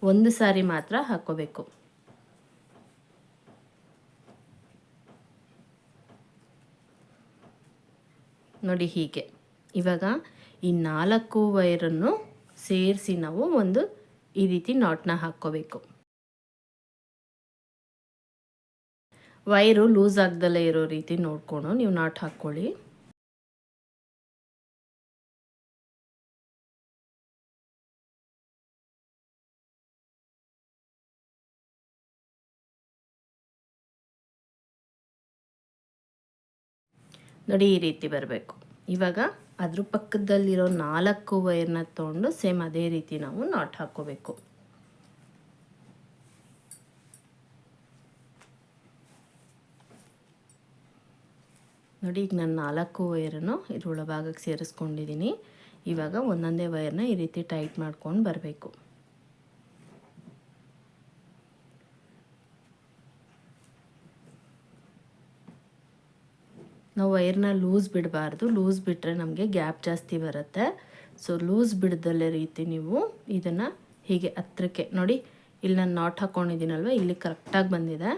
Speaker 1: ಒಂದು ಸಾರಿ ಮಾತ್ರ ಹಾಕ್ಕೋಬೇಕು. ನೋಡಿ ಹೀಗೆ. ಇವಾಗ ಈ 4 ವೈರನ್ನು ಸೇರಿಸಿ ನಾವು ಒಂದು ಈ ರೀತಿ ನಾಟ್ನ ಹಾಕ್ಕೋಬೇಕು. ವೈರು ಲೂಸ್ ಆಗ್ದಲೇ ಇರೋ ರೀತಿ ನೋಡಿಕೊಂಡು ನೀವು ನಾಟ್ ಹಾಕ್ಕೊಳ್ಳಿ. ನೋಡಿ ಈ ರೀತಿ ಬರಬೇಕು. ಇವಾಗ ಅದ್ರ ಪಕ್ಕದಲ್ಲಿರೋ 4 ವೈರ್ನ ತೊಗೊಂಡು ಸೇಮ್ ಅದೇ ರೀತಿ ನಾವು ನಾಟ್ ಹಾಕ್ಕೋಬೇಕು. ನೋಡಿ ಈಗ ನಾನು 4 ವೈರನ್ನು ಇದ್ರೊಳಭಾಗಕ್ಕೆ ಸೇರಿಸ್ಕೊಂಡಿದ್ದೀನಿ. ಇವಾಗ ಒಂದೊಂದೇ ವೈರ್ನ ಈ ರೀತಿ ಟೈಟ್ ಮಾಡ್ಕೊಂಡು ಬರಬೇಕು. ನಾವು ವೈರ್ನ ಲೂಸ್ ಬಿಡಬಾರ್ದು, ಲೂಸ್ ಬಿಟ್ಟರೆ ನಮಗೆ ಗ್ಯಾಪ್ ಜಾಸ್ತಿ ಬರುತ್ತೆ. ಸೊ ಲೂಸ್ ಬಿಡದಲ್ಲೇ ರೀತಿ ನೀವು ಇದನ್ನು ಹೀಗೆ ಹತ್ರಕ್ಕೆ ನೋಡಿ, ಇಲ್ಲಿ ನಾನು ನಾಟ್ ಹಾಕ್ಕೊಂಡಿದ್ದೀನಲ್ವ, ಇಲ್ಲಿ ಕರೆಕ್ಟಾಗಿ ಬಂದಿದೆ.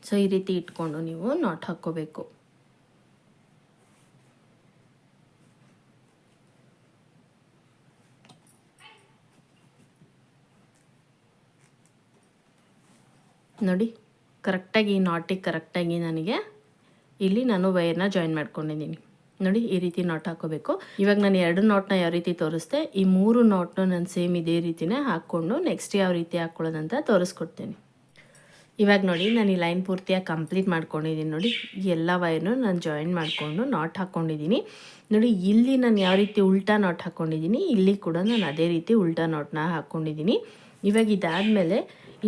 Speaker 1: ಸೊ ಈ ರೀತಿ ಇಟ್ಕೊಂಡು ನೀವು ನಾಟ್ ಹಾಕ್ಕೋಬೇಕು. ನೋಡಿ ಕರೆಕ್ಟಾಗಿ ಈ ನಾಟಿಗೆ ಕರೆಕ್ಟಾಗಿ ನನಗೆ ಇಲ್ಲಿ ನಾನು ವೈರ್ನ ಜಾಯಿನ್ ಮಾಡ್ಕೊಂಡಿದ್ದೀನಿ. ನೋಡಿ ಈ ರೀತಿ ನಾಟ್ ಹಾಕೋಬೇಕು. ಇವಾಗ ನಾನು 2 ನಾಟ್ನ ಯಾವ ರೀತಿ ತೋರಿಸ್ದೆ, ಈ 3 ನಾಟ್ನ ನಾನು ಸೇಮ್ ಇದೇ ರೀತಿನೇ ಹಾಕ್ಕೊಂಡು ನೆಕ್ಸ್ಟ್ ಯಾವ ರೀತಿ ಹಾಕ್ಕೊಳ್ಳೋದಂತ ತೋರಿಸ್ಕೊಡ್ತೀನಿ. ಇವಾಗ ನೋಡಿ ನಾನು ಈ ಲೈನ್ ಪೂರ್ತಿಯಾಗಿ ಕಂಪ್ಲೀಟ್ ಮಾಡ್ಕೊಂಡಿದ್ದೀನಿ. ನೋಡಿ ಈ ಎಲ್ಲ ವೈರ್ನು ನಾನು ಜಾಯಿನ್ ಮಾಡಿಕೊಂಡು ನಾಟ್ ಹಾಕ್ಕೊಂಡಿದ್ದೀನಿ. ನೋಡಿ ಇಲ್ಲಿ ನಾನು ಯಾವ ರೀತಿ ಉಲ್ಟಾ ನಾಟ್ ಹಾಕ್ಕೊಂಡಿದ್ದೀನಿ, ಇಲ್ಲಿ ಕೂಡ ನಾನು ಅದೇ ರೀತಿ ಉಲ್ಟಾ ನಾಟ್ನ ಹಾಕ್ಕೊಂಡಿದ್ದೀನಿ. ಇವಾಗ ಇದಾದಮೇಲೆ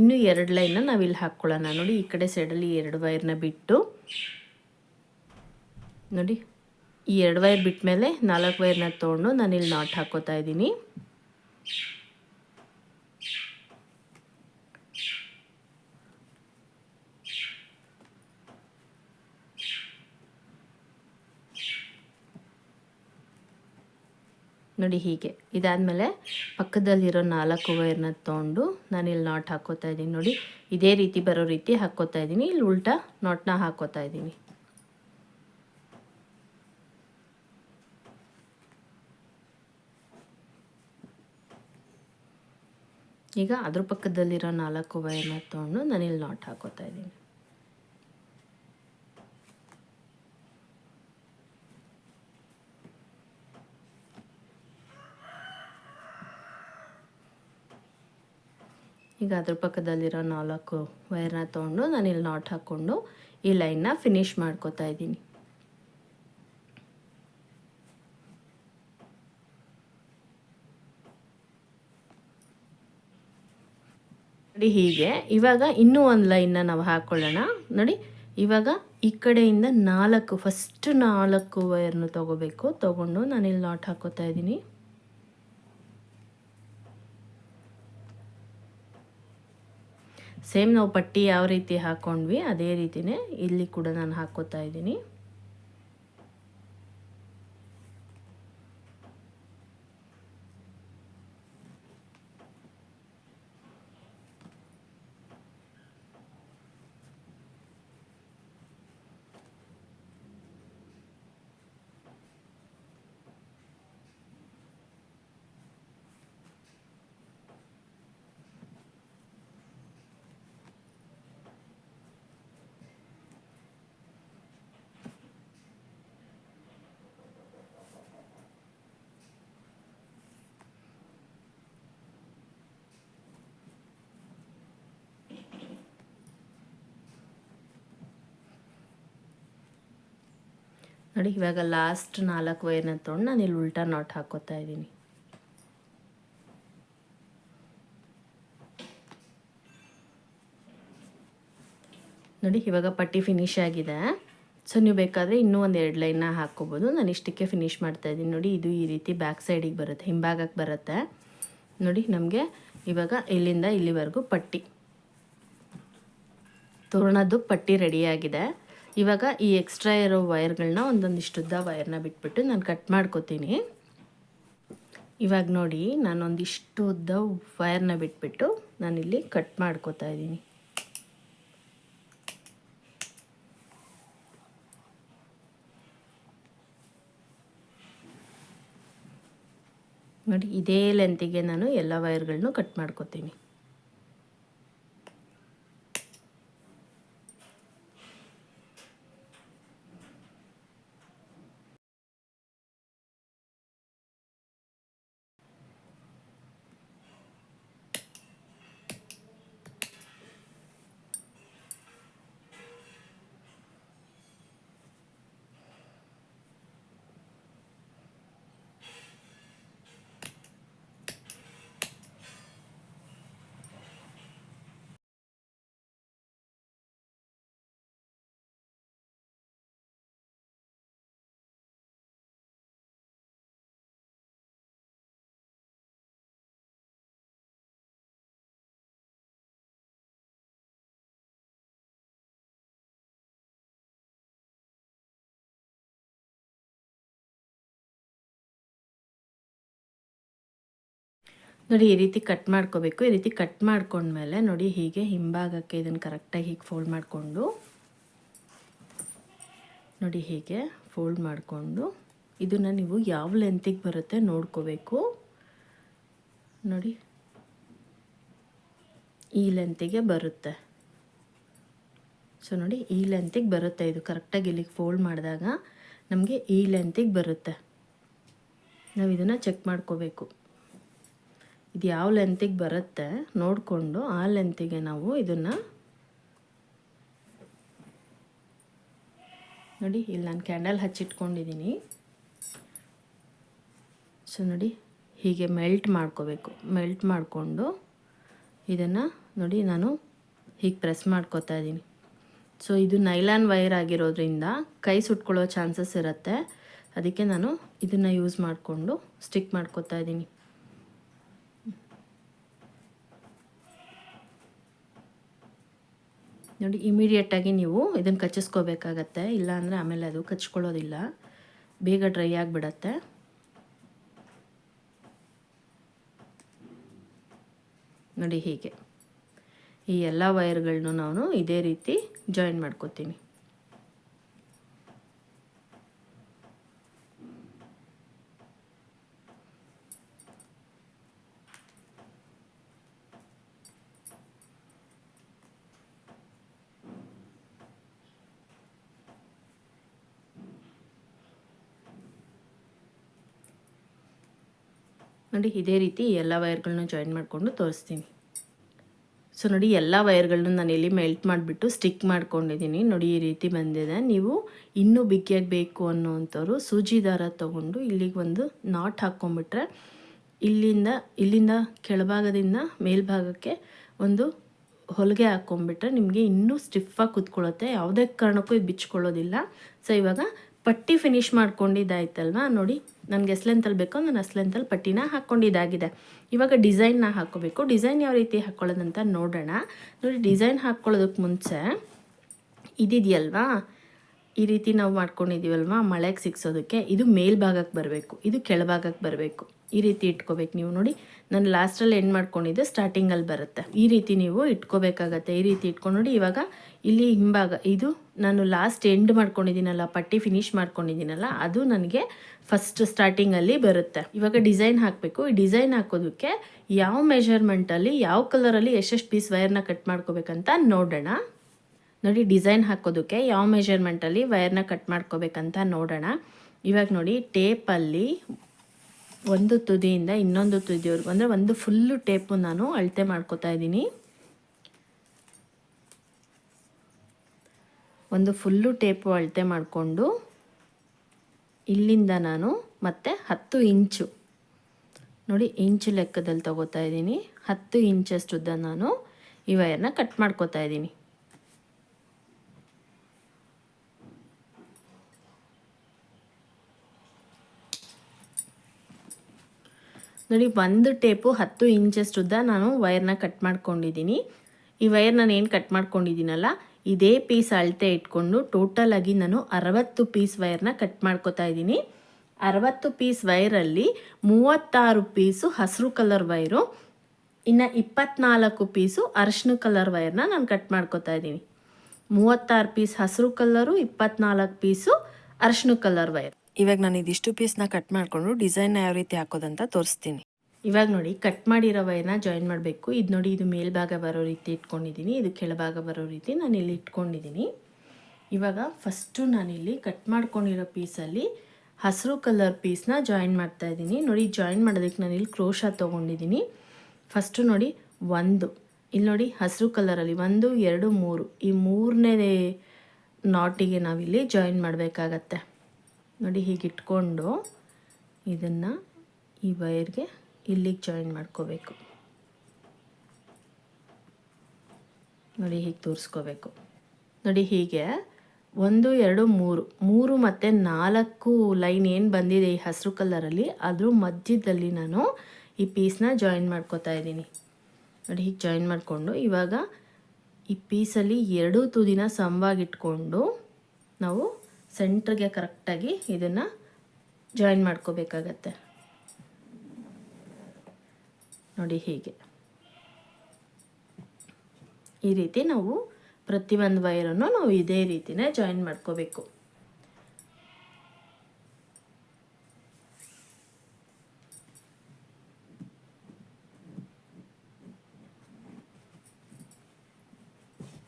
Speaker 1: ಇನ್ನೂ 2 ಲೈನ್ನ ನಾವಿಲ್ಲಿ ಹಾಕ್ಕೊಳ್ಳೋಣ. ನೋಡಿ ಈ ಕಡೆ ಸೈಡಲ್ಲಿ 2 ವೈರ್ನ ಬಿಟ್ಟು ನೋಡಿ ಈ 2 ವೈರ್ ಬಿಟ್ಟ ಮೇಲೆ 4 ವೈರ್ನ ತೊಗೊಂಡು ನಾನಿಲ್ಲಿ ನಾಟ್ ಹಾಕ್ಕೋತಾ ಇದ್ದೀನಿ. ನೋಡಿ ಹೀಗೆ. ಇದಾದಮೇಲೆ ಪಕ್ಕದಲ್ಲಿರೋ 4 ವೈರ್ನ ತೊಗೊಂಡು ನಾನಿಲ್ಲಿ ನಾಟ್ ಹಾಕ್ಕೋತಾ ಇದ್ದೀನಿ. ನೋಡಿ ಇದೇ ರೀತಿ ಬರೋ ರೀತಿ ಹಾಕ್ಕೋತಾ ಇದ್ದೀನಿ. ಇಲ್ಲಿ ಉಲ್ಟಾ ನಾಟ್ನ ಹಾಕ್ಕೋತಾ ಇದ್ದೀನಿ. ಈಗ ಅದ್ರ ಪಕ್ಕದಲ್ಲಿರೋ 4 ವೈರ್ನ ತೊಗೊಂಡು ನಾನಿಲ್ಲಿ ನಾಟ್ ಹಾಕೋತಾ ಇದ್ದೀನಿ. ಈಗ ಅದ್ರ ಪಕ್ಕದಲ್ಲಿರೋ 4 ವೈರ್ನ ತೊಗೊಂಡು ನಾನಿಲ್ಲಿ ನಾಟ್ ಹಾಕ್ಕೊಂಡು ಈ ಲೈನ್ನ ಫಿನಿಶ್ ಮಾಡ್ಕೋತಾ ಇದ್ದೀನಿ. ನೋಡಿ ಹೀಗೆ. ಇವಾಗ ಇನ್ನೂ ಒಂದು ಲೈನ್ನ ನಾವು ಹಾಕ್ಕೊಳ್ಳೋಣ. ನೋಡಿ ಇವಾಗ ಈ ಕಡೆಯಿಂದ 4 ಫಸ್ಟ್ 4 ವೈರ್ನು ತೊಗೋಬೇಕು. ತೊಗೊಂಡು ನಾನಿಲ್ಲಿ ನಾಟ್ ಹಾಕೋತಾ ಇದ್ದೀನಿ. ಸೇಮ್ ನಾವು ಪಟ್ಟಿ ಯಾವ ರೀತಿ ಹಾಕ್ಕೊಂಡ್ವಿ ಅದೇ ರೀತಿಯೇ ಇಲ್ಲಿ ಕೂಡ ನಾನು ಹಾಕ್ಕೋತಾ ಇದ್ದೀನಿ. ನೋಡಿ ಇವಾಗ ಲಾಸ್ಟ್ 4 ವೈರ್ನ ತೊಗೊಂಡು ನಾನು ಇಲ್ಲಿ ಉಲ್ಟಾ ನಾಟ್ ಹಾಕೋತಾ ಇದ್ದೀನಿ. ನೋಡಿ ಇವಾಗ ಪಟ್ಟಿ ಫಿನಿಶ್ ಆಗಿದೆ. ಸೊ ನೀವು ಬೇಕಾದರೆ ಇನ್ನೂ ಒಂದು 2 ಲೈನ್ನ ಹಾಕ್ಕೋಬೋದು. ನಾನು ಇಷ್ಟಕ್ಕೆ ಫಿನಿಶ್ ಮಾಡ್ತಾಯಿದ್ದೀನಿ. ನೋಡಿ ಇದು ಈ ರೀತಿ ಬ್ಯಾಕ್ ಸೈಡಿಗೆ ಬರುತ್ತೆ, ಹಿಂಭಾಗಕ್ಕೆ ಬರುತ್ತೆ. ನೋಡಿ ನಮಗೆ ಇವಾಗ ಇಲ್ಲಿಂದ ಇಲ್ಲಿವರೆಗೂ ಪಟ್ಟಿ ತೋರಣದ್ದು ಪಟ್ಟಿ ರೆಡಿಯಾಗಿದೆ. ಇವಾಗ ಈ ಎಕ್ಸ್ಟ್ರಾ ಇರೋ ವೈರ್ಗಳನ್ನ ಒಂದೊಂದಿಷ್ಟುದ್ದ ವೈರ್ನ ಬಿಟ್ಬಿಟ್ಟು ನಾನು ಕಟ್ ಮಾಡ್ಕೋತೀನಿ. ಇವಾಗ ನೋಡಿ ನಾನೊಂದಿಷ್ಟು ಉದ್ದ ವೈರ್ನ ಬಿಟ್ಬಿಟ್ಟು ನಾನಿಲ್ಲಿ ಕಟ್ ಮಾಡ್ಕೋತಾ ಇದ್ದೀನಿ. ನೋಡಿ ಇದೇ ಲೆಂತಿಗೆ ನಾನು ಎಲ್ಲ ವೈರ್ಗಳನ್ನು ಕಟ್ ಮಾಡ್ಕೋತೀನಿ. ನೋಡಿ ಈ ರೀತಿ ಕಟ್ ಮಾಡ್ಕೋಬೇಕು. ಈ ರೀತಿ ಕಟ್ ಮಾಡ್ಕೊಂಡ್ಮೇಲೆ ನೋಡಿ ಹೀಗೆ ಹಿಂಭಾಗಕ್ಕೆ ಇದನ್ನು ಕರೆಕ್ಟಾಗಿ ಹೀಗೆ ಫೋಲ್ಡ್ ಮಾಡಿಕೊಂಡು ನೋಡಿ ಹೀಗೆ ಫೋಲ್ಡ್ ಮಾಡಿಕೊಂಡು ಇದನ್ನು ನೀವು ಯಾವ ಲೆಂತಿಗೆ ಬರುತ್ತೆ ನೋಡ್ಕೋಬೇಕು. ನೋಡಿ ಈ ಲೆಂತಿಗೆ ಬರುತ್ತೆ. ಸೊ ನೋಡಿ ಈ ಲೆಂತಿಗೆ ಬರುತ್ತೆ. ಇದು ಕರೆಕ್ಟಾಗಿ ಇಲ್ಲಿಗೆ ಫೋಲ್ಡ್ ಮಾಡಿದಾಗ ನಮಗೆ ಈ ಲೆಂತಿಗೆ ಬರುತ್ತೆ. ನಾವು ಇದನ್ನು ಚೆಕ್ ಮಾಡ್ಕೋಬೇಕು. ಇದು ಯಾವ ಲೆಂತಿಗೆ ಬರುತ್ತೆ ನೋಡಿಕೊಂಡು ಆ ಲೆಂತಿಗೆ ನಾವು ಇದನ್ನು ನೋಡಿ ಇಲ್ಲಿ ನಾನು ಕ್ಯಾಂಡಲ್ ಹಚ್ಚಿಟ್ಕೊಂಡಿದ್ದೀನಿ. ಸೊ ನೋಡಿ ಹೀಗೆ ಮೆಲ್ಟ್ ಮಾಡ್ಕೋಬೇಕು. ಮೆಲ್ಟ್ ಮಾಡಿಕೊಂಡು ಇದನ್ನು ನೋಡಿ ನಾನು ಹೀಗೆ ಪ್ರೆಸ್ ಮಾಡ್ಕೋತಾ ಇದ್ದೀನಿ. ಸೊ ಇದು ನೈಲಾನ್ ವೈರ್ ಆಗಿರೋದ್ರಿಂದ ಕೈ ಸುಟ್ಕೊಳ್ಳೋ ಚಾನ್ಸಸ್ ಇರುತ್ತೆ. ಅದಕ್ಕೆ ನಾನು ಇದನ್ನು ಯೂಸ್ ಮಾಡಿಕೊಂಡು ಸ್ಟಿಕ್ ಮಾಡ್ಕೋತಾ ಇದ್ದೀನಿ. ನೋಡಿ ಇಮಿಡಿಯೇಟಾಗಿ ನೀವು ಇದನ್ನು ಕಚ್ಚಿಸ್ಕೋಬೇಕಾಗತ್ತೆ, ಇಲ್ಲಾಂದರೆ ಆಮೇಲೆ ಅದು ಕಚ್ಕೊಳ್ಳೋದಿಲ್ಲ, ಬೇಗ ಡ್ರೈ ಆಗಿಬಿಡತ್ತೆ. ನೋಡಿ ಹೀಗೆ ಈ ಎಲ್ಲ ವೈರ್ಗಳನ್ನು ನಾನು ಇದೇ ರೀತಿ ಜಾಯಿನ್ ಮಾಡ್ಕೋತೀನಿ. ನೋಡಿ ಇದೇ ರೀತಿ ಎಲ್ಲ ವೈರ್ಗಳನ್ನ ಜಾಯಿನ್ ಮಾಡಿಕೊಂಡು ತೋರಿಸ್ತೀನಿ. ಸೊ ನೋಡಿ ಎಲ್ಲ ವೈರ್ಗಳನ್ನ ನಾನು ಇಲ್ಲಿ ಮೆಲ್ಟ್ ಮಾಡಿಬಿಟ್ಟು ಸ್ಟಿಕ್ ಮಾಡ್ಕೊಂಡಿದ್ದೀನಿ. ನೋಡಿ ಈ ರೀತಿ ಬಂದಿದೆ. ನೀವು ಇನ್ನೂ ಬಿಗಿಯಾಗಿ ಬೇಕು ಅನ್ನೋವಂಥವ್ರು ಸೂಜಿ ದಾರ ತೊಗೊಂಡು ಇಲ್ಲಿಗೆ ಒಂದು ನಾಟ್ ಹಾಕ್ಕೊಂಬಿಟ್ರೆ ಇಲ್ಲಿಂದ ಕೆಳಭಾಗದಿಂದ ಮೇಲ್ಭಾಗಕ್ಕೆ ಒಂದು ಹೊಲಿಗೆ ಹಾಕ್ಕೊಂಬಿಟ್ರೆ ನಿಮಗೆ ಇನ್ನೂ ಸ್ಟಿಫಾಗಿ ಕೂತ್ಕೊಳ್ಳುತ್ತೆ. ಯಾವುದೇ ಕಾರಣಕ್ಕೂ ಇದು ಬಿಚ್ಕೊಳ್ಳೋದಿಲ್ಲ. ಸೊ ಇವಾಗ ಪಟ್ಟಿ ಫಿನಿಷ್ ಮಾಡ್ಕೊಂಡಿದ್ದಾಯ್ತಲ್ವ ನೋಡಿ, ನನಗೆ ಎಷ್ಟು ಲೆಂತಲ್ಲಿ ಬೇಕೋ ನಾನು ಅಷ್ಟು ಲೆಂತಲ್ಲಿ ಪಟ್ಟಿನ ಹಾಕ್ಕೊಂಡಿದ್ದಾಗಿದೆ. ಇವಾಗ ಡಿಸೈನ್ನ ಹಾಕ್ಕೋಬೇಕು. ಡಿಸೈನ್ ಯಾವ ರೀತಿ ಹಾಕ್ಕೊಳ್ಳೋದಂತ ನೋಡೋಣ. ನೋಡಿ, ಡಿಸೈನ್ ಹಾಕ್ಕೊಳ್ಳೋದಕ್ಕೆ ಮುಂಚೆ ಇದಿದೆಯಲ್ವಾ, ಈ ರೀತಿ ನಾವು ಮಾಡ್ಕೊಂಡಿದ್ದೀವಲ್ವ ಮಳೆಗೆ ಸಿಕ್ಸೋದಕ್ಕೆ, ಇದು ಮೇಲ್ಭಾಗಕ್ಕೆ ಬರಬೇಕು, ಇದು ಕೆಳಭಾಗಕ್ಕೆ ಬರಬೇಕು. ಈ ರೀತಿ ಇಟ್ಕೋಬೇಕು ನೀವು. ನೋಡಿ, ನಾನು ಲಾಸ್ಟಲ್ಲಿ ಎಂಡ್ ಮಾಡ್ಕೊಂಡಿದ್ದೆ, ಸ್ಟಾರ್ಟಿಂಗಲ್ಲಿ ಬರುತ್ತೆ. ಈ ರೀತಿ ನೀವು ಇಟ್ಕೋಬೇಕಾಗತ್ತೆ. ಈ ರೀತಿ ಇಟ್ಕೊಂಡು ನೋಡಿ, ಇವಾಗ ಇಲ್ಲಿ ಹಿಂಭಾಗ, ಇದು ನಾನು ಲಾಸ್ಟ್ ಎಂಡ್ ಮಾಡ್ಕೊಂಡಿದ್ದೀನಲ್ಲ, ಪಟ್ಟಿ ಫಿನಿಷ್ ಮಾಡ್ಕೊಂಡಿದ್ದೀನಲ್ಲ, ಅದು ನನಗೆ ಫಸ್ಟ್ ಸ್ಟಾರ್ಟಿಂಗಲ್ಲಿ ಬರುತ್ತೆ. ಇವಾಗ ಡಿಸೈನ್ ಹಾಕಬೇಕು. ಈ ಡಿಸೈನ್ ಹಾಕೋದಕ್ಕೆ ಯಾವ ಮೆಷರ್ಮೆಂಟಲ್ಲಿ, ಯಾವ ಕಲರಲ್ಲಿ ಎಷ್ಟೆಷ್ಟು ಪೀಸ್ ವೈರ್ನ ಕಟ್ ಮಾಡ್ಕೋಬೇಕಂತ ನೋಡೋಣ. ನೋಡಿ, ಡಿಸೈನ್ ಹಾಕೋದಕ್ಕೆ ಯಾವ ಮೆಷರ್ಮೆಂಟಲ್ಲಿ ವೈರ್ನ ಕಟ್ ಮಾಡ್ಕೋಬೇಕಂತ ನೋಡೋಣ. ಇವಾಗ ನೋಡಿ, ಟೇಪಲ್ಲಿ ಒಂದು ತುದಿಯಿಂದ ಇನ್ನೊಂದು ತುದಿವರೆಗೂ, ಅಂದರೆ ಒಂದು ಫುಲ್ಲು ಟೇಪು ನಾನು ಅಳತೆ ಮಾಡ್ಕೋತಾ ಇದ್ದೀನಿ. ಒಂದು ಫುಲ್ಲು ಟೇಪು ಅಳತೆ ಮಾಡಿಕೊಂಡು ಇಲ್ಲಿಂದ ನಾನು ಮತ್ತೆ 10 ಇಂಚು, ನೋಡಿ ಇಂಚು ಲೆಕ್ಕದಲ್ಲಿ ತಗೋತಾ ಇದ್ದೀನಿ. 10 ಇಂಚಷ್ಟು ಉದ್ದ ನಾನು ಈ ವೈರ್ನ ಕಟ್ ಮಾಡ್ಕೋತಾ ಇದ್ದೀನಿ. ನೋಡಿ, ಒಂದು ಟೇಪು 10 ಇಂಚಷ್ಟು ಉದ್ದ ನಾನು ವೈರ್ನ ಕಟ್ ಮಾಡ್ಕೊಂಡಿದ್ದೀನಿ. ಈ ವೈರ್ ನಾನು ಏನು ಕಟ್ ಮಾಡ್ಕೊಂಡಿದ್ದೀನಲ್ಲ, ಇದೇ ಪೀಸ್ ಅಳತೆ ಇಟ್ಕೊಂಡು ಟೋಟಲಾಗಿ ನಾನು 60 ಪೀಸ್ ವೈರ್ನ ಕಟ್ ಮಾಡ್ಕೋತಾ ಇದ್ದೀನಿ. 60 ಪೀಸ್ ವೈರಲ್ಲಿ 36 ಪೀಸು ಹಸಿರು ಕಲರ್ ವೈರು, ಇನ್ನು 24 ಪೀಸು ಅರಿಶಿನ ಕಲರ್ ವೈರ್ನ ನಾನು ಕಟ್ ಮಾಡ್ಕೋತಾ ಇದ್ದೀನಿ. 36 ಪೀಸ್ ಹಸಿರು ಕಲರು, 24 ಪೀಸು ಅರಿಶಿನ ಕಲರ್ ವೈರ್. ಇವಾಗ ನಾನು ಇದಿಷ್ಟು ಪೀಸ್ನ ಕಟ್ ಮಾಡಿಕೊಂಡು ಡಿಸೈನ್ನ ಯಾವ ರೀತಿ ಹಾಕೋದಂತ ತೋರಿಸ್ತೀನಿ. ಇವಾಗ ನೋಡಿ, ಕಟ್ ಮಾಡಿರೋ ವೈರ್ನ ಜಾಯಿನ್ ಮಾಡಬೇಕು. ಇದು ನೋಡಿ, ಇದು ಮೇಲ್ಭಾಗ ಬರೋ ರೀತಿ ಇಟ್ಕೊಂಡಿದ್ದೀನಿ, ಇದು ಕೆಳಭಾಗ ಬರೋ ರೀತಿ ನಾನು ಇಲ್ಲಿ ಇಟ್ಕೊಂಡಿದ್ದೀನಿ. ಇವಾಗ ಫಸ್ಟು ನಾನಿಲ್ಲಿ ಕಟ್ ಮಾಡ್ಕೊಂಡಿರೋ ಪೀಸಲ್ಲಿ ಹಸಿರು ಕಲರ್ ಪೀಸ್ನ ಜಾಯಿನ್ ಮಾಡ್ತಾಯಿದ್ದೀನಿ. ನೋಡಿ, ಜಾಯಿನ್ ಮಾಡೋದಕ್ಕೆ ನಾನು ಇಲ್ಲಿ ಕ್ರೋಶ ತೊಗೊಂಡಿದ್ದೀನಿ. ಫಸ್ಟು ನೋಡಿ, ಇಲ್ಲಿ ನೋಡಿ ಹಸಿರು ಕಲರಲ್ಲಿ 1, 2, 3, ಈ 3ನೇ ನಾಟಿಗೆ ನಾವಿಲ್ಲಿ ಜಾಯಿನ್ ಮಾಡಬೇಕಾಗತ್ತೆ. ನೋಡಿ, ಹೀಗೆ ಇಟ್ಕೊಂಡು ಇದನ್ನು ಈ ವೈರ್ಗೆ ಇಲ್ಲಿಗೆ ಜಾಯಿನ್ ಮಾಡ್ಕೋಬೇಕು. ನೋಡಿ, ಹೀಗೆ ತೋರಿಸ್ಕೋಬೇಕು. ನೋಡಿ, ಹೀಗೆ 1, 2, 3 ಮತ್ತು 4 ಲೈನ್ ಏನು ಬಂದಿದೆ ಈ ಹಸಿರು ಕಲರಲ್ಲಿ, ಅದ್ರ ಮಧ್ಯದಲ್ಲಿ ನಾನು ಈ ಪೀಸ್ನ ಜಾಯಿನ್ ಮಾಡ್ಕೋತಾ ಇದ್ದೀನಿ. ನೋಡಿ, ಹೀಗೆ ಜಾಯಿನ್ ಮಾಡಿಕೊಂಡು ಇವಾಗ ಈ ಪೀಸಲ್ಲಿ 2 ತುದಿನ ಸಮವಾಗಿಟ್ಕೊಂಡು ನಾವು ಸೆಂಟ್ರಿಗೆ ಕರೆಕ್ಟಾಗಿ ಇದನ್ನು ಜಾಯಿನ್ ಮಾಡ್ಕೋಬೇಕಾಗತ್ತೆ. ನೋಡಿ, ಹೀಗೆ ಈ ರೀತಿ ನಾವು ಪ್ರತಿಯೊಂದು ವೈರನ್ನು ನಾವು ಇದೇ ರೀತಿನೇ ಜಾಯಿನ್ ಮಾಡ್ಕೋಬೇಕು.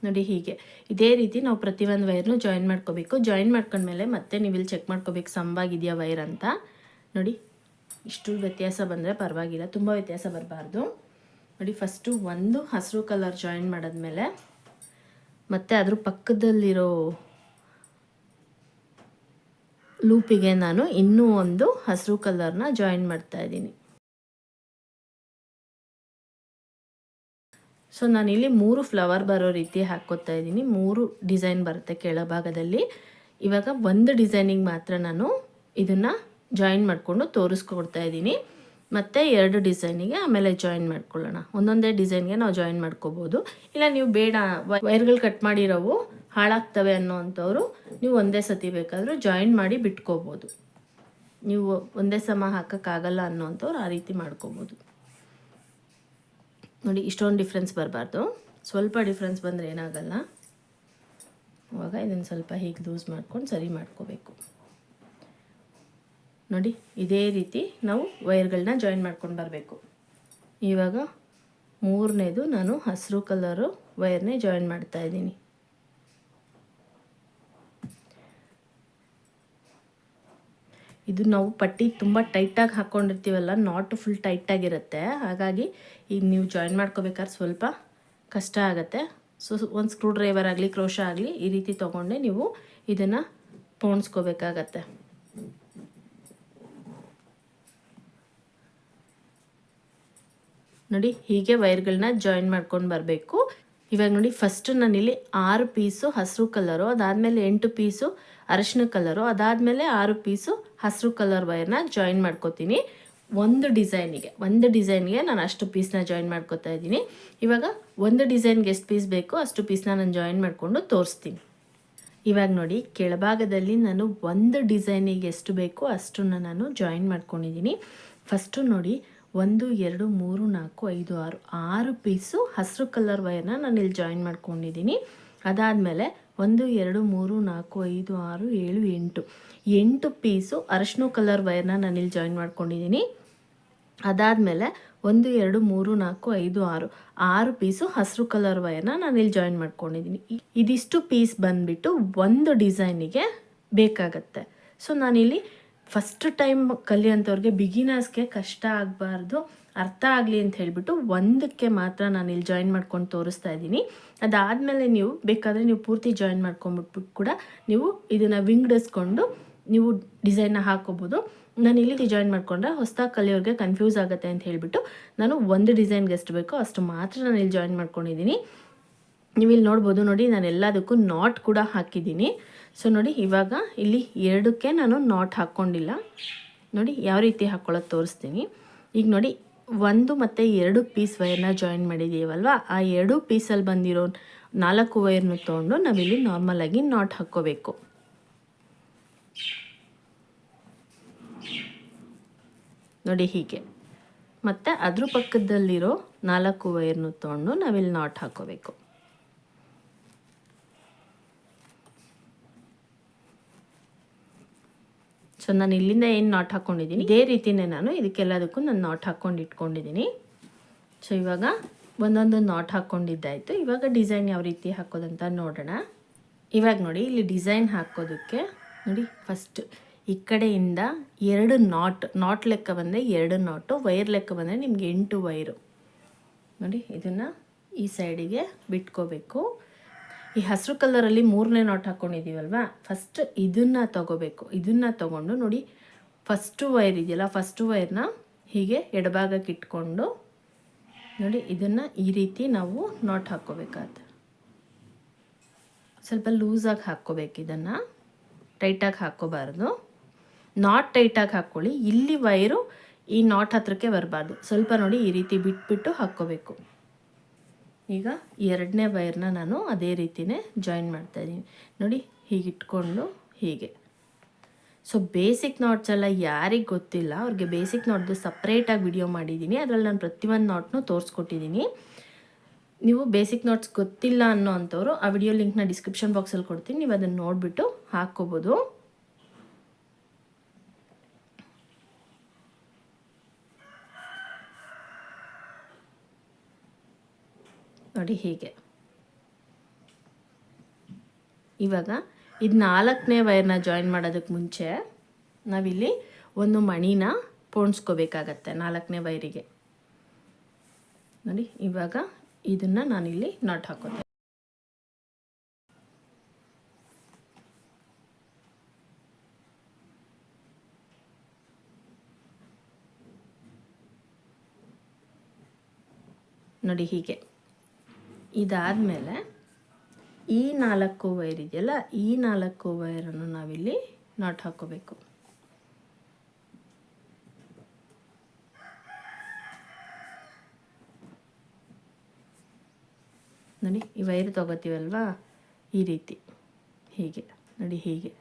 Speaker 1: ನೋಡಿ, ಹೀಗೆ ಇದೇ ರೀತಿ ನಾವು ಪ್ರತಿಯೊಂದು ವೈರ್ನು ಜಾಯಿನ್ ಮಾಡ್ಕೋಬೇಕು. ಜಾಯಿನ್ ಮಾಡ್ಕೊಂಡ್ಮೇಲೆ ಮತ್ತೆ ನೀವು ಇಲ್ಲಿ ಚೆಕ್ ಮಾಡ್ಕೋಬೇಕು ಸಮವಾಗಿದೆಯಾ ವೈರ್ ಅಂತ. ನೋಡಿ, ಇಷ್ಟು ವ್ಯತ್ಯಾಸ ಬಂದರೆ ಪರವಾಗಿಲ್ಲ, ತುಂಬ ವ್ಯತ್ಯಾಸ ಬರಬಾರ್ದು. ನೋಡಿ, ಫಸ್ಟು ಒಂದು ಹಸಿರು ಕಲರ್ ಜಾಯಿನ್ ಮಾಡಿದ್ಮೇಲೆ ಮತ್ತು ಅದ್ರ ಪಕ್ಕದಲ್ಲಿರೋ ಲೂಪಿಗೆ ನಾನು ಇನ್ನೂ ಒಂದು ಹಸಿರು ಕಲರ್ನ ಜಾಯಿನ್ ಮಾಡ್ತಾಯಿದ್ದೀನಿ. ಸೊ ನಾನಿಲ್ಲಿ 3 ಫ್ಲವರ್ ಬರೋ ರೀತಿ ಹಾಕ್ಕೋತಾ ಇದ್ದೀನಿ. 3 ಡಿಸೈನ್ ಬರುತ್ತೆ ಕೆಳಭಾಗದಲ್ಲಿ. ಇವಾಗ ಒಂದು ಡಿಸೈನಿಗೆ ಮಾತ್ರ ನಾನು ಇದನ್ನು ಜಾಯಿನ್ ಮಾಡಿಕೊಂಡು ತೋರಿಸ್ಕೊಡ್ತಾ ಇದ್ದೀನಿ. ಮತ್ತು 2 ಡಿಸೈನಿಗೆ ಆಮೇಲೆ ಜಾಯಿನ್ ಮಾಡ್ಕೊಳ್ಳೋಣ. ಒಂದೊಂದೇ ಡಿಸೈನ್ಗೆ ನಾವು ಜಾಯಿನ್ ಮಾಡ್ಕೋಬೋದು. ಇಲ್ಲ ನೀವು ಬೇಡ, ವೈರ್ಗಳು ಕಟ್ ಮಾಡಿರೋವು ಹಾಳಾಗ್ತವೆ ಅನ್ನೋವಂಥವ್ರು ನೀವು ಒಂದೇ ಸತಿ ಬೇಕಾದರೂ ಜಾಯಿನ್ ಮಾಡಿ ಬಿಟ್ಕೋಬೋದು. ನೀವು ಒಂದೇ ಸಮ ಹಾಕೋಕ್ಕಾಗಲ್ಲ ಅನ್ನೋವಂಥವ್ರು ಆ ರೀತಿ ಮಾಡ್ಕೋಬೋದು. ನೋಡಿ, ಇಷ್ಟೊಂದು ಡಿಫ್ರೆನ್ಸ್ ಬರಬಾರ್ದು, ಸ್ವಲ್ಪ ಡಿಫ್ರೆನ್ಸ್ ಬಂದರೆ ಏನಾಗಲ್ಲ. ಇವಾಗ ಇದನ್ನು ಸ್ವಲ್ಪ ಹೀಗೆ ಲೂಸ್ ಮಾಡ್ಕೊಂಡು ಸರಿ ಮಾಡ್ಕೋಬೇಕು. ನೋಡಿ, ಇದೇ ರೀತಿ ನಾವು ವೈರ್ಗಳನ್ನ ಜಾಯಿನ್ ಮಾಡ್ಕೊಂಡು ಬರಬೇಕು. ಇವಾಗ 3ನೇದು ನಾನು ಹಸಿರು ಕಲರು ವೈರ್ನೇ ಜಾಯಿನ್ ಮಾಡ್ತಾಯಿದ್ದೀನಿ. ಇದು ನಾವು ಪಟ್ಟಿ ತುಂಬ ಟೈಟಾಗಿ ಹಾಕ್ಕೊಂಡಿರ್ತೀವಲ್ಲ, ನಾಟು ಫುಲ್ ಟೈಟಾಗಿರುತ್ತೆ. ಹಾಗಾಗಿ ಈಗ ನೀವು ಜಾಯಿನ್ ಮಾಡ್ಕೋಬೇಕಾದ್ರೆ ಸ್ವಲ್ಪ ಕಷ್ಟ ಆಗುತ್ತೆ. ಸೊ ಒಂದು ಸ್ಕ್ರೂ ಡ್ರೈವರ್ ಆಗಲಿ ಕ್ರೋಶ ಆಗಲಿ ಈ ರೀತಿ ತೊಗೊಂಡೆ ನೀವು ಇದನ್ನು ಪೋಣಿಸ್ಕೋಬೇಕಾಗತ್ತೆ. ನೋಡಿ ಹೀಗೆ ವೈರ್ಗಳನ್ನ ಜಾಯಿನ್ ಮಾಡ್ಕೊಂಡು ಬರಬೇಕು. ಇವಾಗ ನೋಡಿ ಫಸ್ಟ್ ನಾನಿಲ್ಲಿ 6 ಪೀಸು ಹಸಿರು ಕಲರು, ಅದಾದಮೇಲೆ 8 ಪೀಸು ಅರಿಶಿನ ಕಲರು, ಅದಾದಮೇಲೆ 6 ಪೀಸು ಹಸಿರು ಕಲರ್ ವೈರ್ನ ಜಾಯಿನ್ ಮಾಡ್ಕೋತೀನಿ. ಒಂದು ಡಿಸೈನ್ಗೆ ನಾನು ಅಷ್ಟು ಪೀಸ್ನ ಜಾಯಿನ್ ಮಾಡ್ಕೋತಾ ಇದ್ದೀನಿ. ಇವಾಗ ಒಂದು ಡಿಸೈನ್ಗೆ ಎಷ್ಟು ಪೀಸ್ ಬೇಕೋ ಅಷ್ಟು ಪೀಸ್ನ ನಾನು ಜಾಯಿನ್ ಮಾಡಿಕೊಂಡು ತೋರಿಸ್ತೀನಿ. ಇವಾಗ ನೋಡಿ ಕೆಳಭಾಗದಲ್ಲಿ ನಾನು ಒಂದು ಡಿಸೈನಿಗೆ ಎಷ್ಟು ಬೇಕೋ ಅಷ್ಟನ್ನು ನಾನು ಜಾಯಿನ್ ಮಾಡ್ಕೊಂಡಿದ್ದೀನಿ. ಫಸ್ಟು ನೋಡಿ 1 2 3 4 5 6 6 ಪೀಸು ಹಸಿರು ಕಲರ್ ವೈರ್ನ ನಾನು ಇಲ್ಲಿ ಜಾಯಿನ್ ಮಾಡ್ಕೊಂಡಿದ್ದೀನಿ. ಅದಾದಮೇಲೆ 1 2 3 4 5 6 7 8 ಪೀಸು ಅರಿಶಿನ ಕಲರ್ ವೈರ್ನ ನಾನು ಇಲ್ಲಿ ಜಾಯಿನ್ ಮಾಡ್ಕೊಂಡಿದ್ದೀನಿ. ಅದಾದಮೇಲೆ 1 2 3 4 5 6 6 ಪೀಸು ಹಸಿರು ಕಲರ್ ವೈರ್ನ ನಾನು ಇಲ್ಲಿ ಜಾಯಿನ್ ಮಾಡ್ಕೊಂಡಿದ್ದೀನಿ. ಇದಿಷ್ಟು ಪೀಸ್ ಬಂದುಬಿಟ್ಟು ಒಂದು ಡಿಸೈನಿಗೆ ಬೇಕಾಗತ್ತೆ. ಸೊ ನಾನಿಲ್ಲಿ ಫಸ್ಟ್ ಟೈಮ್ ಕಲಿಯೋಂಥವ್ರಿಗೆ ಬಿಗಿನರ್ಸ್ಗೆ ಕಷ್ಟ ಆಗಬಾರ್ದು, ಅರ್ಥ ಆಗಲಿ ಅಂತ ಹೇಳಿಬಿಟ್ಟು ಒಂದಕ್ಕೆ ಮಾತ್ರ ನಾನು ಇಲ್ಲಿ ಜಾಯಿನ್ ಮಾಡ್ಕೊಂಡು ತೋರಿಸ್ತಾ ಇದ್ದೀನಿ. ಅದಾದಮೇಲೆ ನೀವು ಬೇಕಾದರೆ ನೀವು ಪೂರ್ತಿ ಜಾಯಿನ್ ಮಾಡ್ಕೊಂಬಿಟ್ಬಿಟ್ಟು ಕೂಡ ನೀವು ಇದನ್ನು ವಿಂಗಡಿಸ್ಕೊಂಡು ನೀವು ಡಿಸೈನ್ನ ಹಾಕೋಬೋದು. ನಾನು ಇಲ್ಲಿ ಜಾಯಿನ್ ಮಾಡಿಕೊಂಡ್ರೆ ಹೊಸದಾಗಿ ಕಲಿಯೋರಿಗೆ ಕನ್ಫ್ಯೂಸ್ ಆಗುತ್ತೆ ಅಂತ ಹೇಳಿಬಿಟ್ಟು ನಾನು ಒಂದು ಡಿಸೈನ್ಗೆ ಎಷ್ಟು ಬೇಕೋ ಅಷ್ಟು ಮಾತ್ರ ನಾನು ಇಲ್ಲಿ ಜಾಯಿನ್ ಮಾಡ್ಕೊಂಡಿದ್ದೀನಿ. ನೀವು ಇಲ್ಲಿ ನೋಡ್ಬೋದು ನೋಡಿ, ನಾನು ಎಲ್ಲದಕ್ಕೂ ನಾಟ್ ಕೂಡ ಹಾಕಿದ್ದೀನಿ. ಸೊ ನೋಡಿ ಇವಾಗ ಇಲ್ಲಿ 2ಕ್ಕೆ ನಾನು ನಾಟ್ ಹಾಕ್ಕೊಂಡಿಲ್ಲ. ನೋಡಿ ಯಾವ ರೀತಿ ಹಾಕ್ಕೊಳ್ಳೋದು ತೋರಿಸ್ತೀನಿ. ಈಗ ನೋಡಿ 1 ಮತ್ತು 2 ಪೀಸ್ ವೈರ್ನ ಜಾಯಿನ್ ಮಾಡಿದ್ದೀವಲ್ವ, ಆ 2 ಪೀಸಲ್ಲಿ ಬಂದಿರೋ 4 ವೈರ್ನ ತೊಗೊಂಡು ನಾವಿಲ್ಲಿ ನಾರ್ಮಲಾಗಿ ನಾಟ್ ಹಾಕ್ಕೋಬೇಕು. ನೋಡಿ ಹೀಗೆ. ಮತ್ತು ಅದ್ರ ಪಕ್ಕದಲ್ಲಿರೋ 4 ವೈರ್ನ ತೊಗೊಂಡು ನಾವಿಲ್ಲಿ ನಾಟ್ ಹಾಕ್ಕೋಬೇಕು. ಸೊ ನಾನು ಇಲ್ಲಿಂದ ಏನು ನಾಟ್ ಹಾಕ್ಕೊಂಡಿದ್ದೀನಿ ಇದೇ ರೀತಿಯೇ ನಾನು ಇದಕ್ಕೆಲ್ಲದಕ್ಕೂ ನಾನು ನಾಟ್ ಹಾಕ್ಕೊಂಡು ಇಟ್ಕೊಂಡಿದ್ದೀನಿ. ಸೊ ಇವಾಗ ಒಂದೊಂದು ನಾಟ್ ಹಾಕ್ಕೊಂಡಿದ್ದಾಯಿತು. ಇವಾಗ ಡಿಸೈನ್ ಯಾವ ರೀತಿ ಹಾಕೋದಂತ ನೋಡೋಣ. ಇವಾಗ ನೋಡಿ ಇಲ್ಲಿ ಡಿಸೈನ್ ಹಾಕೋದಕ್ಕೆ ನೋಡಿ ಫಸ್ಟ್ ಈ ಕಡೆಯಿಂದ 2 ನಾಟ್ ಲೆಕ್ಕ ಬಂದರೆ 2 ನಾಟು, ವೈರ್ ಲೆಕ್ಕ ಬಂದರೆ ನಿಮ್ಗೆ 8 ವೈರು. ನೋಡಿ ಇದನ್ನು ಈ ಸೈಡಿಗೆ ಬಿಟ್ಕೋಬೇಕು. ಈ ಹಸಿರು ಕಲರಲ್ಲಿ 3ನೇ ನಾಟ್ ಹಾಕ್ಕೊಂಡಿದ್ದೀವಲ್ವ, ಫಸ್ಟ್ ಇದನ್ನು ತಗೋಬೇಕು. ಇದನ್ನು ತಗೊಂಡು ನೋಡಿ ಫಸ್ಟು ವೈರ್ ಇದೆಯಲ್ಲ, ಫಸ್ಟು ವೈರ್ನ ಹೀಗೆ ಎಡಭಾಗಕ್ಕೆ ಇಟ್ಕೊಂಡು ನೋಡಿ ಇದನ್ನು ಈ ರೀತಿ ನಾವು ನಾಟ್ ಹಾಕ್ಕೋಬೇಕಾದ. ಸ್ವಲ್ಪ ಲೂಸಾಗಿ ಹಾಕ್ಕೋಬೇಕು, ಇದನ್ನು ಟೈಟಾಗಿ ಹಾಕ್ಕೋಬಾರ್ದು. ನಾಟ್ ಟೈಟಾಗಿ ಹಾಕ್ಕೊಳ್ಳಿ. ಇಲ್ಲಿ ವೈರು ಈ ನಾಟ್ ಹತ್ರಕ್ಕೆ ಬರಬಾರ್ದು. ಸ್ವಲ್ಪ ನೋಡಿ ಈ ರೀತಿ ಬಿಟ್ಬಿಟ್ಟು ಹಾಕ್ಕೋಬೇಕು. ಈಗ 2ನೇ ವೈರ್ನ ನಾನು ಅದೇ ರೀತಿಯೇ ಜಾಯಿನ್ ಮಾಡ್ತಾಯಿದ್ದೀನಿ. ನೋಡಿ ಹೀಗೆ ಇಟ್ಕೊಂಡು ಹೀಗೆ. ಸೊ ಬೇಸಿಕ್ ನಾಟ್ಸ್ ಎಲ್ಲ ಯಾರಿಗೆ ಗೊತ್ತಿಲ್ಲ ಅವ್ರಿಗೆ ಬೇಸಿಕ್ ನಾಟ್ದು ಸಪ್ರೇಟಾಗಿ ವಿಡಿಯೋ ಮಾಡಿದ್ದೀನಿ. ಅದರಲ್ಲಿ ನಾನು ಪ್ರತಿಯೊಂದು ನಾಟ್ನೂ ತೋರಿಸ್ಕೊಟ್ಟಿದ್ದೀನಿ. ನೀವು ಬೇಸಿಕ್ ನಾಟ್ಸ್ ಗೊತ್ತಿಲ್ಲ ಅನ್ನೋ ಅಂಥವ್ರು ಆ ವಿಡಿಯೋ ಲಿಂಕ್ನ ಡಿಸ್ಕ್ರಿಪ್ಷನ್ ಬಾಕ್ಸಲ್ಲಿ ಕೊಡ್ತೀನಿ, ನೀವು ಅದನ್ನು ನೋಡಿಬಿಟ್ಟು ಹಾಕ್ಕೋಬೋದು. ನೋಡಿ ಹೀಗೆ. ಇವಾಗ ಇದು 4ನೇ ವೈರ್ನ ಜಾಯಿನ್ ಮಾಡೋದಕ್ಕೆ ಮುಂಚೆ ನಾವಿಲ್ಲಿ ಒಂದು ಮಣಿನ ಪೋಣಿಸ್ಕೋಬೇಕಾಗತ್ತೆ 4ನೇ ವೈರಿಗೆ. ನೋಡಿ ಇವಾಗ ಇದನ್ನು ನಾನಿಲ್ಲಿ ನಾಟ್ ಹಾಕೋತೆ. ನೋಡಿ ಹೀಗೆ. ಇದಾದಮೇಲೆ ಈ 4 ವೈರ್ ಇದೆಯಲ್ಲ, ಈ 4 ವೈರನ್ನು ನಾವಿಲ್ಲಿ ನಾಟ್ ಹಾಕ್ಕೋಬೇಕು. ನೋಡಿ ಈ ವೈರ್ ತೊಗೋತೀವಲ್ವಾ ಈ ರೀತಿ ಹೀಗೆ ನೋಡಿ ಹೀಗೆ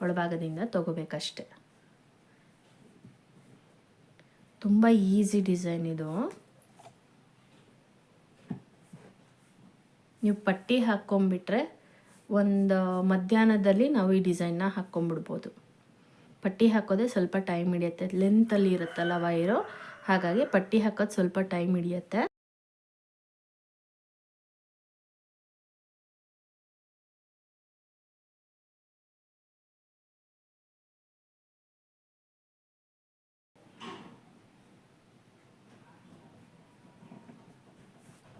Speaker 1: ಒಳಭಾಗದಿಂದ ತೊಗೋಬೇಕಷ್ಟೆ. ತುಂಬ ಈಸಿ ಡಿಸೈನ್ ಇದು. ನೀವು ಪಟ್ಟಿ ಹಾಕ್ಕೊಂಬಿಟ್ರೆ ಒಂದು ಮಧ್ಯಾಹ್ನದಲ್ಲಿ ನಾವು ಈ ಡಿಸೈನ್ನ ಹಾಕ್ಕೊಂಬಿಡ್ಬೋದು. ಪಟ್ಟಿ ಹಾಕೋದೇ ಸ್ವಲ್ಪ ಟೈಮ್ ಹಿಡಿಯುತ್ತೆ, ಲೆಂತಲ್ಲಿ ಇರುತ್ತಲ್ಲ ವೈರು, ಹಾಗಾಗಿ ಪಟ್ಟಿ ಹಾಕೋದು ಸ್ವಲ್ಪ ಟೈಮ್ ಹಿಡಿಯುತ್ತೆ.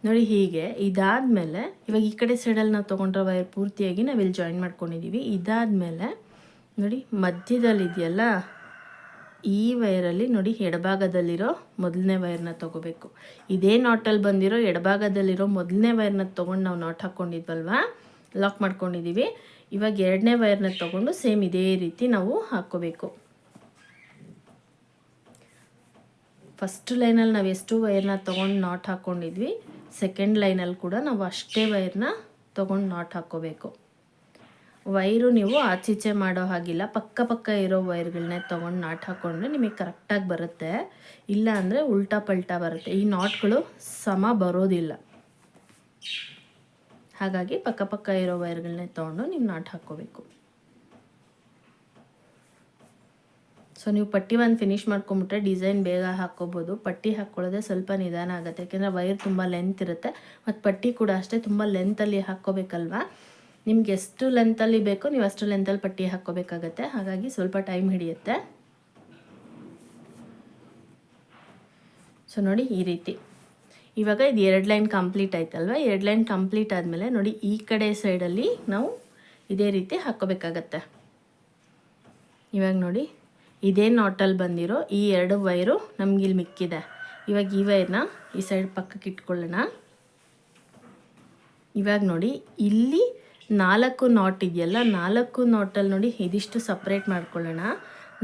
Speaker 1: ನೋಡಿ ಹೀಗೆ. ಇದಾದಮೇಲೆ ಇವಾಗ ಈ ಕಡೆ ಸೈಡಲ್ಲಿ ನಾವು ತೊಗೊಂಡ್ರೆ ವೈರ್ ಪೂರ್ತಿಯಾಗಿ ನಾವಿಲ್ಲಿ ಜಾಯಿನ್ ಮಾಡ್ಕೊಂಡಿದ್ದೀವಿ. ಇದಾದಮೇಲೆ ನೋಡಿ ಮಧ್ಯದಲ್ಲಿ ಇದೆಯಲ್ಲ ಈ ವೈರಲ್ಲಿ ನೋಡಿ ಎಡಭಾಗದಲ್ಲಿರೋ ಮೊದಲನೇ ವೈರ್ನ ತೊಗೋಬೇಕು. ಇದೇ ನಾಟಲ್ಲಿ ಬಂದಿರೋ ಎಡಭಾಗದಲ್ಲಿರೋ ಮೊದಲನೇ ವೈರ್ನ ತೊಗೊಂಡು ನಾವು ನಾಟ್ ಹಾಕ್ಕೊಂಡಿದ್ವಲ್ವ, ಲಾಕ್ ಮಾಡ್ಕೊಂಡಿದ್ದೀವಿ. ಇವಾಗ ಎರಡನೇ ವೈರ್ನ ತೊಗೊಂಡು ಸೇಮ್ ಇದೇ ರೀತಿ ನಾವು ಹಾಕ್ಕೋಬೇಕು. ಫಸ್ಟ್ ಲೈನಲ್ಲಿ ನಾವು ಎಷ್ಟು ವೈರ್ನ ತೊಗೊಂಡು ನಾಟ್ ಹಾಕ್ಕೊಂಡಿದ್ವಿ, ಸೆಕೆಂಡ್ ಲೈನಲ್ಲಿ ಕೂಡ ನಾವು ಅಷ್ಟೇ ವೈರ್ನ ತೊಗೊಂಡು ನಾಟ್ ಹಾಕ್ಕೋಬೇಕು. ವೈರು ನೀವು ಆಚೀಚೆ ಮಾಡೋ ಹಾಗಿಲ್ಲ, ಪಕ್ಕ ಇರೋ ವೈರ್ಗಳನ್ನೇ ತೊಗೊಂಡು ನಾಟ್ ಹಾಕ್ಕೊಂಡ್ರೆ ನಿಮಗೆ ಕರೆಕ್ಟಾಗಿ ಬರುತ್ತೆ. ಇಲ್ಲ ಅಂದರೆ ಉಲ್ಟಾ ಪಲ್ಟಾ ಬರುತ್ತೆ, ಈ ನಾಟ್ಗಳು ಸಮ ಬರೋದಿಲ್ಲ. ಹಾಗಾಗಿ ಪಕ್ಕ ಇರೋ ವೈರ್ಗಳನ್ನೇ ತೊಗೊಂಡು ನೀವು ನಾಟ್ ಹಾಕ್ಕೋಬೇಕು. ಸೊ ನೀವು ಪಟ್ಟಿ ಒಂದು ಫಿನಿಶ್ ಮಾಡ್ಕೊಂಬಿಟ್ರೆ ಡಿಸೈನ್ ಬೇಗ ಹಾಕ್ಕೋಬೋದು. ಪಟ್ಟಿ ಹಾಕ್ಕೊಳ್ಳೋದೇ ಸ್ವಲ್ಪ ನಿಧಾನ ಆಗುತ್ತೆ, ಯಾಕೆಂದರೆ ವೈರ್ ತುಂಬ ಲೆಂತ್ ಇರುತ್ತೆ. ಮತ್ತು ಪಟ್ಟಿ ಕೂಡ ಅಷ್ಟೇ ತುಂಬ ಲೆಂತಲ್ಲಿ ಹಾಕ್ಕೋಬೇಕಲ್ವ. ನಿಮ್ಗೆ ಎಷ್ಟು ಲೆಂತಲ್ಲಿ ಬೇಕೋ ನೀವು ಅಷ್ಟು ಲೆಂತಲ್ಲಿ ಪಟ್ಟಿ ಹಾಕ್ಕೋಬೇಕಾಗತ್ತೆ, ಹಾಗಾಗಿ ಸ್ವಲ್ಪ ಟೈಮ್ ಹಿಡಿಯುತ್ತೆ. ಸೊ ನೋಡಿ ಈ ರೀತಿ. ಇವಾಗ ಇದು 2 ಲೈನ್ ಕಂಪ್ಲೀಟ್ ಆಯ್ತಲ್ವ. 2 ಲೈನ್ ಕಂಪ್ಲೀಟ್ ಆದಮೇಲೆ ನೋಡಿ ಈ ಕಡೆ ಸೈಡಲ್ಲಿ ನಾವು ಇದೇ ರೀತಿ ಹಾಕ್ಕೋಬೇಕಾಗತ್ತೆ. ಇವಾಗ ನೋಡಿ ಇದೇ ನಾಟಲ್ಲಿ ಬಂದಿರೋ ಈ 2 ವೈರು ನಮಗಿಲ್ಲಿ ಮಿಕ್ಕಿದೆ. ಇವಾಗ ಈ ವೈರ್ನ ಈ ಸೈಡ್ ಪಕ್ಕಕ್ಕೆ ಇಟ್ಕೊಳ್ಳೋಣ. ಇವಾಗ ನೋಡಿ ಇಲ್ಲಿ 4 ನಾಟ್ ಇದೆಯಲ್ಲ, 4 ನಾಟಲ್ಲಿ ನೋಡಿ ಇದಿಷ್ಟು ಸಪ್ರೇಟ್ ಮಾಡ್ಕೊಳ್ಳೋಣ.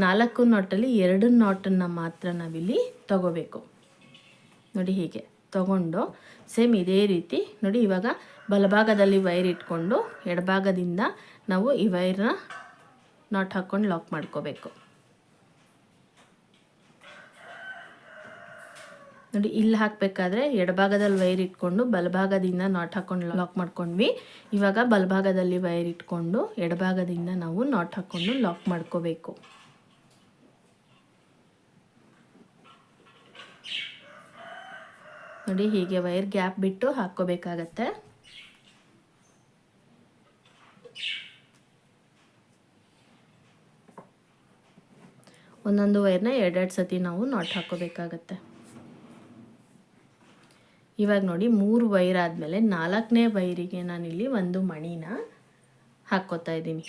Speaker 1: 4 ನಾಟಲ್ಲಿ 2 ನಾಟನ್ನು ಮಾತ್ರ ನಾವಿಲ್ಲಿ ತಗೋಬೇಕು. ನೋಡಿ ಹೀಗೆ ತಗೊಂಡು ಸೇಮ್ ಇದೇ ರೀತಿ ನೋಡಿ ಇವಾಗ ಬಲಭಾಗದಲ್ಲಿ ವೈರ್ ಇಟ್ಕೊಂಡು ಎಡಭಾಗದಿಂದ ನಾವು ಈ ವೈರ್ನ ನಾಟ್ ಹಾಕ್ಕೊಂಡು ಲಾಕ್ ಮಾಡ್ಕೋಬೇಕು. ನೋಡಿ ಇಲ್ಲಿ ಹಾಕಬೇಕಾದ್ರೆ ಎಡಭಾಗದಲ್ಲಿ ವೈರ್ ಇಟ್ಕೊಂಡು ಬಲಭಾಗದಿಂದ ನಾಟ್ ಹಾಕ್ಕೊಂಡು ಲಾಕ್ ಮಾಡ್ಕೊಂಡ್ವಿ. ಇವಾಗ ಬಲಭಾಗದಲ್ಲಿ ವೈರ್ ಇಟ್ಕೊಂಡು ಎಡಭಾಗದಿಂದ ನಾವು ನಾಟ್ ಹಾಕ್ಕೊಂಡು ಲಾಕ್ ಮಾಡ್ಕೋಬೇಕು. ನೋಡಿ ಹೀಗೆ ವೈರ್ ಗ್ಯಾಪ್ ಬಿಟ್ಟು ಹಾಕ್ಕೋಬೇಕಾಗತ್ತೆ. ಒಂದೊಂದು ವೈರ್ನ 2 ಸತಿ ನಾವು ನಾಟ್ ಹಾಕ್ಕೋಬೇಕಾಗತ್ತೆ. ಇವಾಗ ನೋಡಿ 3 ವೈರ್ ಆದಮೇಲೆ 4ನೇ ವೈರಿಗೆ ನಾನಿಲ್ಲಿ ಒಂದು ಮಣಿನ ಹಾಕ್ಕೋತಾ ಇದ್ದೀನಿ.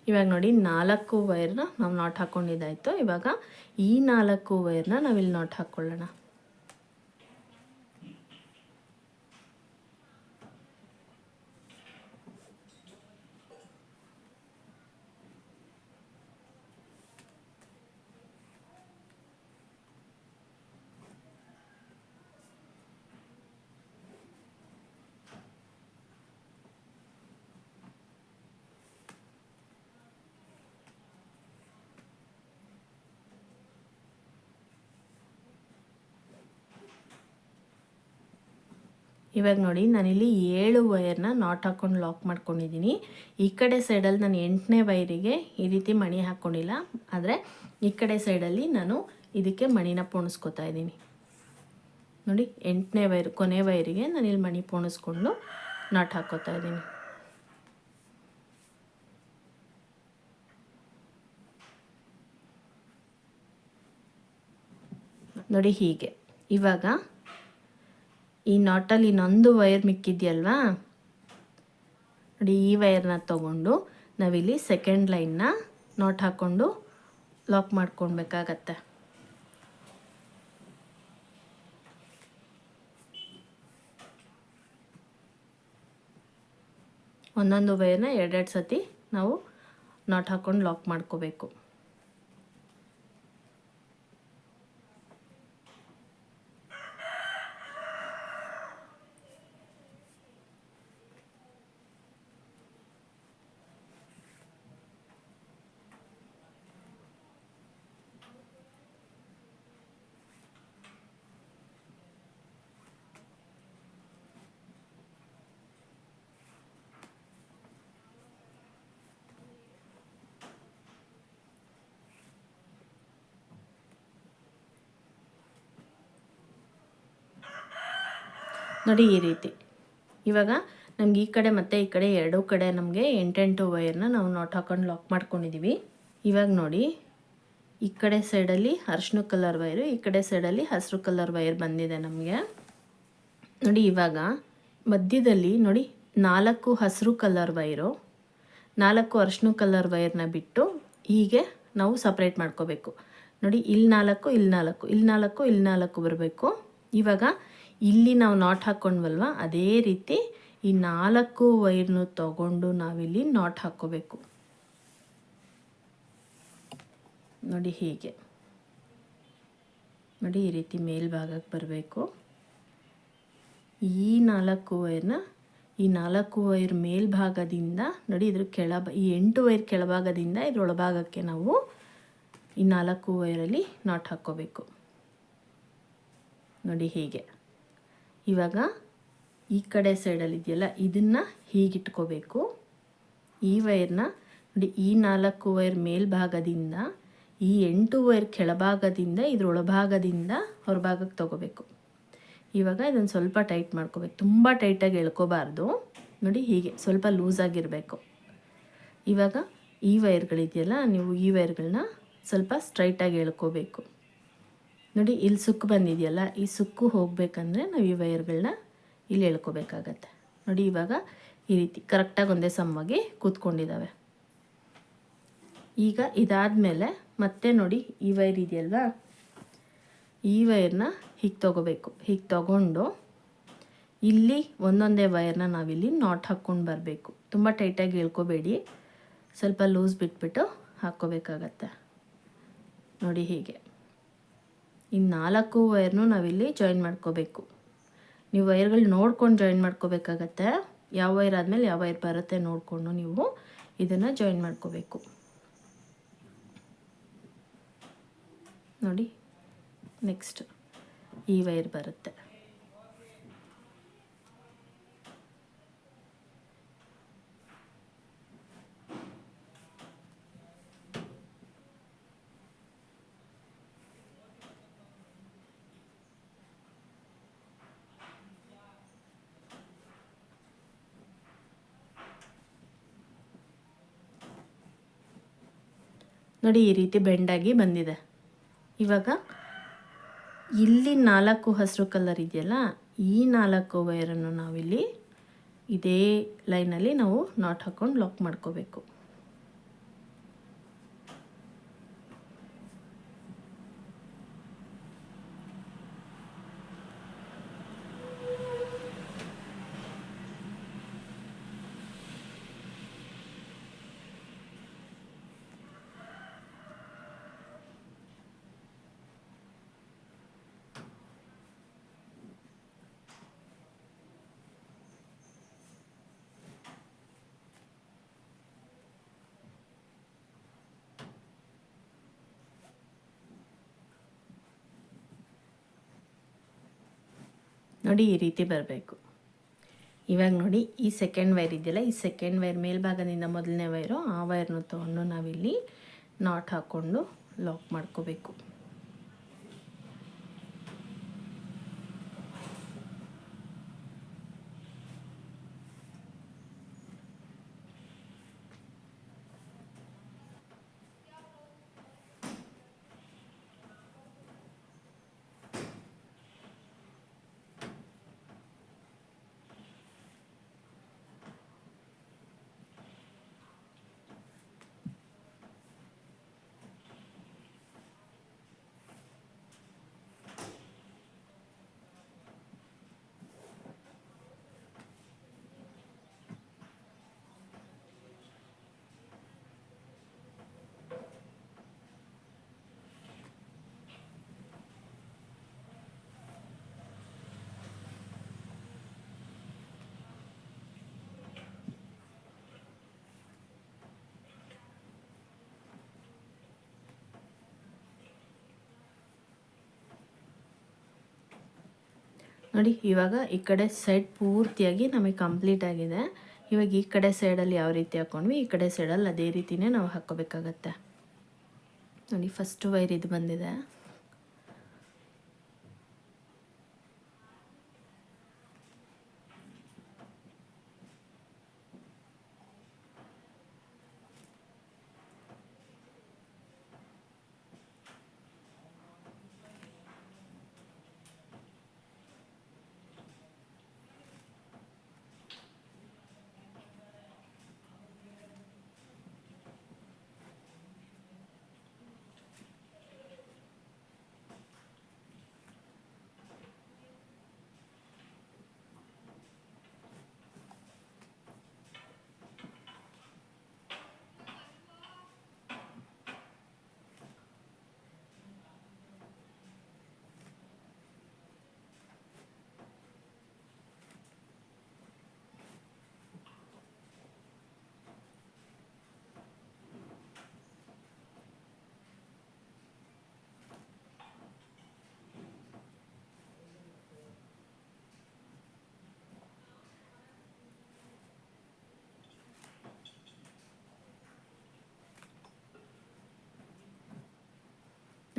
Speaker 1: ಇವಾಗ ನೋಡಿ 4 ವೈರ್ನ ನಾವು ನಾಟ್ ಹಾಕ್ಕೊಂಡಿದ್ದಾಯಿತು. ಇವಾಗ ಈ 4 ವೈರ್ನ ನಾವಿಲ್ಲಿ ನಾಟ್ ಹಾಕ್ಕೊಳ್ಳೋಣ. ಇವಾಗ ನೋಡಿ ನಾನಿಲ್ಲಿ 7 ವೈರ್ನ ನಾಟ್ ಹಾಕ್ಕೊಂಡು ಲಾಕ್ ಮಾಡ್ಕೊಂಡಿದ್ದೀನಿ. ಈ ಕಡೆ ಸೈಡಲ್ಲಿ ನಾನು 8ನೇ ವೈರಿಗೆ ಈ ರೀತಿ ಮಣಿ ಹಾಕ್ಕೊಂಡಿಲ್ಲ, ಆದರೆ ಈ ಕಡೆ ಸೈಡಲ್ಲಿ ನಾನು ಇದಕ್ಕೆ ಮಣಿನ ಪೋಣಿಸ್ಕೊತಾ ಇದ್ದೀನಿ. ನೋಡಿ 8ನೇ ವೈರ್ ಕೊನೆ ವೈರಿಗೆ ನಾನಿಲ್ಲಿ ಮಣಿ ಪೋಣಿಸ್ಕೊಂಡು ನಾಟ್ ಹಾಕ್ಕೋತಾ ಇದ್ದೀನಿ. ನೋಡಿ ಹೀಗೆ. ಇವಾಗ ಈ ನಾಟಲ್ಲಿ ಇನ್ನೊಂದು ವೈರ್ ಮಿಕ್ಕಿದೆಯಲ್ವಾ, ನೋಡಿ ಈ ವೈರ್ನ ತೊಗೊಂಡು ನಾವಿಲ್ಲಿ ಸೆಕೆಂಡ್ ಲೈನ್ನ ನಾಟ್ ಹಾಕ್ಕೊಂಡು ಲಾಕ್ ಮಾಡ್ಕೊಳ್ಬೇಕಾಗತ್ತೆ. ಒಂದೊಂದು ವೈರ್ನ 2 ಸತಿ ನಾವು ನಾಟ್ ಹಾಕ್ಕೊಂಡು ಲಾಕ್ ಮಾಡ್ಕೋಬೇಕು. ನೋಡಿ ಈ ರೀತಿ. ಇವಾಗ ನಮ್ಗೆ ಈ ಕಡೆ ಮತ್ತು ಈ ಕಡೆ 2 ಕಡೆ ನಮಗೆ 8 ವೈರ್ನ ನಾವು ನಾಟ್ ಹಾಕೊಂಡು ಲಾಕ್ ಮಾಡ್ಕೊಂಡಿದ್ದೀವಿ. ಇವಾಗ ನೋಡಿ ಈ ಕಡೆ ಸೈಡಲ್ಲಿ ಅರಿಶಿನ ಕಲರ್ ವೈರು, ಈ ಕಡೆ ಸೈಡಲ್ಲಿ ಹಸಿರು ಕಲರ್ ವೈರ್ ಬಂದಿದೆ ನಮಗೆ ನೋಡಿ. ಇವಾಗ ಮಧ್ಯದಲ್ಲಿ ನೋಡಿ 4 ಹಸಿರು ಕಲರ್ ವೈರು, 4 ಅರಿಶಿನ ಕಲರ್ ವೈರ್ನ ಬಿಟ್ಟು ಹೀಗೆ ನಾವು ಸಪ್ರೇಟ್ ಮಾಡ್ಕೋಬೇಕು ನೋಡಿ. ಇಲ್ಲಿ 4, ಇಲ್ಲಿ 4, ಇಲ್ಲಿ 4, ಇಲ್ಲಿ 4 ಬರಬೇಕು. ಇವಾಗ ಇಲ್ಲಿ ನಾವು ನಾಟ್ ಹಾಕ್ಕೊಂಡ್ವಲ್ವ, ಅದೇ ರೀತಿ ಈ 4 ವೈರ್ನು ತಗೊಂಡು ನಾವಿಲ್ಲಿ ನಾಟ್ ಹಾಕ್ಕೋಬೇಕು ನೋಡಿ. ಹೀಗೆ ನೋಡಿ, ಈ ರೀತಿ ಮೇಲ್ಭಾಗಕ್ಕೆ ಬರಬೇಕು. ಈ 4 ವೈರ್ನ ಈ 4 ವೈರ್ ಮೇಲ್ಭಾಗದಿಂದ ನೋಡಿ, ಇದ್ರ ಈ 8 ವೈರ್ ಕೆಳಭಾಗದಿಂದ ಇದ್ರ ಒಳಭಾಗಕ್ಕೆ ನಾವು ಈ 4 ವೈರಲ್ಲಿ ನಾಟ್ ಹಾಕ್ಕೋಬೇಕು ನೋಡಿ. ಹೀಗೆ ಇವಾಗ ಈ ಕಡೆ ಸೈಡಲ್ಲಿ ಇದೆಯಲ್ಲ, ಇದನ್ನು ಹೀಗಿಟ್ಕೋಬೇಕು. ಈ ವೈರ್ನ ನೋಡಿ, ಈ 4 ವೈರ್ ಮೇಲ್ಭಾಗದಿಂದ ಈ 8 ವೈರ್ ಕೆಳಭಾಗದಿಂದ ಇದ್ರ ಒಳಭಾಗದಿಂದ ಹೊರಭಾಗಕ್ಕೆ ತೊಗೋಬೇಕು. ಇವಾಗ ಇದನ್ನು ಸ್ವಲ್ಪ ಟೈಟ್ ಮಾಡ್ಕೋಬೇಕು, ತುಂಬ ಟೈಟಾಗಿ ಎಳ್ಕೋಬಾರ್ದು ನೋಡಿ. ಹೀಗೆ ಸ್ವಲ್ಪ ಲೂಸಾಗಿರಬೇಕು. ಇವಾಗ ಈ ವೈರ್ಗಳಿದೆಯಲ್ಲ, ನೀವು ಈ ವೈರ್ಗಳನ್ನ ಸ್ವಲ್ಪ ಸ್ಟ್ರೈಟಾಗಿ ಎಳ್ಕೋಬೇಕು ನೋಡಿ. ಇಲ್ಲಿ ಸುಕ್ಕು ಬಂದಿದೆಯಲ್ಲ, ಈ ಸುಕ್ಕು ಹೋಗಬೇಕಂದ್ರೆ ನಾವು ಈ ವೈರ್ಗಳನ್ನ ಇಲ್ಲಿ ಎಳ್ಕೋಬೇಕಾಗತ್ತೆ ನೋಡಿ. ಇವಾಗ ಈ ರೀತಿ ಕರೆಕ್ಟಾಗಿ ಒಂದೇ ಸಮವಾಗಿ ಕೂತ್ಕೊಂಡಿದ್ದಾವೆ. ಈಗ ಇದಾದಮೇಲೆ ಮತ್ತೆ ನೋಡಿ, ಈ ವೈರ್ ಇದೆಯಲ್ವಾ, ಈ ವೈರ್ನ ಹೀಗೆ ತೊಗೋಬೇಕು. ಹೀಗೆ ತೊಗೊಂಡು ಇಲ್ಲಿ ಒಂದೊಂದೇ ವೈರ್ನ ನಾವಿಲ್ಲಿ ನಾಟ್ ಹಾಕ್ಕೊಂಡು ಬರಬೇಕು. ತುಂಬ ಟೈಟಾಗಿ ಎಳ್ಕೋಬೇಡಿ, ಸ್ವಲ್ಪ ಲೂಸ್ ಬಿಟ್ಬಿಟ್ಟು ಹಾಕ್ಕೋಬೇಕಾಗತ್ತೆ ನೋಡಿ. ಹೀಗೆ ಈ 4 ವೈರ್ನು ನಾವಿಲ್ಲಿ ಜಾಯಿನ್ ಮಾಡ್ಕೋಬೇಕು. ನೀವು ವೈರ್ಗಳು ನೋಡ್ಕೊಂಡು ಜಾಯಿನ್ ಮಾಡ್ಕೋಬೇಕಾಗತ್ತೆ. ಯಾವ ವೈರ್ ಆದಮೇಲೆ ಯಾವ ವೈರ್ ಬರುತ್ತೆ ನೋಡಿಕೊಂಡು ನೀವು ಇದನ್ನು ಜಾಯಿನ್ ಮಾಡ್ಕೋಬೇಕು ನೋಡಿ. ನೆಕ್ಸ್ಟ್ ಈ ವೈರ್ ಬರುತ್ತೆ. ನೋಡಿ, ಈ ರೀತಿ ಬೆಂಡಾಗಿ ಬಂದಿದೆ. ಇವಾಗ ಇಲ್ಲಿ 4 ಹಸಿರು ಕಲರ್ ಇದೆಯಲ್ಲ, ಈ 4 ವೈರನ್ನು ನಾವಿಲ್ಲಿ ಇದೇ ಲೈನಲ್ಲಿ ನಾವು ನಾಟ್ ಹಾಕ್ಕೊಂಡು ಲಾಕ್ ಮಾಡ್ಕೋಬೇಕು. ನೋಡಿ, ಈ ರೀತಿ ಬರಬೇಕು. ಇವಾಗ ನೋಡಿ, ಈ ಸೆಕೆಂಡ್ ವೈರ್ ಇದೆಯಲ್ಲ, ಈ ಸೆಕೆಂಡ್ ವೈರ್ ಮೇಲ್ಭಾಗದಿಂದ ಮೊದಲನೇ ವೈರು, ಆ ವೈರ್ನ ತೊಗೊಂಡು ನಾವಿಲ್ಲಿ ನಾಟ್ ಹಾಕ್ಕೊಂಡು ಲಾಕ್ ಮಾಡ್ಕೋಬೇಕು. ನೋಡಿ, ಇವಾಗ ಈ ಕಡೆ ಸೈಡ್ ಪೂರ್ತಿಯಾಗಿ ನಮಗೆ ಕಂಪ್ಲೀಟ್ ಆಗಿದೆ. ಇವಾಗ ಈ ಕಡೆ ಸೈಡಲ್ಲಿ ಯಾವ ರೀತಿ ಹಾಕ್ಕೊಂಡ್ವಿ, ಈ ಕಡೆ ಸೈಡಲ್ಲಿ ಅದೇ ರೀತಿಯೇ ನಾವು ಹಾಕ್ಕೋಬೇಕಾಗತ್ತೆ ನೋಡಿ. ಫಸ್ಟ್ ವೈರ್ ಇದು ಬಂದಿದೆ.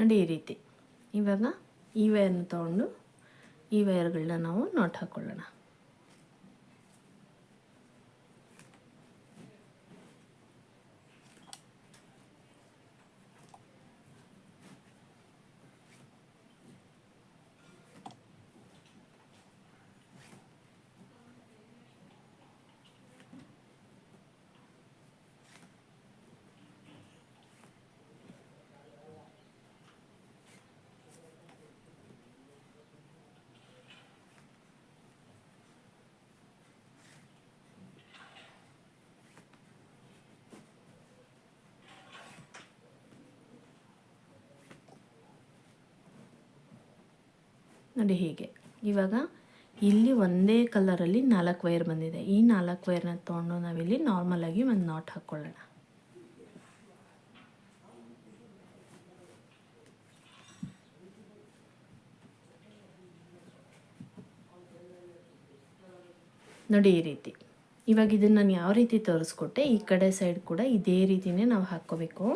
Speaker 1: ನೋಡಿ ಈ ರೀತಿ. ಇವಾಗ ಈ ವೈರ್ನ ತೊಗೊಂಡು ಈ ವೈರ್ಗಳನ್ನ ನಾವು ನಾಟ್ ಹಾಕ್ಕೊಳ್ಳೋಣ. ನೋಡಿ ಹೀಗೆ. ಇವಾಗ ಇಲ್ಲಿ ಒಂದೇ ಕಲರಲ್ಲಿ 4 ವೈರ್ ಬಂದಿದೆ. ಈ 4 ವೈರ್ನ ತೊಗೊಂಡು ನಾವಿಲ್ಲಿ ನಾರ್ಮಲಾಗಿ ಒಂದು ನಾಟ್ ಹಾಕ್ಕೊಳ್ಳೋಣ. ನೋಡಿ ಈ ರೀತಿ. ಇವಾಗ ಇದನ್ನು ನಾನು ಯಾವ ರೀತಿ ತೋರಿಸ್ಕೊಟ್ಟೆ, ಈ ಕಡೆ ಸೈಡ್ ಕೂಡ ಇದೇ ರೀತಿಯೇ ನಾವು ಹಾಕ್ಕೋಬೇಕು.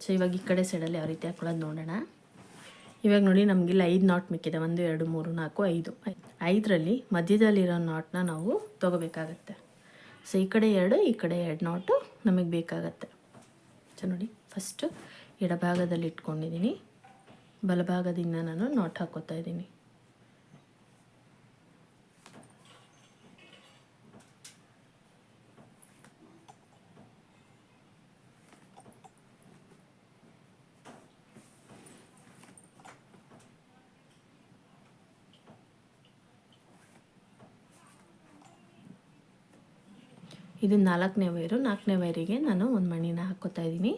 Speaker 1: ಸೊ ಇವಾಗ ಈ ಕಡೆ ಸೈಡಲ್ಲಿ ಯಾವ ರೀತಿ ಹಾಕ್ಕೊಳ್ಳೋದು ನೋಡೋಣ. ಇವಾಗ ನೋಡಿ ನಮಗಿಲ್ಲಿ 5 ನಾಟ್ ಮಿಕ್ಕಿದೆ. 1 2 3 4 5. 5ರಲ್ಲಿ ಮಧ್ಯದಲ್ಲಿರೋ ನಾಟ್ನ ನಾವು ತೊಗೋಬೇಕಾಗತ್ತೆ. ಸೊ ಈ ಕಡೆ 2 ಈ ಕಡೆ 2 ನಾಟು ನಮಗೆ ಬೇಕಾಗತ್ತೆ. ಸೊ ನೋಡಿ ಫಸ್ಟು ಎಡಭಾಗದಲ್ಲಿ ಇಟ್ಕೊಂಡಿದ್ದೀನಿ, ಬಲಭಾಗದಿಂದ ನಾನು ನಾಟ್ ಹಾಕ್ಕೋತಾ ಇದ್ದೀನಿ. ಇದು 4ನೇ ವೈರು. 4ನೇ ವೈರಿಗೆ ನಾನು ಒಂದು ಮಣಿನ ಹಾಕ್ಕೋತಾ ಇದ್ದೀನಿ.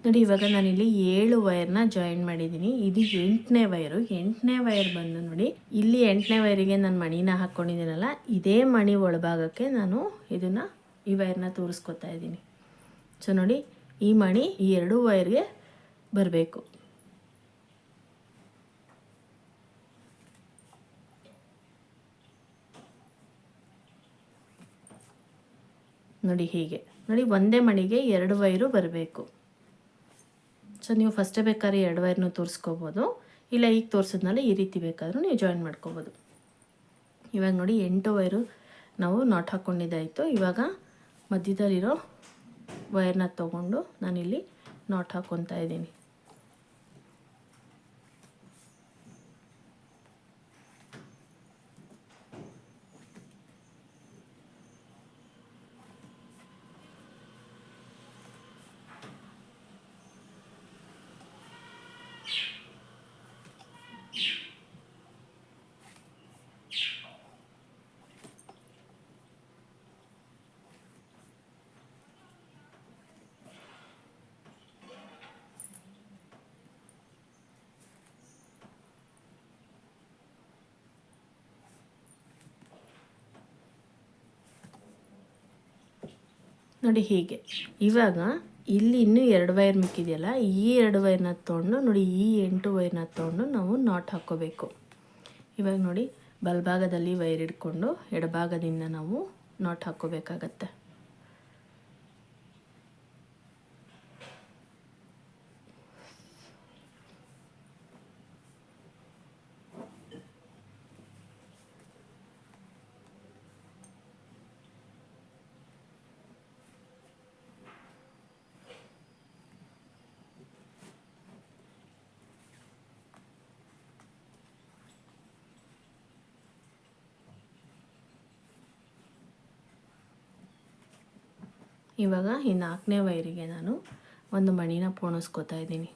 Speaker 1: ನೋಡಿ ಇವಾಗ ನಾನಿಲ್ಲಿ 7 ವೈರ್ನ ಜಾಯಿನ್ ಮಾಡಿದ್ದೀನಿ. ಇದು 8ನೇ ವೈರು. 8ನೇ ವೈರ್ ಬಂದು ನೋಡಿ, ಇಲ್ಲಿ 8ನೇ ವೈರಿಗೆ ನಾನು ಮಣಿನ ಹಾಕ್ಕೊಂಡಿದ್ದೀನಲ್ಲ, ಇದೇ ಮಣಿ ಒಳಭಾಗಕ್ಕೆ ನಾನು ಈ ವೈರ್ನ ತೋರಿಸ್ಕೊತಾ ಇದ್ದೀನಿ. ಸೊ ನೋಡಿ ಈ ಮಣಿ ಈ 2 ವೈರ್ಗೆ ಬರಬೇಕು. ನೋಡಿ ಹೀಗೆ. ನೋಡಿ ಒಂದೇ ಮಣಿಗೆ 2 ವೈರು ಬರಬೇಕು. ಸೊ ನೀವು ಫಸ್ಟೇ ಬೇಕಾದ್ರೆ 2 ವೈರ್ನೂ ತೋರಿಸ್ಕೋಬೋದು, ಇಲ್ಲ ಈಗ ತೋರಿಸಿದ್ಮೇಲೆ ಈ ರೀತಿ ಬೇಕಾದರೂ ನೀವು ಜಾಯಿನ್ ಮಾಡ್ಕೋಬೋದು. ಇವಾಗ ನೋಡಿ 8 ವೈರು ನಾವು ನಾಟ್ ಹಾಕ್ಕೊಂಡಿದ್ದಾಯಿತು. ಇವಾಗ ಮಧ್ಯದಲ್ಲಿರೋ ವೈರ್ನ ತೊಗೊಂಡು ನಾನಿಲ್ಲಿ ನಾಟ್ ಹಾಕ್ಕೊತಾ ಇದ್ದೀನಿ. ನೋಡಿ ಹೀಗೆ. ಇವಾಗ ಇಲ್ಲಿ ಇನ್ನೂ 2 ವೈರ್ ಮಿಕ್ಕಿದೆಯಲ್ಲ, ಈ 2 ವೈರ್ನ ತೊಗೊಂಡು ನೋಡಿ ಈ 8 ವೈರ್ನ ತೊಗೊಂಡು ನಾವು ನಾಟ್ ಹಾಕ್ಕೋಬೇಕು. ಇವಾಗ ನೋಡಿ ಬಲಭಾಗದಲ್ಲಿ ವೈರ್ ಹಿಡ್ಕೊಂಡು ಎಡಭಾಗದಿಂದ ನಾವು ನಾಟ್ ಹಾಕ್ಕೋಬೇಕಾಗತ್ತೆ. ಇವಾಗ ಈ 4ನೇ ವೈರಿಗೆ ನಾನು ಒಂದು ಮಣಿನ ಪೋಣಿಸ್ಕೋತಾ ಇದ್ದೀನಿ.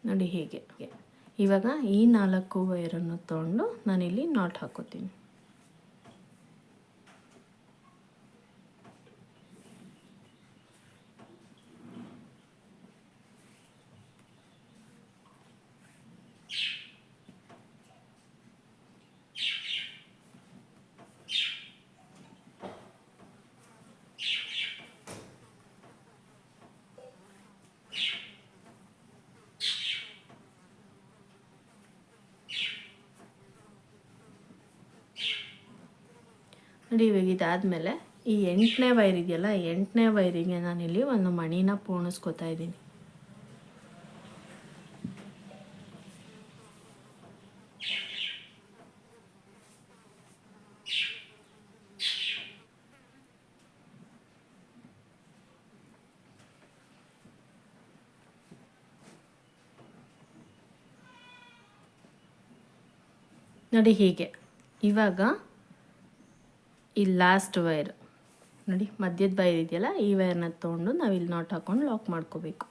Speaker 1: ನೋಡಿ ಹೀಗೆ. ಇವಾಗ ಈ 4 ವೈರನ್ನು ತೊಗೊಂಡು ನಾನಿಲ್ಲಿ ನಾಟ್ ಹಾಕೋತೀನಿ. ನೋಡಿ ಇವಾಗ ಇದಾದಮೇಲೆ ಈ 8ನೇ ವೈರ್ ಇದೆಯಲ್ಲ, 8ನೇ ವೈರಿಗೆ ನಾನಿಲ್ಲಿ ಒಂದು ಮಣಿನ ಪೋಣಿಸ್ಕೊತಾ ಇದ್ದೀನಿ. ನೋಡಿ ಹೀಗೆ. ಇವಾಗ ಈ ಲಾಸ್ಟ್ ವೈರ್ ನೋಡಿ, ಮಧ್ಯದ ವೈರ್ ಇದೆಯಲ್ಲ, ಈ ವೈರ್ನ ತೊಗೊಂಡು ನಾವಿಲ್ಲಿ ನಾಟ್ ಹಾಕೊಂಡು ಲಾಕ್ ಮಾಡ್ಕೋಬೇಕು.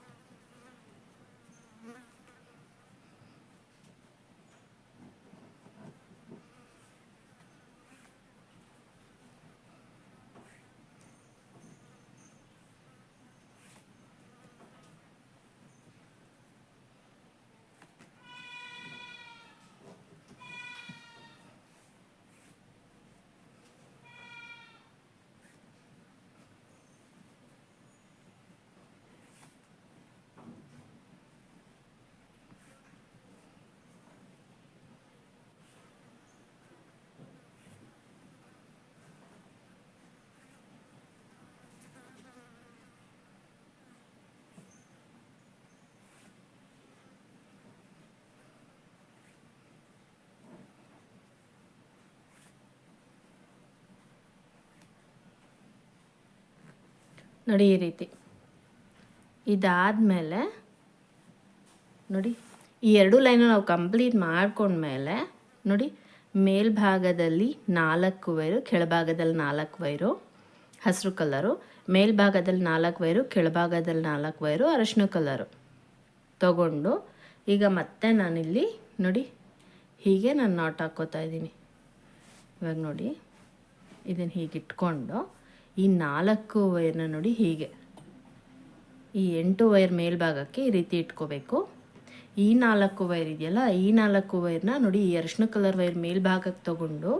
Speaker 1: ನೋಡಿ ಈ ರೀತಿ. ಇದಾದಮೇಲೆ ನೋಡಿ ಈ 2 ಲೈನು ನಾವು ಕಂಪ್ಲೀಟ್ ಮಾಡ್ಕೊಂಡ್ಮೇಲೆ ನೋಡಿ, ಮೇಲ್ಭಾಗದಲ್ಲಿ 4 ವೈರು, ಕೆಳಭಾಗದಲ್ಲಿ 4 ವೈರು ಹಸಿರು ಕಲರು, ಮೇಲ್ಭಾಗದಲ್ಲಿ 4 ವೈರು, ಕೆಳಭಾಗದಲ್ಲಿ 4 ವೈರು ಅರಶಿನ ಕಲರು ತಗೊಂಡು ಈಗ ಮತ್ತೆ ನಾನಿಲ್ಲಿ ನೋಡಿ ಹೀಗೆ ನಾನು ನಾಟ್ ಹಾಕ್ಕೋತಾ ಇದ್ದೀನಿ. ಇವಾಗ ನೋಡಿ ಇದನ್ನು ಹೀಗೆ ಇಟ್ಕೊಂಡು ಈ 4 ವೈರ್ನ ನೋಡಿ ಹೀಗೆ ಈ 8 ವೈರ್ ಮೇಲ್ಭಾಗಕ್ಕೆ ಈ ರೀತಿ ಇಟ್ಕೋಬೇಕು. ಈ 4 ವೈರ್ ಇದೆಯಲ್ಲ, ಈ 4 ವೈರ್ನ ನೋಡಿ ಈ ಅರಿಶಿನ ಕಲರ್ ವೈರ್ ಮೇಲ್ಭಾಗಕ್ಕೆ ತೊಗೊಂಡು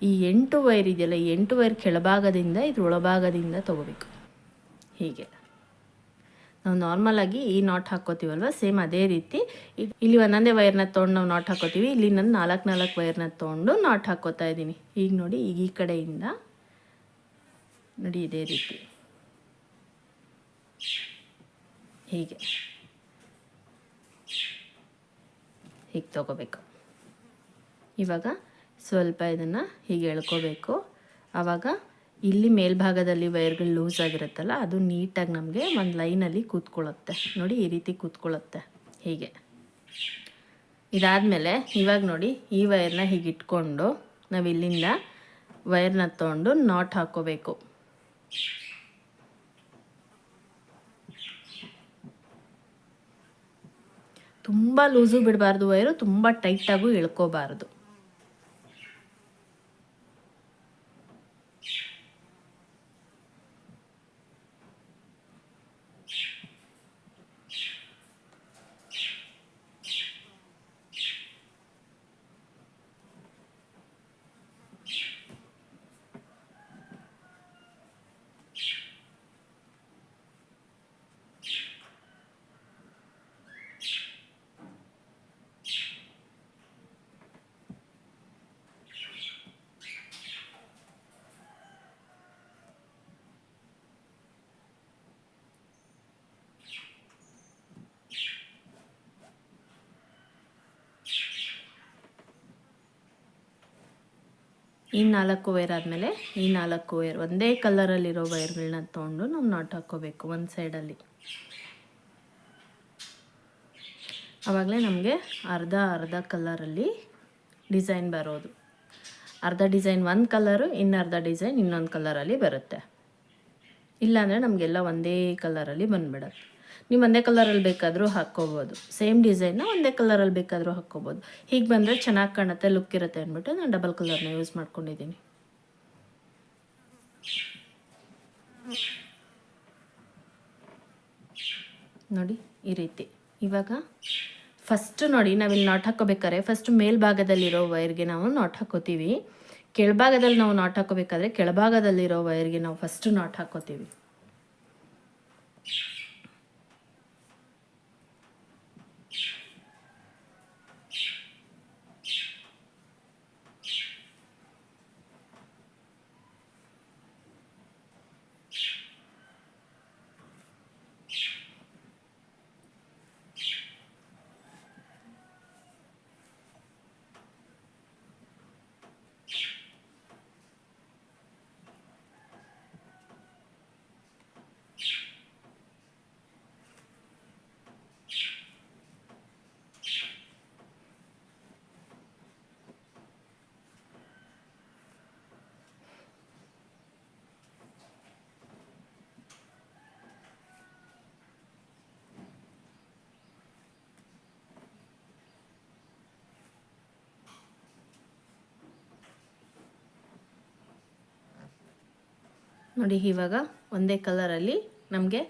Speaker 1: ಈ 8 ವೈರ್ ಇದೆಯಲ್ಲ, ಈ 8 ವೈರ್ ಕೆಳಭಾಗದಿಂದ ಇದ್ರ ಒಳಭಾಗದಿಂದ ತೊಗೋಬೇಕು. ಹೀಗೆ ನಾವು ನಾರ್ಮಲಾಗಿ ಈ ನಾಟ್ ಹಾಕ್ಕೋತೀವಲ್ವ, ಸೇಮ್ ಅದೇ ರೀತಿ ಇಲ್ಲಿ ಒಂದೊಂದೇ ವೈರ್ನ ತೊಗೊಂಡು ನಾವು ನಾಟ್ ಹಾಕ್ಕೋತೀವಿ. ಇಲ್ಲಿ ನಾನು 4 ವೈರ್ನ ತೊಗೊಂಡು ನಾಟ್ ಹಾಕ್ಕೋತಾ ಇದ್ದೀನಿ. ಈಗ ನೋಡಿ ಈಗ ಈ ಕಡೆಯಿಂದ ನೋಡಿ ಇದೇ ರೀತಿ ಹೀಗೆ ತೊಗೋಬೇಕು. ಇವಾಗ ಸ್ವಲ್ಪ ಇದನ್ನು ಹೀಗೆ ಎಳ್ಕೋಬೇಕು. ಆವಾಗ ಇಲ್ಲಿ ಮೇಲ್ಭಾಗದಲ್ಲಿ ವೈರ್ಗಳು ಲೂಸ್ ಆಗಿರುತ್ತಲ್ಲ, ಅದು ನೀಟಾಗಿ ನಮಗೆ ಒಂದು ಲೈನಲ್ಲಿ ಕೂತ್ಕೊಳ್ಳುತ್ತೆ. ನೋಡಿ ಈ ರೀತಿ ಕೂತ್ಕೊಳ್ಳುತ್ತೆ ಹೀಗೆ. ಇದಾದಮೇಲೆ ಇವಾಗ ನೋಡಿ ಈ ವೈರ್ನ ಹೀಗೆ ಇಟ್ಕೊಂಡು ನಾವು ಇಲ್ಲಿಂದ ವೈರ್ನ ತೊಗೊಂಡು ನಾಟ್ ಹಾಕ್ಕೋಬೇಕು. ತುಂಬ ಲೂಸು ಬಿಡಬಾರ್ದು ವೈರು, ತುಂಬ ಟೈಟಾಗೂ ಎಳ್ಕೋಬಾರ್ದು. ಈ 4 ವೈರ್ ಆದಮೇಲೆ ಈ 4 ವೈರ್ ಒಂದೇ ಕಲರಲ್ಲಿರೋ ವೈರ್ಗಳನ್ನ ತೊಗೊಂಡು ನಾವು ನಾಟ್ ಹಾಕ್ಕೋಬೇಕು ಒಂದು ಸೈಡಲ್ಲಿ. ಆವಾಗಲೇ ನಮಗೆ ಅರ್ಧ ಕಲರಲ್ಲಿ ಡಿಸೈನ್ ಬರೋದು. ಅರ್ಧ ಡಿಸೈನ್ ಒಂದು ಕಲರು, ಇನ್ನರ್ಧ ಡಿಸೈನ್ ಇನ್ನೊಂದು ಕಲರಲ್ಲಿ ಬರುತ್ತೆ. ಇಲ್ಲಾಂದರೆ ನಮಗೆಲ್ಲ ಒಂದೇ ಕಲರಲ್ಲಿ ಬಂದುಬಿಡುತ್ತೆ. ನೀವು ಒಂದೇ ಕಲರಲ್ಲಿ ಬೇಕಾದರೂ ಹಾಕ್ಕೋಬೋದು. ಸೇಮ್ ಡಿಸೈನ್ನ ಒಂದೇ ಕಲರಲ್ಲಿ ಬೇಕಾದರೂ ಹಾಕ್ಕೋಬೋದು. ಹೀಗೆ ಬಂದರೆ ಚೆನ್ನಾಗಿ ಕಾಣುತ್ತೆ, ಲುಕ್ ಇರುತ್ತೆ ಅಂದ್ಬಿಟ್ಟು ನಾನು ಡಬಲ್ ಕಲರ್ನ ಯೂಸ್ ಮಾಡ್ಕೊಂಡಿದ್ದೀನಿ. ನೋಡಿ ಈ ರೀತಿ. ಇವಾಗ ಫಸ್ಟ್ ನೋಡಿ ನಾವಿಲ್ಲಿ ನಾಟ್ ಹಾಕ್ಕೋಬೇಕಾದ್ರೆ ಫಸ್ಟ್ ಮೇಲ್ಭಾಗದಲ್ಲಿರೋ ವೈರ್ಗೆ ನಾವು ನಾಟ್ ಹಾಕ್ಕೋತೀವಿ. ಕೆಳಭಾಗದಲ್ಲಿ ನಾವು ನಾಟ್ ಹಾಕ್ಕೋಬೇಕಾದ್ರೆ ಕೆಳಭಾಗದಲ್ಲಿರೋ ವೈರ್ಗೆ ನಾವು ಫಸ್ಟ್ ನಾಟ್ ಹಾಕ್ಕೋತೀವಿ. ನೋಡಿ ಇವಾಗ ಒಂದೇ ಕಲರಲ್ಲಿ ನಮಗೆ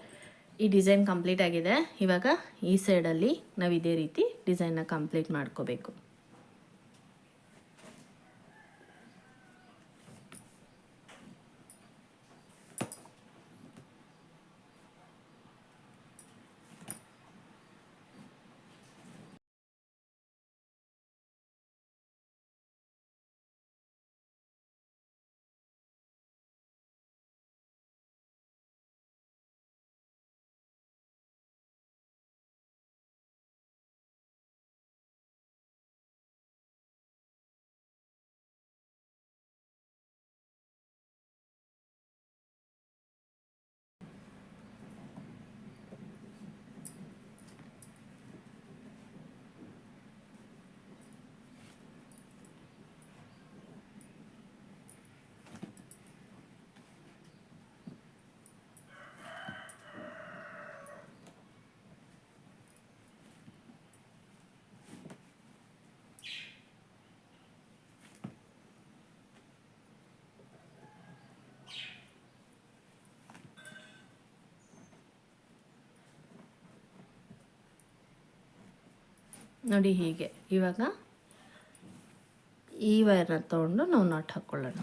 Speaker 1: ಈ ಡಿಸೈನ್ ಕಂಪ್ಲೀಟ್ ಆಗಿದೆ. ಇವಾಗ ಈ ಸೈಡಲ್ಲಿ ನಾವು ಇದೇ ರೀತಿ ಡಿಸೈನ್ನ ಕಂಪ್ಲೀಟ್ ಮಾಡ್ಕೋಬೇಕು. ನೋಡಿ ಹೀಗೆ. ಇವಾಗ ಈ ವೈರ್ನ ತೊಗೊಂಡು ನಾವು ನಾಟ್ ಹಾಕ್ಕೊಳ್ಳೋಣ.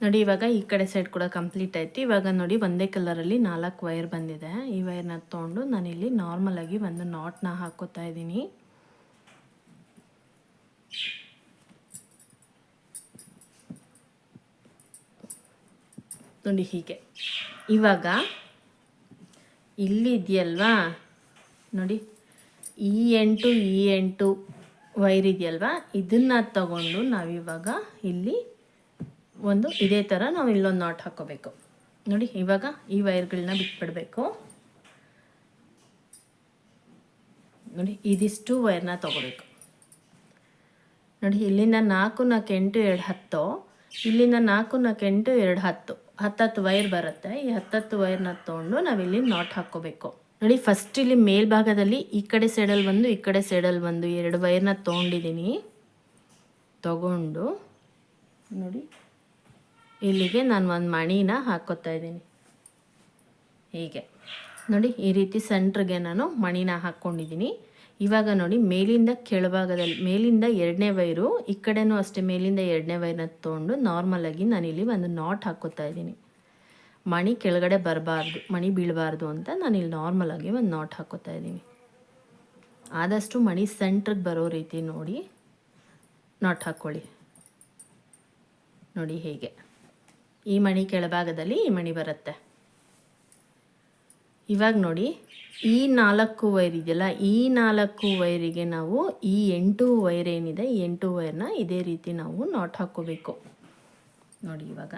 Speaker 1: ನೋಡಿ ಇವಾಗ ಈ ಕಡೆ ಸೈಡ್ ಕೂಡ ಕಂಪ್ಲೀಟ್ ಆಯ್ತು. ಇವಾಗ ನೋಡಿ ಒಂದೇ ಕಲರಲ್ಲಿ 4 ವೈರ್ ಬಂದಿದೆ. ಈ ವೈರ್ನ ತೊಗೊಂಡು ನಾನಿಲ್ಲಿ ನಾರ್ಮಲ್ ಆಗಿ ಒಂದು ನಾಟ್ನ ಹಾಕೋತಾ ಇದ್ದೀನಿ. ನೋಡಿ ಹೀಗೆ. ಇವಾಗ ಇಲ್ಲಿ ಇದೆಯಲ್ವಾ ನೋಡಿ, ಈ 8 ವೈರ್ ಇದೆಯಲ್ವಾ, ಇದನ್ನು ತಗೊಂಡು ನಾವಿವಾಗ ಇಲ್ಲಿ ಒಂದು ಇದೇ ಥರ ನಾವು ಇಲ್ಲೊಂದು ನಾಟ್ ಹಾಕ್ಕೋಬೇಕು. ನೋಡಿ ಇವಾಗ ಈ ವೈರ್ಗಳನ್ನ ಬಿಟ್ಬಿಡಬೇಕು. ನೋಡಿ ಇದಿಷ್ಟು ವೈರ್ನ ತೊಗೋಬೇಕು. ನೋಡಿ ಇಲ್ಲಿಂದ 4 4 8 2 10, ಇಲ್ಲಿಂದ 4 4 8 2 10 ವೈರ್ ಬರುತ್ತೆ. ಈ 10 ವೈರ್ನ ತೊಗೊಂಡು ನಾವಿಲ್ಲಿ ನಾಟ್ ಹಾಕ್ಕೋಬೇಕು. ನೋಡಿ ಫಸ್ಟ್ ಇಲ್ಲಿ ಮೇಲ್ಭಾಗದಲ್ಲಿ ಈ ಕಡೆ ಸೈಡಲ್ಲಿ ಒಂದು, ಈ ಕಡೆ ಸೈಡಲ್ಲಿ ಒಂದು 2 ವೈರ್ನ ತೊಗೊಂಡಿದ್ದೀನಿ. ತಗೊಂಡು ನೋಡಿ ಇಲ್ಲಿಗೆ ನಾನು ಒಂದು ಮಣಿನ ಹಾಕ್ಕೋತಾ ಇದ್ದೀನಿ. ಹೀಗೆ ನೋಡಿ ಈ ರೀತಿ ಸೆಂಟ್ರಿಗೆ ನಾನು ಮಣಿನ ಹಾಕ್ಕೊಂಡಿದ್ದೀನಿ. ಇವಾಗ ನೋಡಿ ಮೇಲಿಂದ ಕೆಳಭಾಗದಲ್ಲಿ, ಮೇಲಿಂದ 2ನೇ ವೈರು, ಈ ಕಡೆನೂ ಅಷ್ಟೇ ಮೇಲಿಂದ 2ನೇ ವೈರ್ನ ತೊಗೊಂಡು ನಾರ್ಮಲಾಗಿ ನಾನಿಲ್ಲಿ ಒಂದು ನಾಟ್ ಹಾಕ್ಕೋತಾ ಇದ್ದೀನಿ. ಮಣಿ ಕೆಳಗಡೆ ಬರಬಾರ್ದು, ಮಣಿ ಬೀಳಬಾರ್ದು ಅಂತ ನಾನಿಲ್ಲಿ ನಾರ್ಮಲಾಗಿ ಒಂದು ನಾಟ್ ಹಾಕ್ಕೋತಾ ಇದ್ದೀನಿ. ಆದಷ್ಟು ಮಣಿ ಸೆಂಟ್ರಿಗೆ ಬರೋ ರೀತಿ ನೋಡಿ ನಾಟ್ ಹಾಕ್ಕೊಳ್ಳಿ. ನೋಡಿ ಹೇಗೆ ಈ ಮಣಿ ಕೆಳಭಾಗದಲ್ಲಿ ಈ ಮಣಿ ಬರುತ್ತೆ. ಇವಾಗ ನೋಡಿ ಈ 4 ವೈರ್ ಇದೆಯಲ್ಲ, ಈ 4 ವೈರಿಗೆ ನಾವು ಈ 8 ವೈರ್ ಏನಿದೆ ಈ 8 ವೈರ್ನ ಇದೇ ರೀತಿ ನಾವು ನಾಟ್ ಹಾಕ್ಕೋಬೇಕು. ನೋಡಿ ಇವಾಗ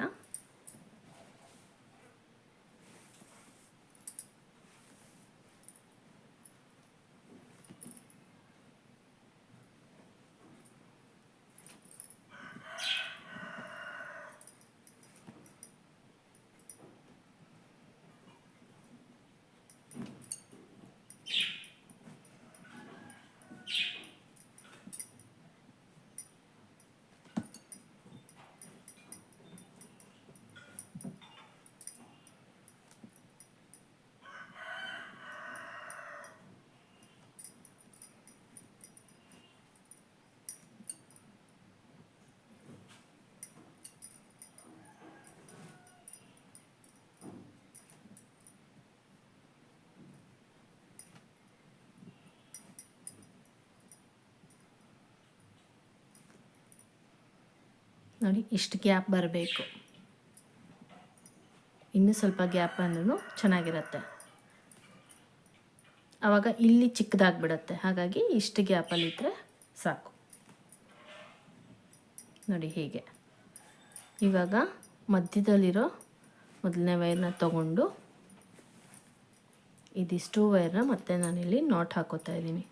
Speaker 1: ನೋಡಿ ಇಷ್ಟು ಗ್ಯಾಪ್ ಬರಬೇಕು. ಇನ್ನೂ ಸ್ವಲ್ಪ ಗ್ಯಾಪ್ ಬಂದ್ರೂ ಚೆನ್ನಾಗಿರುತ್ತೆ. ಆವಾಗ ಇಲ್ಲಿ ಚಿಕ್ಕದಾಗ್ಬಿಡುತ್ತೆ, ಹಾಗಾಗಿ ಇಷ್ಟು ಗ್ಯಾಪಲ್ಲಿದ್ದರೆ ಸಾಕು. ನೋಡಿ ಹೀಗೆ. ಇವಾಗ ಮಧ್ಯದಲ್ಲಿರೋ ಮೊದಲನೇ ವೈರ್ನ ತಗೊಂಡು ಇದಿಷ್ಟು ವೈರ್ನ ಮತ್ತೆ ನಾನಿಲ್ಲಿ ನಾಟ್ ಹಾಕೋತಾ ಇದ್ದೀನಿ.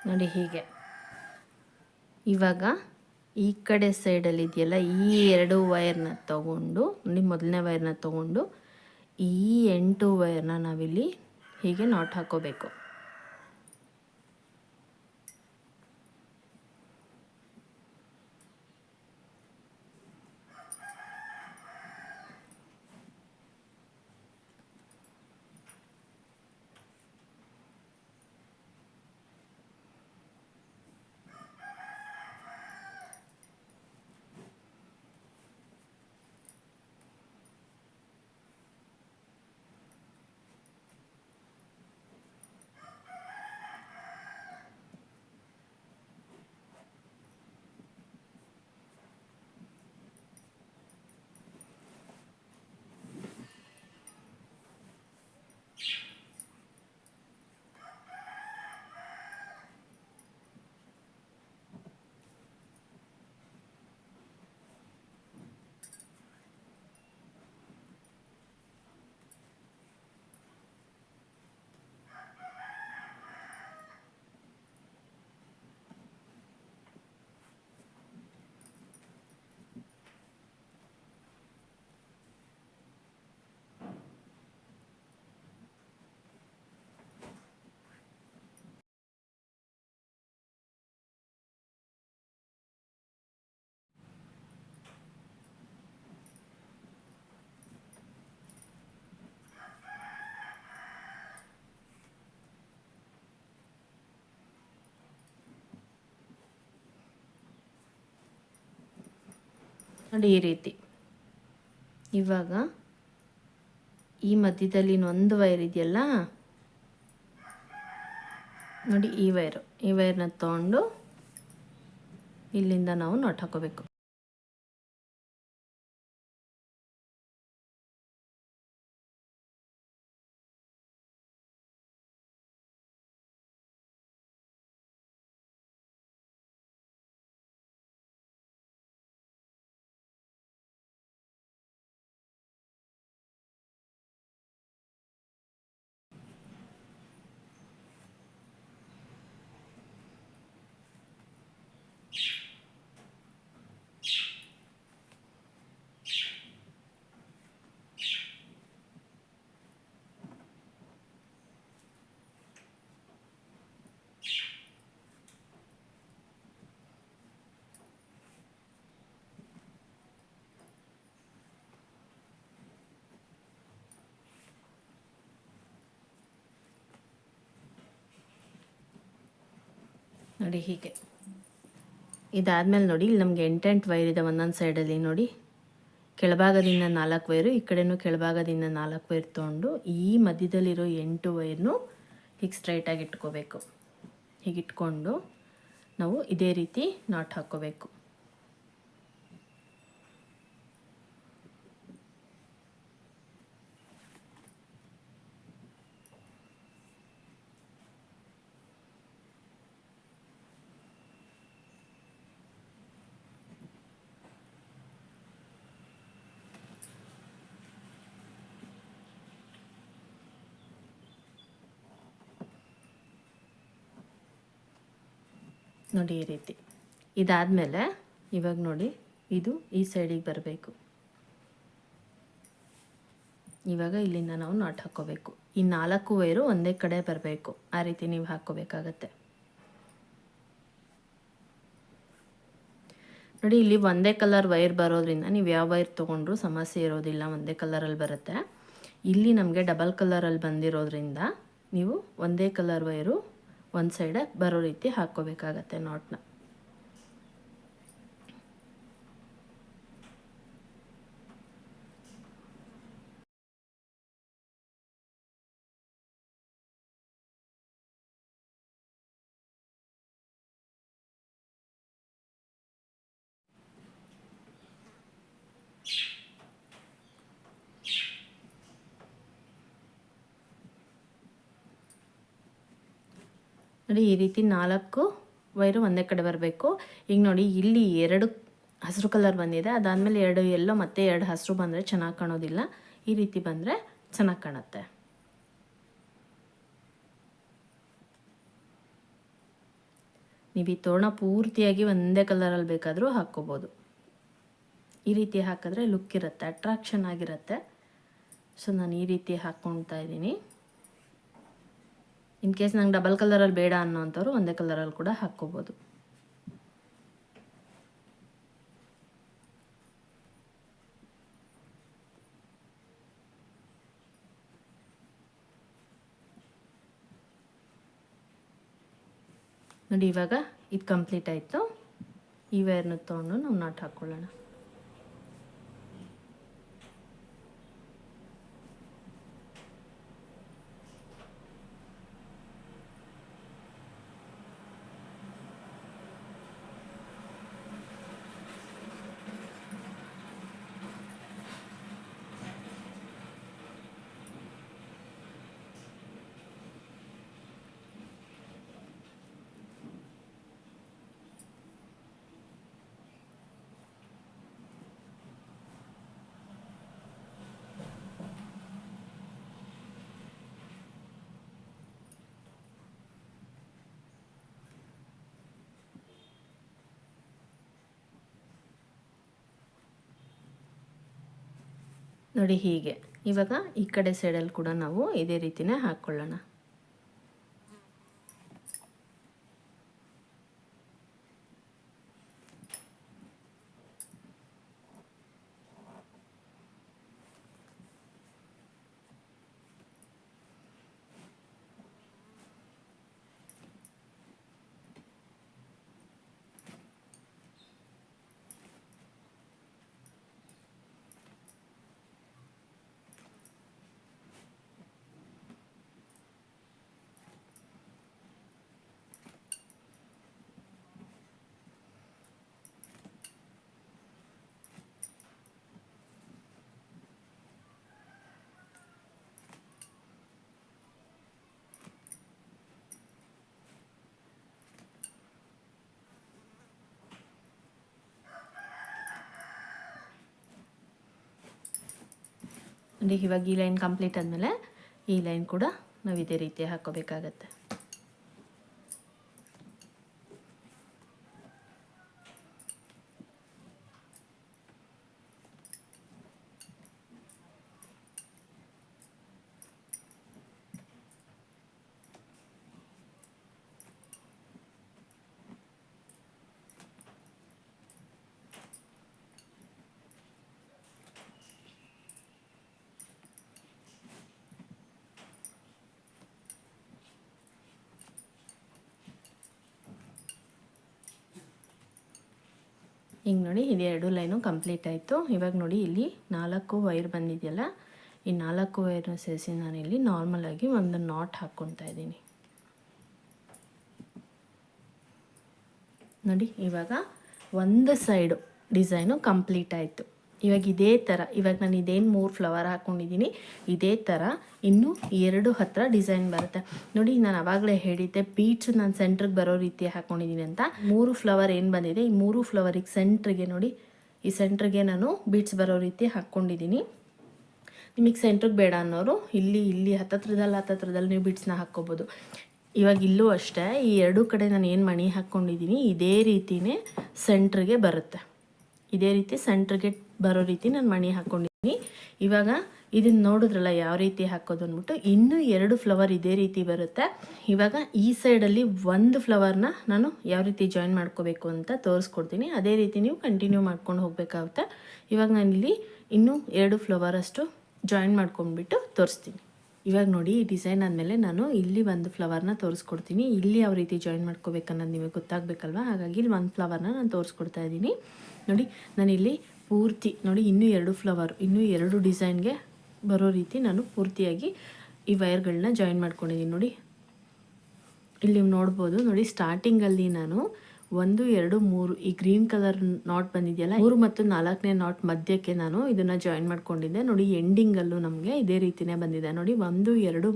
Speaker 1: ನೋಡಿ ಹೀಗೆ. ಇವಾಗ ಈ ಕಡೆ ಸೈಡಲ್ಲಿ ಇದೆಯಲ್ಲ ಈ 2 ವೈರ್ನ ತಗೊಂಡು ನೋಡಿ, ಮೊದಲನೇ ವೈರ್ನ ತಗೊಂಡು ಈ 8 ವೈರ್ನ ನಾವಿಲ್ಲಿ ಹೀಗೆ ನಾಟ್ ಹಾಕೋಬೇಕು. ನೋಡಿ ಈ ರೀತಿ. ಇವಾಗ ಈ ಮಧ್ಯದಲ್ಲಿ ಒಂದು ವೈರ್ ಇದೆಯಲ್ಲ ನೋಡಿ, ಈ ವೈರ್ನ ತಗೊಂಡು ಇಲ್ಲಿಂದ ನಾವು ನಾಟ್ ಹಾಕೋಬೇಕು. ನೋಡಿ ಹೀಗೆ. ಇದಾದಮೇಲೆ ನೋಡಿ ಇಲ್ಲಿ ನಮಗೆ 8 ವೈರ್ ಇದೆ ಒಂದೊಂದು ಸೈಡಲ್ಲಿ ನೋಡಿ. ಕೆಳಭಾಗದಿಂದ 4 ವೈರು, ಈ ಕಡೆನೂ ಕೆಳಭಾಗದಿಂದ 4 ವೈರ್ ತೊಗೊಂಡು ಈ ಮಧ್ಯದಲ್ಲಿರೋ 8 ವೈರ್ನು ಹೀಗೆ ಸ್ಟ್ರೈಟಾಗಿ ಇಟ್ಕೋಬೇಕು. ಹೀಗೆ ಇಟ್ಕೊಂಡು ನಾವು ಇದೇ ರೀತಿ ನಾಟ್ ಹಾಕ್ಕೋಬೇಕು. ನೋಡಿ ಈ ರೀತಿ. ಇದಾದಮೇಲೆ ಇವಾಗ ನೋಡಿ ಇದು ಈ ಸೈಡಿಗೆ ಬರಬೇಕು. ಇವಾಗ ಇಲ್ಲಿಂದ ನಾವು ನಾಟ್ ಹಾಕ್ಕೋಬೇಕು. ಈ 4 ವೈರು ಒಂದೇ ಕಡೆ ಬರಬೇಕು. ಆ ರೀತಿ ನೀವು ಹಾಕ್ಕೋಬೇಕಾಗತ್ತೆ. ನೋಡಿ ಇಲ್ಲಿ ಒಂದೇ ಕಲರ್ ವೈರ್ ಬರೋದ್ರಿಂದ ನೀವು ಯಾವ ವೈರ್ ತೊಗೊಂಡ್ರೂ ಸಮಸ್ಯೆ ಇರೋದಿಲ್ಲ, ಒಂದೇ ಕಲರಲ್ಲಿ ಬರುತ್ತೆ. ಇಲ್ಲಿ ನಮಗೆ ಡಬಲ್ ಕಲರಲ್ಲಿ ಬಂದಿರೋದ್ರಿಂದ ನೀವು ಒಂದೇ ಕಲರ್ ವೈರು ಒಂದು ಸೈಡ ಬರೋ ರೀತಿ ಹಾಕ್ಕೋಬೇಕಾಗತ್ತೆ ನಾಟ್ನ. ನೋಡಿ ಈ ರೀತಿ 4 ವೈರು ಒಂದೇ ಕಡೆ ಬರಬೇಕು. ಈಗ ನೋಡಿ ಇಲ್ಲಿ 2 ಹಸಿರು ಕಲರ್ ಬಂದಿದೆ, ಅದಾದಮೇಲೆ 2 ಎಲ್ಲೋ ಮತ್ತು 2 ಹಸಿರು ಬಂದರೆ ಚೆನ್ನಾಗಿ ಕಾಣೋದಿಲ್ಲ. ಈ ರೀತಿ ಬಂದರೆ ಚೆನ್ನಾಗಿ ಕಾಣುತ್ತೆ. ನೀವು ಈ ತೋರಣ ಪೂರ್ತಿಯಾಗಿ ಒಂದೇ ಕಲರಲ್ಲಿ ಬೇಕಾದರೂ ಹಾಕ್ಕೋಬೋದು. ಈ ರೀತಿ ಹಾಕಿದ್ರೆ ಲುಕ್ ಇರುತ್ತೆ, ಅಟ್ರಾಕ್ಷನ್ ಆಗಿರುತ್ತೆ. ಸೊ ನಾನು ಈ ರೀತಿ ಹಾಕ್ಕೊಳ್ತಾ ಇದ್ದೀನಿ. ಇನ್ ಕೇಸ್ ನಂಗೆ ಡಬಲ್ ಕಲರಲ್ಲಿ ಬೇಡ ಅನ್ನೋಂಥವ್ರು ಒಂದೇ ಕಲರಲ್ಲಿ ಕೂಡ ಹಾಕ್ಕೋಬೋದು. ನೋಡಿ ಇವಾಗ ಇದು ಕಂಪ್ಲೀಟ್ ಆಯಿತು. ಈ ವೈರ್ನ ತೊಗೊಂಡು ನಾವು ನಾಟ್ ಹಾಕ್ಕೊಳ್ಳೋಣ. ನೋಡಿ ಹೀಗೆ. ಇವಾಗ ಈ ಕಡೆ ಸೈಡಲ್ಲಿ ಕೂಡ ನಾವು ಇದೇ ರೀತಿನೇ ಹಾಕ್ಕೊಳ್ಳೋಣ. ನೋಡಿ ಇವಾಗ ಈ ಲೈನ್ ಕಂಪ್ಲೀಟ್ ಆದಮೇಲೆ ಈ ಲೈನ್ ಕೂಡ ನಾವು ಇದೇ ರೀತಿ ಹಾಕ್ಕೋಬೇಕಾಗತ್ತೆ. ಹಿಂಗೆ ನೋಡಿ ಇದು 2 ಲೈನು ಕಂಪ್ಲೀಟ್ ಆಯಿತು. ಇವಾಗ ನೋಡಿ ಇಲ್ಲಿ 4 ವೈರ್ ಬಂದಿದೆಯಲ್ಲ, ಈ 4 ವೈರ್ನ ಸೇರಿಸಿ ನಾನಿಲ್ಲಿ ನಾರ್ಮಲಾಗಿ ಒಂದು ನಾಟ್ ಹಾಕ್ಕೊತಾ ಇದ್ದೀನಿ. ನೋಡಿ ಇವಾಗ ಒಂದು ಸೈಡು ಡಿಸೈನು ಕಂಪ್ಲೀಟ್ ಆಯಿತು. ಇವಾಗ ಇದೇ ಥರ, ಇವಾಗ ನಾನು ಇದೇನು 3 ಫ್ಲವರ್ ಹಾಕ್ಕೊಂಡಿದ್ದೀನಿ, ಇದೇ ಥರ ಇನ್ನೂ 2 ಹತ್ರ ಡಿಸೈನ್ ಬರುತ್ತೆ. ನೋಡಿ ನಾನು ಆವಾಗಲೇ ಹೇಳಿದ್ದೆ ಬೀಡ್ಸ್ ನಾನು ಸೆಂಟ್ರಿಗೆ ಬರೋ ರೀತಿ ಹಾಕ್ಕೊಂಡಿದ್ದೀನಿ ಅಂತ. 3 ಫ್ಲವರ್ ಏನು ಬಂದಿದೆ, ಈ 3 ಫ್ಲವರಿಗೆ ಸೆಂಟ್ರಿಗೆ ನೋಡಿ, ಈ ಸೆಂಟ್ರಿಗೆ ನಾನು ಬೀಡ್ಸ್ ಬರೋ ರೀತಿ ಹಾಕ್ಕೊಂಡಿದ್ದೀನಿ. ನಿಮಗೆ ಸೆಂಟ್ರಿಗೆ ಬೇಡ ಅನ್ನೋರು ಇಲ್ಲಿ ಹತ್ತತ್ರದಲ್ಲಿ ನೀವು ಬೀಡ್ಸ್ನ ಹಾಕ್ಕೋಬೋದು. ಇವಾಗ ಇಲ್ಲೂ ಅಷ್ಟೇ ಈ 2 ಕಡೆ ನಾನು ಏನು ಮಣಿ ಹಾಕ್ಕೊಂಡಿದ್ದೀನಿ ಇದೇ ರೀತಿಯೇ ಸೆಂಟ್ರಿಗೆ ಬರುತ್ತೆ. ಇದೇ ರೀತಿ ಸೆಂಟ್ರಿಗೆ ಬರೋ ರೀತಿ ನಾನು ಮಣಿ ಹಾಕ್ಕೊಂಡಿದ್ದೀನಿ. ಇವಾಗ ಇದನ್ನು ನೋಡಿದ್ರಲ್ಲ ಯಾವ ರೀತಿ ಹಾಕೋದು ಅಂದ್ಬಿಟ್ಟು, ಇನ್ನೂ 2 ಫ್ಲವರ್ ಇದೇ ರೀತಿ ಬರುತ್ತೆ. ಇವಾಗ ಈ ಸೈಡಲ್ಲಿ 1 ಫ್ಲವರ್ನ ನಾನು ಯಾವ ರೀತಿ ಜಾಯಿನ್ ಮಾಡ್ಕೋಬೇಕು ಅಂತ ತೋರಿಸ್ಕೊಡ್ತೀನಿ. ಅದೇ ರೀತಿ ನೀವು ಕಂಟಿನ್ಯೂ ಮಾಡ್ಕೊಂಡು ಹೋಗಬೇಕಾಗುತ್ತೆ. ಇವಾಗ ನಾನಿಲ್ಲಿ ಇನ್ನೂ 2 ಫ್ಲವರ್ ಅಷ್ಟು ಜಾಯಿನ್ ಮಾಡ್ಕೊಂಡ್ಬಿಟ್ಟು ತೋರಿಸ್ತೀನಿ. ಇವಾಗ ನೋಡಿ ಈ ಡಿಸೈನ್ ಆದಮೇಲೆ ನಾನು ಇಲ್ಲಿ 1 ಫ್ಲವರ್ನ ತೋರಿಸ್ಕೊಡ್ತೀನಿ. ಇಲ್ಲಿ ಯಾವ ರೀತಿ ಜಾಯಿನ್ ಮಾಡ್ಕೋಬೇಕನ್ನೋದು ನಿಮಗೆ ಗೊತ್ತಾಗಬೇಕಲ್ವ, ಹಾಗಾಗಿ ಇಲ್ಲಿ 1 ಫ್ಲವರ್ನ ನಾನು ತೋರಿಸ್ಕೊಡ್ತಾ ಇದ್ದೀನಿ. ನೋಡಿ ನಾನಿಲ್ಲಿ ಪೂರ್ತಿ ನೋಡಿ ಇನ್ನೂ 2 ಫ್ಲವರ್, ಇನ್ನೂ 2 ಡಿಸೈನ್ಗೆ ಬರೋ ರೀತಿ ನಾನು ಪೂರ್ತಿಯಾಗಿ ಈ ವೈರ್ಗಳನ್ನ ಜಾಯಿನ್ ಮಾಡ್ಕೊಂಡಿದ್ದೀನಿ. ನೋಡಿ ಇಲ್ಲಿ ನೀವು ನೋಡ್ಬೋದು. ನೋಡಿ ಸ್ಟಾರ್ಟಿಂಗಲ್ಲಿ ನಾನು 1, 2, 3 ಈ ಗ್ರೀನ್ ಕಲರ್ ನಾಟ್ ಬಂದಿದೆಯಲ್ಲ, 3 ಮತ್ತು 4ನೇ ನಾಟ್ ಮಧ್ಯಕ್ಕೆ ನಾನು ಇದನ್ನು ಜಾಯಿನ್ ಮಾಡ್ಕೊಂಡಿದ್ದೆ. ನೋಡಿ ಎಂಡಿಂಗಲ್ಲೂ ನಮಗೆ ಇದೇ ರೀತಿಯೇ ಬಂದಿದೆ. ನೋಡಿ 1, 2,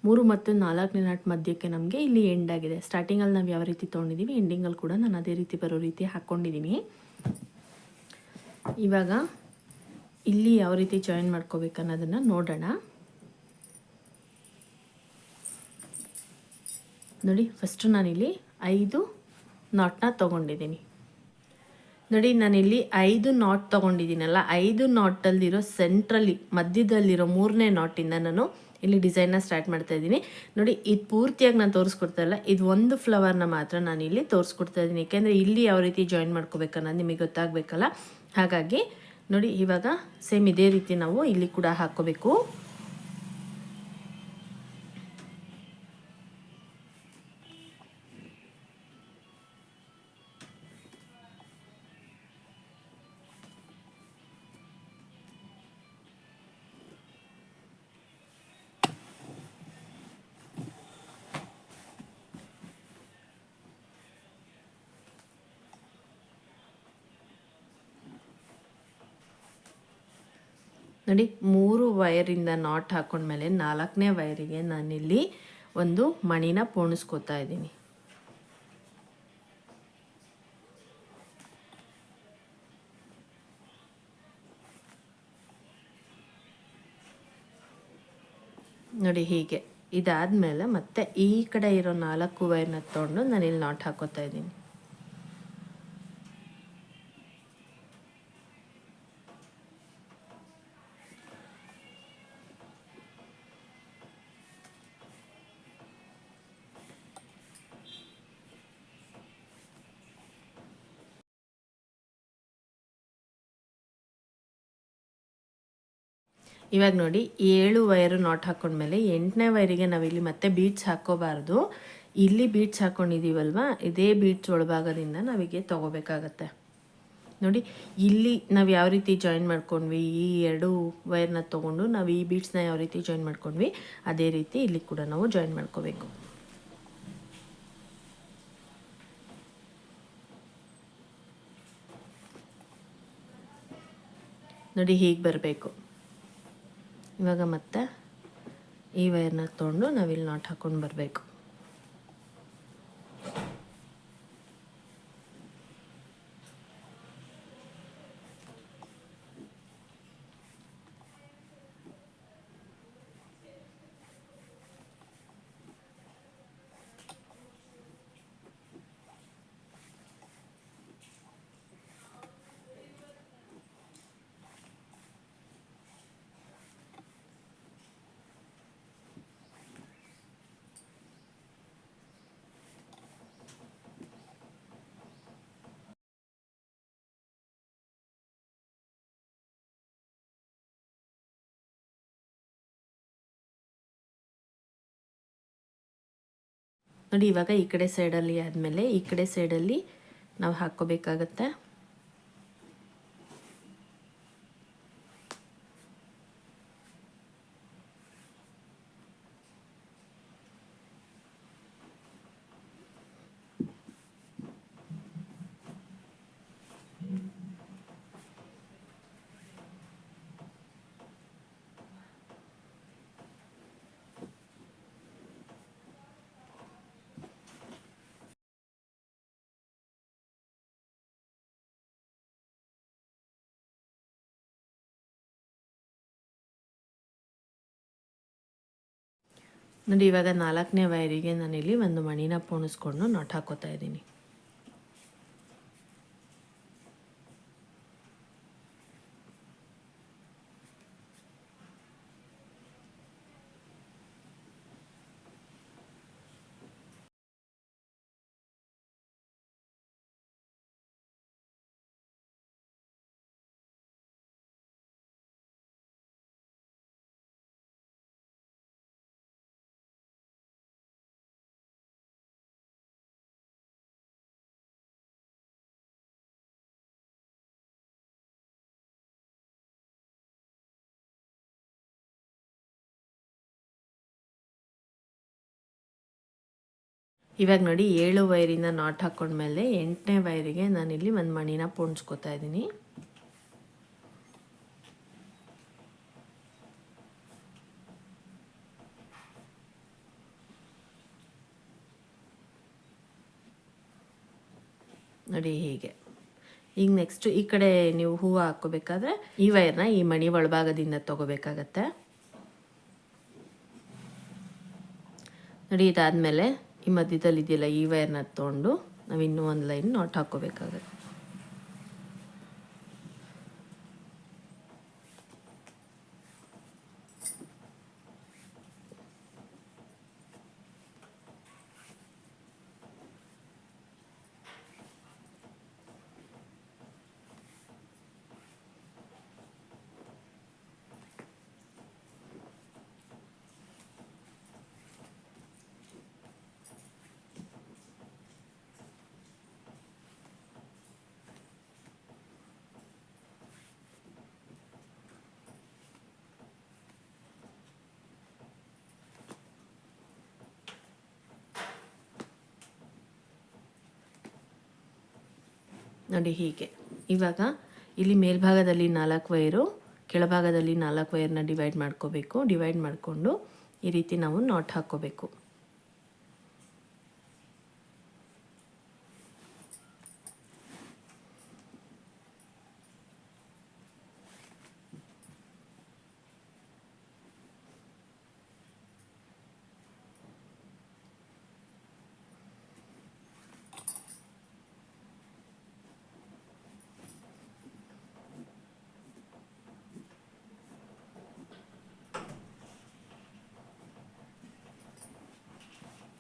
Speaker 1: 3 ಮತ್ತು 4ನೇ ನಾಟ್ ಮಧ್ಯಕ್ಕೆ ನಮಗೆ ಇಲ್ಲಿ ಎಂಡ್ ಆಗಿದೆ. ಸ್ಟಾರ್ಟಿಂಗಲ್ಲಿ ನಾವು ಯಾವ ರೀತಿ ತೊಗೊಂಡಿದ್ದೀವಿ, ಎಂಡಿಂಗಲ್ಲಿ ಕೂಡ ನಾನು ಅದೇ ರೀತಿ ಬರೋ ರೀತಿ ಹಾಕ್ಕೊಂಡಿದ್ದೀನಿ. ಇವಾಗ ಇಲ್ಲಿ ಯಾವ ರೀತಿ ಜಾಯಿನ್ ಮಾಡ್ಕೋಬೇಕು ಅನ್ನೋದನ್ನು ನೋಡೋಣ. ನೋಡಿ ಫಸ್ಟು ನಾನಿಲ್ಲಿ 5 ನಾಟ್ನ ತೊಗೊಂಡಿದ್ದೀನಿ. ನೋಡಿ ನಾನಿಲ್ಲಿ 5 ನಾಟ್ ತೊಗೊಂಡಿದ್ದೀನಲ್ಲ, 5 ನಾಟಲ್ಲಿರೋ ಸೆಂಟ್ರಲ್ಲಿ ಮಧ್ಯದಲ್ಲಿರೋ 3ನೇ ನಾಟಿಂದ ನಾನು ಇಲ್ಲಿ ಡಿಸೈನ್ನ ಸ್ಟಾರ್ಟ್ ಮಾಡ್ತಾ ಇದ್ದೀನಿ. ನೋಡಿ ಇದು ಪೂರ್ತಿಯಾಗಿ ನಾನು ತೋರಿಸ್ಕೊಡ್ತಾ ಇಲ್ಲ, ಇದು 1 ಫ್ಲವರ್ನ ಮಾತ್ರ ನಾನು ಇಲ್ಲಿ ತೋರಿಸ್ಕೊಡ್ತಾ ಇದ್ದೀನಿ. ಯಾಕೆಂದರೆ ಇಲ್ಲಿ ಯಾವ ರೀತಿ ಜಾಯಿನ್ ಮಾಡ್ಕೋಬೇಕನ್ನೋದು ನಿಮಗೆ ಗೊತ್ತಾಗಬೇಕಲ್ಲ, ಹಾಗಾಗಿ ನೋಡಿ ಇವಾಗ ಸೇಮ್ ಇದೇ ರೀತಿ ನಾವು ಇಲ್ಲಿ ಕೂಡ ಹಾಕ್ಕೋಬೇಕು. ನೋಡಿ 3 ವೈರಿಂದ ನಾಟ್ ಹಾಕೊಂಡ್ಮೇಲೆ 4ನೇ ವೈರಿಗೆ ನಾನಿಲ್ಲಿ ಒಂದು ಮಣಿನ ಪೋಣಿಸ್ಕೋತಾ ಇದ್ದೀನಿ. ನೋಡಿ ಹೀಗೆ ಇದಾದಮೇಲೆ ಮತ್ತೆ ಈ ಕಡೆ ಇರೋ 4 ವೈರ್ನ ತೊಗೊಂಡು ನಾನಿಲ್ಲಿ ನಾಟ್ ಹಾಕೋತಾ ಇದ್ದೀನಿ. ಇವಾಗ ನೋಡಿ 7 ವೈರು ನಾಟ್ ಹಾಕೊಂಡ್ಮೇಲೆ 8ನೇ ವೈರಿಗೆ ನಾವಿಲ್ಲಿ ಮತ್ತೆ ಬೀಡ್ಸ್ ಹಾಕೋಬಾರ್ದು. ಇಲ್ಲಿ ಬೀಡ್ಸ್ ಹಾಕ್ಕೊಂಡಿದ್ದೀವಲ್ವ, ಇದೇ ಬೀಡ್ಸ್ ಒಳಭಾಗದಿಂದ ನಾವಿಗೆ ತೊಗೋಬೇಕಾಗತ್ತೆ. ನೋಡಿ ಇಲ್ಲಿ ನಾವು ಯಾವ ರೀತಿ ಜಾಯಿನ್ ಮಾಡ್ಕೊಂಡ್ವಿ, ಈ 2 ವೈರ್ನ ತೊಗೊಂಡು ನಾವು ಈ ಬೀಡ್ಸ್ನ ಯಾವ ರೀತಿ ಜಾಯಿನ್ ಮಾಡ್ಕೊಂಡ್ವಿ ಅದೇ ರೀತಿ ಇಲ್ಲಿ ಕೂಡ ನಾವು ಜಾಯಿನ್ ಮಾಡ್ಕೋಬೇಕು. ನೋಡಿ ಹೀಗೆ ಬರಬೇಕು. ಇವಾಗ ಮತ್ತೆ ಈ ವೈರ್ನ ತೊಗೊಂಡು ನಾವಿಲ್ಲಿ ನಾಟ್ ಹಾಕ್ಕೊಂಡು ಬರಬೇಕು. ನೋಡಿ ಇವಾಗ ಈ ಕಡೆ ಸೈಡಲ್ಲಿ ಆದಮೇಲೆ ಈ ಕಡೆ ಸೈಡಲ್ಲಿ ನಾವು ಹಾಕ್ಕೋಬೇಕಾಗತ್ತೆ. ನೋಡಿ ಇವಾಗ 4ನೇ ವೈರಿಗೆ ನಾನಿಲ್ಲಿ ಒಂದು ಮಣಿನ ಪೋಣಿಸ್ಕೊಂಡು ನಾಟ್ ಹಾಕೋತಾ ಇದ್ದೀನಿ. ಇವಾಗ ನೋಡಿ 7 ವೈರಿಂದ ನಾಟ್ ಹಾಕ್ಕೊಂಡ್ಮೇಲೆ 8ನೇ ವೈರಿಗೆ ನಾನಿಲ್ಲಿ ಒಂದು ಮಣಿನ ಪೋಣಿಸ್ಕೊತಾ ಇದ್ದೀನಿ. ನೋಡಿ ಹೀಗೆ. ಈಗ ನೆಕ್ಸ್ಟ್ ಈ ಕಡೆ ನೀವು ಹೂವು ಹಾಕ್ಕೋಬೇಕಾದ್ರೆ ಈ ವೈರ್ನ ಈ ಮಣಿ ಒಳಭಾಗದಿಂದ ತಗೋಬೇಕಾಗತ್ತೆ. ನೋಡಿ ಇದಾದಮೇಲೆ ಈ ಮಧ್ಯದಲ್ಲಿ ಇದೆಯಲ್ಲ ಈ ವೈರ್ನ ತೊಗೊಂಡು ನಾವು ಇನ್ನೂ ಒಂದು ಲೈನ್ ನಾಟ್ ಹಾಕ್ಕೋಬೇಕಾಗತ್ತೆ. ನೋಡಿ ಹೀಗೆ. ಇವಾಗ ಇಲ್ಲಿ ಮೇಲ್ಭಾಗದಲ್ಲಿ 4 ವೈರು, ಕೆಳಭಾಗದಲ್ಲಿ 4 ವೈರ್ನ ಡಿವೈಡ್ ಮಾಡ್ಕೋಬೇಕು. ಡಿವೈಡ್ ಮಾಡಿಕೊಂಡು ಈ ರೀತಿ ನಾವು ನಾಟ್ ಹಾಕ್ಕೋಬೇಕು.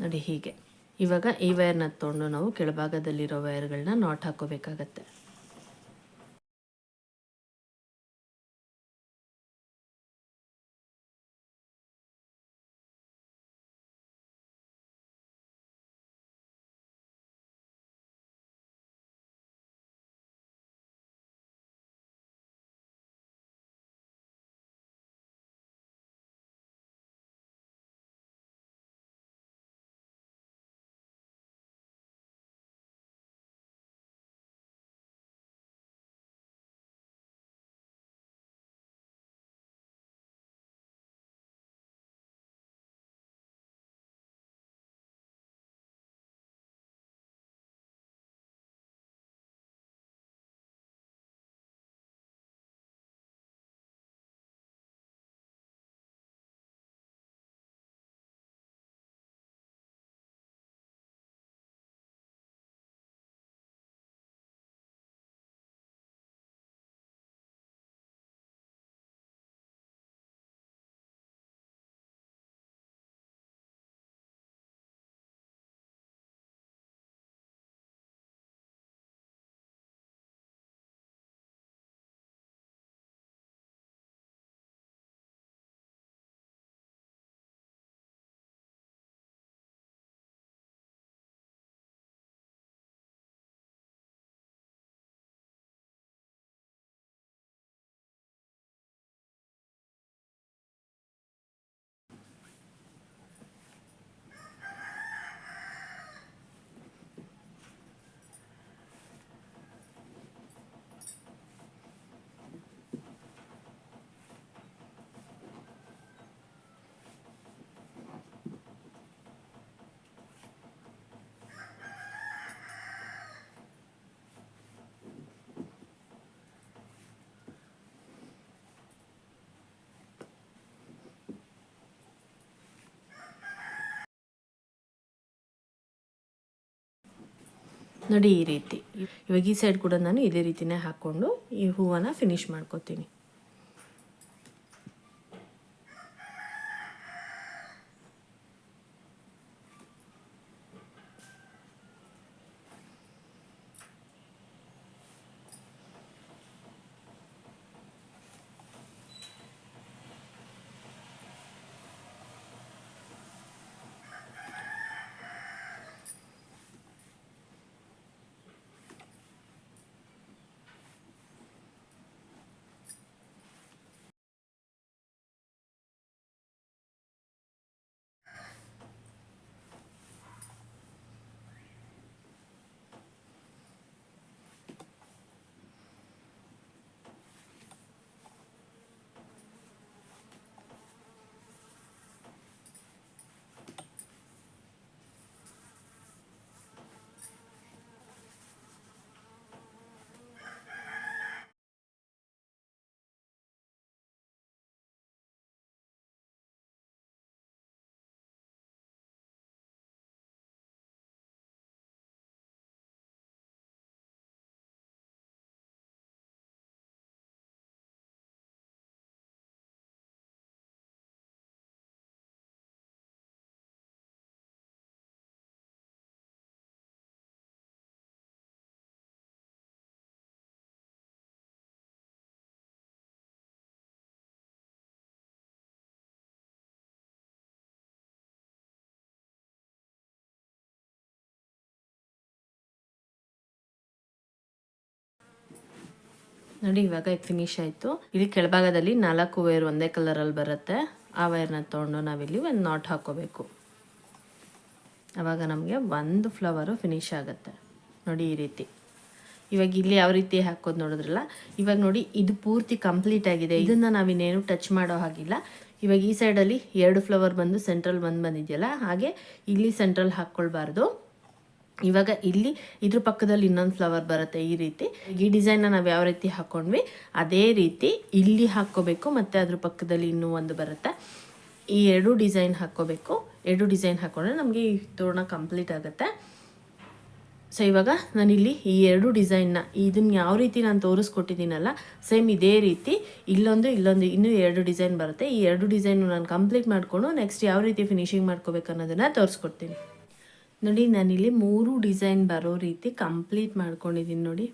Speaker 1: ನೋಡಿ ಹೀಗೆ. ಇವಾಗ ಈ ವೈರ್ನ ತೊಗೊಂಡು ನಾವು ಕೆಳಭಾಗದಲ್ಲಿರೋ ವೈರ್ಗಳನ್ನ ನಾಟ್ ಹಾಕ್ಕೋಬೇಕಾಗತ್ತೆ. ನೋಡಿ ಈ ರೀತಿ. ಇವಾಗ ಈ ಸೈಡ್ ಕೂಡ ನಾನು ಇದೇ ರೀತಿನೇ ಹಾಕ್ಕೊಂಡು ಈ ಹೂವನ್ನು ಫಿನಿಶ್ ಮಾಡ್ಕೊತೀನಿ. ನೋಡಿ ಇವಾಗ ಫಿನಿಶ್ ಆಯಿತು. ಇಲ್ಲಿ ಕೆಳಭಾಗದಲ್ಲಿ 4 ವೈರ್ ಒಂದೇ ಕಲರಲ್ಲಿ ಬರುತ್ತೆ. ಆ ವೈರ್ನ ತೊಗೊಂಡು ನಾವಿಲ್ಲಿ ಒಂದು ನಾಟ್ ಹಾಕ್ಕೋಬೇಕು. ಆವಾಗ ನಮಗೆ ಒಂದು ಫ್ಲವರು ಫಿನಿಶ್ ಆಗುತ್ತೆ. ನೋಡಿ ಈ ರೀತಿ. ಇವಾಗ ಇಲ್ಲಿ ಯಾವ ರೀತಿ ಹಾಕೋದು ನೋಡಿದ್ರಲ್ಲ. ಇವಾಗ ನೋಡಿ ಇದು ಪೂರ್ತಿ ಕಂಪ್ಲೀಟ್ ಆಗಿದೆ. ಇದನ್ನು ನಾವಿನ್ನೇನು ಟಚ್ ಮಾಡೋ ಹಾಗಿಲ್ಲ. ಇವಾಗ ಈ ಸೈಡಲ್ಲಿ 2 ಫ್ಲವರ್ ಬಂದು ಸೆಂಟ್ರಲ್ ಬಂದಿದೆಯಲ್ಲ, ಹಾಗೆ ಇಲ್ಲಿ ಸೆಂಟ್ರಲ್ ಹಾಕ್ಕೊಳ್ಬಾರ್ದು. ಇವಾಗ ಇಲ್ಲಿ ಇದ್ರ ಪಕ್ಕದಲ್ಲಿ ಇನ್ನೊಂದು ಫ್ಲವರ್ ಬರುತ್ತೆ ಈ ರೀತಿ. ಈ ಡಿಸೈನ್ನ ನಾವು ಯಾವ ರೀತಿ ಹಾಕ್ಕೊಂಡ್ವಿ ಅದೇ ರೀತಿ ಇಲ್ಲಿ ಹಾಕ್ಕೋಬೇಕು. ಮತ್ತು ಅದ್ರ ಪಕ್ಕದಲ್ಲಿ ಇನ್ನೂ ಒಂದು ಬರುತ್ತೆ. ಈ 2 ಡಿಸೈನ್ ಹಾಕ್ಕೋಬೇಕು. 2 ಡಿಸೈನ್ ಹಾಕ್ಕೊಂಡ್ರೆ ನಮಗೆ ಈ ತೋರಣ ಕಂಪ್ಲೀಟ್ ಆಗುತ್ತೆ. ಸೊ ಇವಾಗ ನಾನಿಲ್ಲಿ ಈ 2 ಡಿಸೈನ್ನ ಇದನ್ನು ಯಾವ ರೀತಿ ನಾನು ತೋರಿಸ್ಕೊಟ್ಟಿದ್ದೀನಲ್ಲ, ಸೇಮ್ ಇದೇ ರೀತಿ ಇಲ್ಲೊಂದು ಇನ್ನೂ 2 ಡಿಸೈನ್ ಬರುತ್ತೆ. ಈ 2 ಡಿಸೈನು ನಾನು ಕಂಪ್ಲೀಟ್ ಮಾಡಿಕೊಂಡು ನೆಕ್ಸ್ಟ್ ಯಾವ ರೀತಿ ಫಿನಿಶಿಂಗ್ ಮಾಡ್ಕೋಬೇಕು ಅನ್ನೋದನ್ನು ತೋರಿಸ್ಕೊಡ್ತೀನಿ. ನೋಡಿ ನಾನಿಲ್ಲಿ 3 ಡಿಸೈನ್ ಬರೋ ರೀತಿ ಕಂಪ್ಲೀಟ್ ಮಾಡ್ಕೊಂಡಿದ್ದೀನಿ. ನೋಡಿ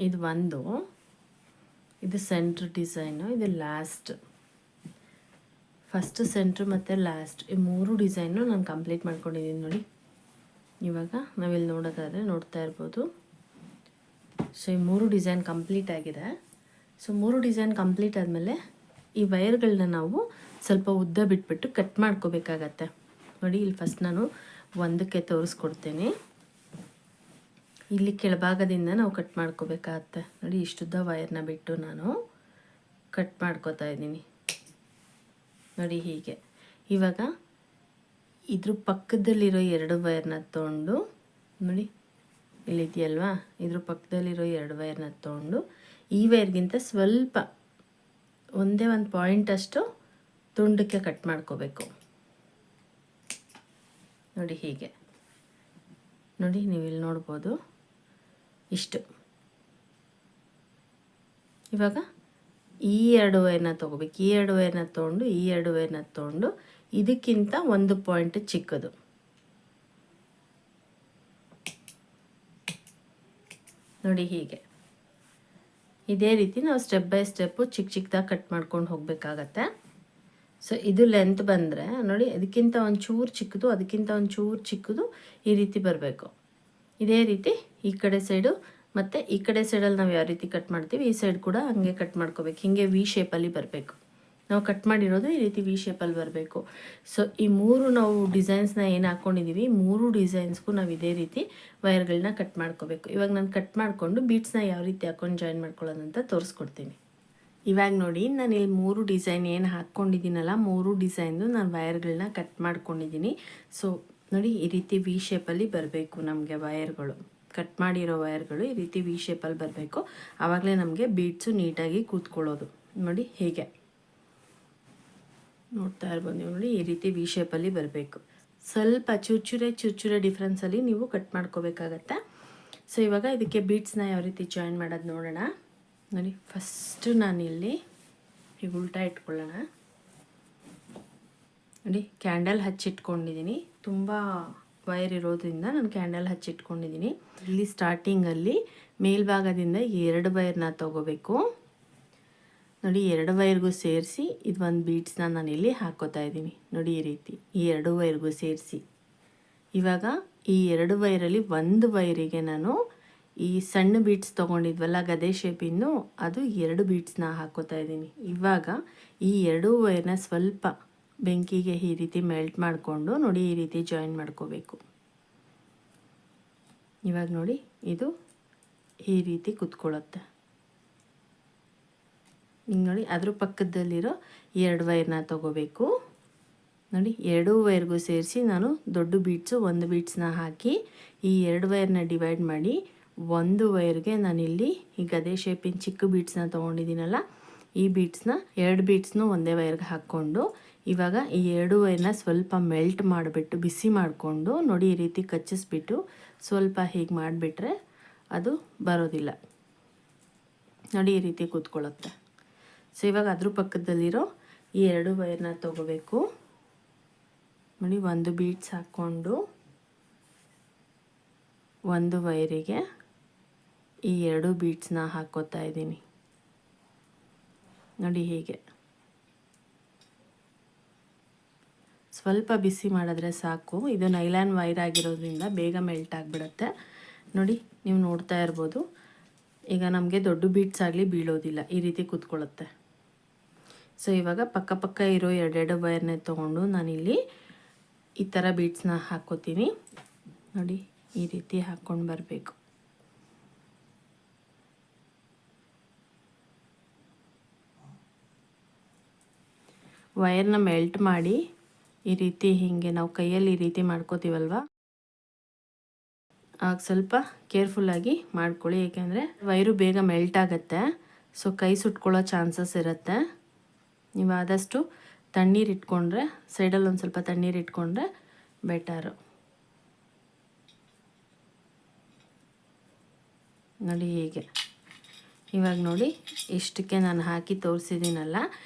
Speaker 1: ಇದು ಒಂದು, ಇದು ಸೆಂಟ್ರ್ ಡಿಸೈನು, ಇದು ಲಾಸ್ಟ್, ಫಸ್ಟ್ ಸೆಂಟ್ರ್ ಮತ್ತು ಲಾಸ್ಟ್, ಈ 3 ಡಿಸೈನು ನಾನು ಕಂಪ್ಲೀಟ್ ಮಾಡ್ಕೊಂಡಿದ್ದೀನಿ. ನೋಡಿ ಇವಾಗ ನಾವಿಲ್ಲಿ ನೋಡೋದಾದರೆ ನೋಡ್ತಾ ಇರ್ಬೋದು. ಸೊ ಈ 3 ಡಿಸೈನ್ ಕಂಪ್ಲೀಟ್ ಆಗಿದೆ. ಸೊ 3 ಡಿಸೈನ್ ಕಂಪ್ಲೀಟ್ ಆದಮೇಲೆ ಈ ವೈರ್ಗಳನ್ನ ನಾವು ಸ್ವಲ್ಪ ಉದ್ದ ಬಿಟ್ಬಿಟ್ಟು ಕಟ್ ಮಾಡ್ಕೋಬೇಕಾಗತ್ತೆ. ನೋಡಿ ಇಲ್ಲಿ ಫಸ್ಟ್ ನಾನು ಒಂದಕ್ಕೆ ತೋರಿಸ್ಕೊಡ್ತೀನಿ. ಇಲ್ಲಿ ಕೆಳಭಾಗದಿಂದ ನಾವು ಕಟ್ ಮಾಡ್ಕೋಬೇಕಾಗತ್ತೆ. ನೋಡಿ ಇಷ್ಟುದ್ದ ವೈರ್ನ ಬಿಟ್ಟು ನಾನು ಕಟ್ ಮಾಡ್ಕೋತಾ ಇದ್ದೀನಿ. ನೋಡಿ ಹೀಗೆ. ಇವಾಗ ಇದ್ರ ಪಕ್ಕದಲ್ಲಿರೋ 2 ವೈರ್ನ ತೊಗೊಂಡು, ನೋಡಿ ಇಲ್ಲಿದೆಯಲ್ವಾ, ಇದ್ರ ಪಕ್ಕದಲ್ಲಿರೋ 2 ವೈರ್ನ ತೊಗೊಂಡು ಈ ವೈರ್ಗಿಂತ ಸ್ವಲ್ಪ ಒಂದೇ ಒಂದು ಪಾಯಿಂಟಷ್ಟು ತುಂಡಕ್ಕೆ ಕಟ್ ಮಾಡ್ಕೋಬೇಕು. ನೋಡಿ ಹೀಗೆ. ನೋಡಿ ನೀವು ಇಲ್ಲಿ ನೋಡ್ಬೋದು ಇಷ್ಟು. ಇವಾಗ ಈ 2 ವೈರ್ನ ತೊಗೋಬೇಕು. ಈ 2 ವೈರ್ನ ತೊಗೊಂಡು ಈ 2 ವೈರ್ನ ತೊಗೊಂಡು ಇದಕ್ಕಿಂತ 1 ಪಾಯಿಂಟ್ ಚಿಕ್ಕದು. ನೋಡಿ ಹೀಗೆ. ಇದೇ ರೀತಿ ನಾವು ಸ್ಟೆಪ್ ಬೈ ಸ್ಟೆಪ್ಪು ಚಿಕ್ಕದಾಗಿ ಕಟ್ ಮಾಡ್ಕೊಂಡು ಹೋಗಬೇಕಾಗತ್ತೆ. ಸೊ ಇದು ಲೆಂತ್ ಬಂದರೆ ನೋಡಿ ಅದಕ್ಕಿಂತ ಒಂಚೂರು ಚಿಕ್ಕದು, ಅದಕ್ಕಿಂತ ಒಂಚೂರು ಚಿಕ್ಕದು, ಈ ರೀತಿ ಬರಬೇಕು. ಇದೇ ರೀತಿ ಈ ಕಡೆ ಸೈಡು ಮತ್ತು ಈ ಕಡೆ ಸೈಡಲ್ಲಿ ನಾವು ಯಾವ ರೀತಿ ಕಟ್ ಮಾಡ್ತೀವಿ ಈ ಸೈಡ್ ಕೂಡ ಹಂಗೆ ಕಟ್ ಮಾಡ್ಕೋಬೇಕು. ಹೀಗೆ ವಿ ಶೇಪಲ್ಲಿ ಬರಬೇಕು. ನಾವು ಕಟ್ ಮಾಡಿರೋದು ಈ ರೀತಿ ವಿ ಶೇಪಲ್ಲಿ ಬರಬೇಕು. ಸೊ ಈ 3 ನಾವು ಡಿಸೈನ್ಸ್ನ ಏನು ಹಾಕ್ಕೊಂಡಿದ್ದೀವಿ, 3 ಡಿಸೈನ್ಸ್ಗೂ ನಾವು ಇದೇ ರೀತಿ ವೈರ್ಗಳನ್ನ ಕಟ್ ಮಾಡ್ಕೋಬೇಕು. ಇವಾಗ ನಾನು ಕಟ್ ಮಾಡಿಕೊಂಡು ಬೀಟ್ಸ್ನ ಯಾವ ರೀತಿ ಹಾಕ್ಕೊಂಡು ಜಾಯಿನ್ ಮಾಡ್ಕೊಳ್ಳೋದಂತ ತೋರಿಸ್ಕೊಡ್ತೀನಿ. ಇವಾಗ ನೋಡಿ ನಾನು ಇಲ್ಲಿ 3 ಡಿಸೈನ್ ಏನು ಹಾಕ್ಕೊಂಡಿದ್ದೀನಲ್ಲ, 3 ಡಿಸೈನ್ದು ನಾನು ವೈರ್ಗಳನ್ನ ಕಟ್ ಮಾಡ್ಕೊಂಡಿದ್ದೀನಿ. ಸೊ ನೋಡಿ ಈ ರೀತಿ ವಿ ಶೇಪಲ್ಲಿ ಬರಬೇಕು ನಮಗೆ ವೈರ್ಗಳು. ಕಟ್ ಮಾಡಿರೋ ವೈರ್ಗಳು ಈ ರೀತಿ ವಿ ಶೇಪಲ್ಲಿ ಬರಬೇಕು. ಆವಾಗಲೇ ನಮಗೆ ಬೀಟ್ಸು ನೀಟಾಗಿ ಕೂತ್ಕೊಳ್ಳೋದು. ನೋಡಿ ಹೇಗೆ ನೋಡ್ತಾ ಇರ್ಬೋದು ನೀವು. ನೋಡಿ ಈ ರೀತಿ ವಿ ಶೇಪಲ್ಲಿ ಬರಬೇಕು.
Speaker 2: ಸ್ವಲ್ಪ ಚುಚ್ಚುರೆ ಡಿಫ್ರೆನ್ಸಲ್ಲಿ ನೀವು ಕಟ್ ಮಾಡ್ಕೋಬೇಕಾಗತ್ತೆ. ಸೊ ಇವಾಗ ಇದಕ್ಕೆ ಬೀಡ್ಸ್ನ ಯಾವ ರೀತಿ ಜಾಯಿನ್ ಮಾಡೋದು ನೋಡೋಣ. ನೋಡಿ, ಫಸ್ಟು ನಾನಿಲ್ಲಿ ಈಗ ಉಲ್ಟಾ ಇಟ್ಕೊಳ್ಳೋಣ. ನೋಡಿ, ಕ್ಯಾಂಡಲ್ ಹಚ್ಚಿಟ್ಕೊಂಡಿದ್ದೀನಿ. ತುಂಬ ವೈರ್ ಇರೋದ್ರಿಂದ ನಾನು ಕ್ಯಾಂಡಲ್ ಹಚ್ಚಿಟ್ಕೊಂಡಿದ್ದೀನಿ. ಇಲ್ಲಿ ಸ್ಟಾರ್ಟಿಂಗಲ್ಲಿ ಮೇಲ್ಭಾಗದಿಂದ 2 ವೈರ್ನ ತೊಗೋಬೇಕು. ನೋಡಿ, 2 ವೈರ್ಗೂ ಸೇರಿಸಿ ಇದು ಒಂದು ಬೀಡ್ಸ್ನ ನಾನಿಲ್ಲಿ ಹಾಕೋತಾ ಇದ್ದೀನಿ. ನೋಡಿ, ಈ ರೀತಿ ಈ 2 ವೈರ್ಗೂ ಸೇರಿಸಿ. ಇವಾಗ ಈ 2 ವೈರಲ್ಲಿ ಒಂದು ವೈರಿಗೆ ನಾನು ಈ ಸಣ್ಣ ಬೀಡ್ಸ್ ತೊಗೊಂಡಿದ್ವಲ್ಲ ಗದೆ ಶೇಪಿಂದು, ಅದು 2 ಬೀಡ್ಸ್ನ ಹಾಕೋತಾ ಇದ್ದೀನಿ. ಇವಾಗ ಈ 2 ವೈರ್ನ ಸ್ವಲ್ಪ ಬೆಂಕಿಗೆ ಈ ರೀತಿ ಮೆಲ್ಟ್ ಮಾಡಿಕೊಂಡು ನೋಡಿ ಈ ರೀತಿ ಜಾಯಿನ್ ಮಾಡ್ಕೋಬೇಕು. ಇವಾಗ ನೋಡಿ, ಇದು ಈ ರೀತಿ ಕುತ್ಕೊಳ್ಳುತ್ತೆ. ಹಿಂಗೆ ನೋಡಿ, ಅದ್ರ ಪಕ್ಕದಲ್ಲಿರೋ 2 ವೈರ್ನ ತೊಗೋಬೇಕು. ನೋಡಿ, 2 ವೈರ್ಗೂ ಸೇರಿಸಿ ನಾನು ದೊಡ್ಡ ಬೀಡ್ಸು 1 ಬೀಡ್ಸ್ನ ಹಾಕಿ ಈ 2 ವೈರ್ನ ಡಿವೈಡ್ ಮಾಡಿ 1 ವೈರ್ಗೆ ನಾನಿಲ್ಲಿ ಈ ಗದೆ ಶೇಪಿನ ಚಿಕ್ಕ ಬೀಡ್ಸ್ನ ತೊಗೊಂಡಿದ್ದೀನಲ್ಲ, ಈ ಬೀಡ್ಸ್ನ 2 ಬೀಡ್ಸ್ನು ಒಂದೇ ವೈರ್ಗೆ ಹಾಕ್ಕೊಂಡು ಇವಾಗ ಈ 2 ವೈರ್ನ ಸ್ವಲ್ಪ ಮೆಲ್ಟ್ ಮಾಡಿಬಿಟ್ಟು ಬಿಸಿ ಮಾಡಿಕೊಂಡು ನೋಡಿ ಈ ರೀತಿ ಕಚ್ಚಿಸ್ಬಿಟ್ಟು ಸ್ವಲ್ಪ ಹೀಗೆ ಮಾಡಿಬಿಟ್ರೆ ಅದು ಬರೋದಿಲ್ಲ. ನೋಡಿ, ಈ ರೀತಿ ಕೂತ್ಕೊಳ್ಳುತ್ತೆ. ಸೊ ಇವಾಗ ಅದ್ರ ಪಕ್ಕದಲ್ಲಿರೋ ಈ 2 ವೈರ್ನ ತೊಗೋಬೇಕು. ನೋಡಿ, 1 ಬೀಡ್ಸ್ ಹಾಕ್ಕೊಂಡು 1 ವೈರಿಗೆ ಈ 2 ಬೀಡ್ಸ್ನ ಹಾಕೋತಾ ಇದ್ದೀನಿ. ನೋಡಿ, ಹೀಗೆ ಸ್ವಲ್ಪ ಬಿಸಿ ಮಾಡಿದ್ರೆ ಸಾಕು. ಇದು ನೈಲಾನ್ ವೈರ್ ಆಗಿರೋದ್ರಿಂದ ಬೇಗ ಮೆಲ್ಟ್ ಆಗಿಬಿಡುತ್ತೆ. ನೋಡಿ, ನೀವು ನೋಡ್ತಾ ಇರ್ಬೋದು, ಈಗ ನಮಗೆ ದೊಡ್ಡ ಬೀಡ್ಸ್ ಆಗಲಿ ಬೀಳೋದಿಲ್ಲ, ಈ ರೀತಿ ಕೂತ್ಕೊಳ್ಳುತ್ತೆ. ಸೊ ಇವಾಗ ಪಕ್ಕ ಇರೋ 2 ವೈರ್ನೇ ತೊಗೊಂಡು ನಾನಿಲ್ಲಿ ಈ ಥರ ಬೀಡ್ಸ್ನ ಹಾಕೋತೀನಿ. ನೋಡಿ, ಈ ರೀತಿ ಹಾಕ್ಕೊಂಡು ಬರಬೇಕು. ವೈರ್ನ ಮೆಲ್ಟ್ ಮಾಡಿ ಈ ರೀತಿ ಹೀಗೆ ನಾವು ಕೈಯಲ್ಲಿ ಈ ರೀತಿ ಮಾಡ್ಕೋತೀವಲ್ವ, ಆಗ ಸ್ವಲ್ಪ ಕೇರ್ಫುಲ್ಲಾಗಿ ಮಾಡ್ಕೊಳ್ಳಿ. ಏಕೆಂದರೆ ವೈರು ಬೇಗ ಮೆಲ್ಟ್ ಆಗುತ್ತೆ. ಸೊ ಕೈ ಸುಟ್ಕೊಳ್ಳೋ ಚಾನ್ಸಸ್ ಇರುತ್ತೆ. ನೀವು ಆದಷ್ಟು ತಣ್ಣೀರು ಇಟ್ಕೊಂಡ್ರೆ, ಸೈಡಲ್ಲಿ ಒಂದು ಸ್ವಲ್ಪ ತಣ್ಣೀರು ಇಟ್ಕೊಂಡ್ರೆ ಬೆಟರು. ನೋಡಿ, ಹೀಗೆ ಇವಾಗ ನೋಡಿ, ಇಷ್ಟಕ್ಕೆ ನಾನು ಹಾಕಿ ತೋರಿಸಿದ್ದೀನಲ್ಲ,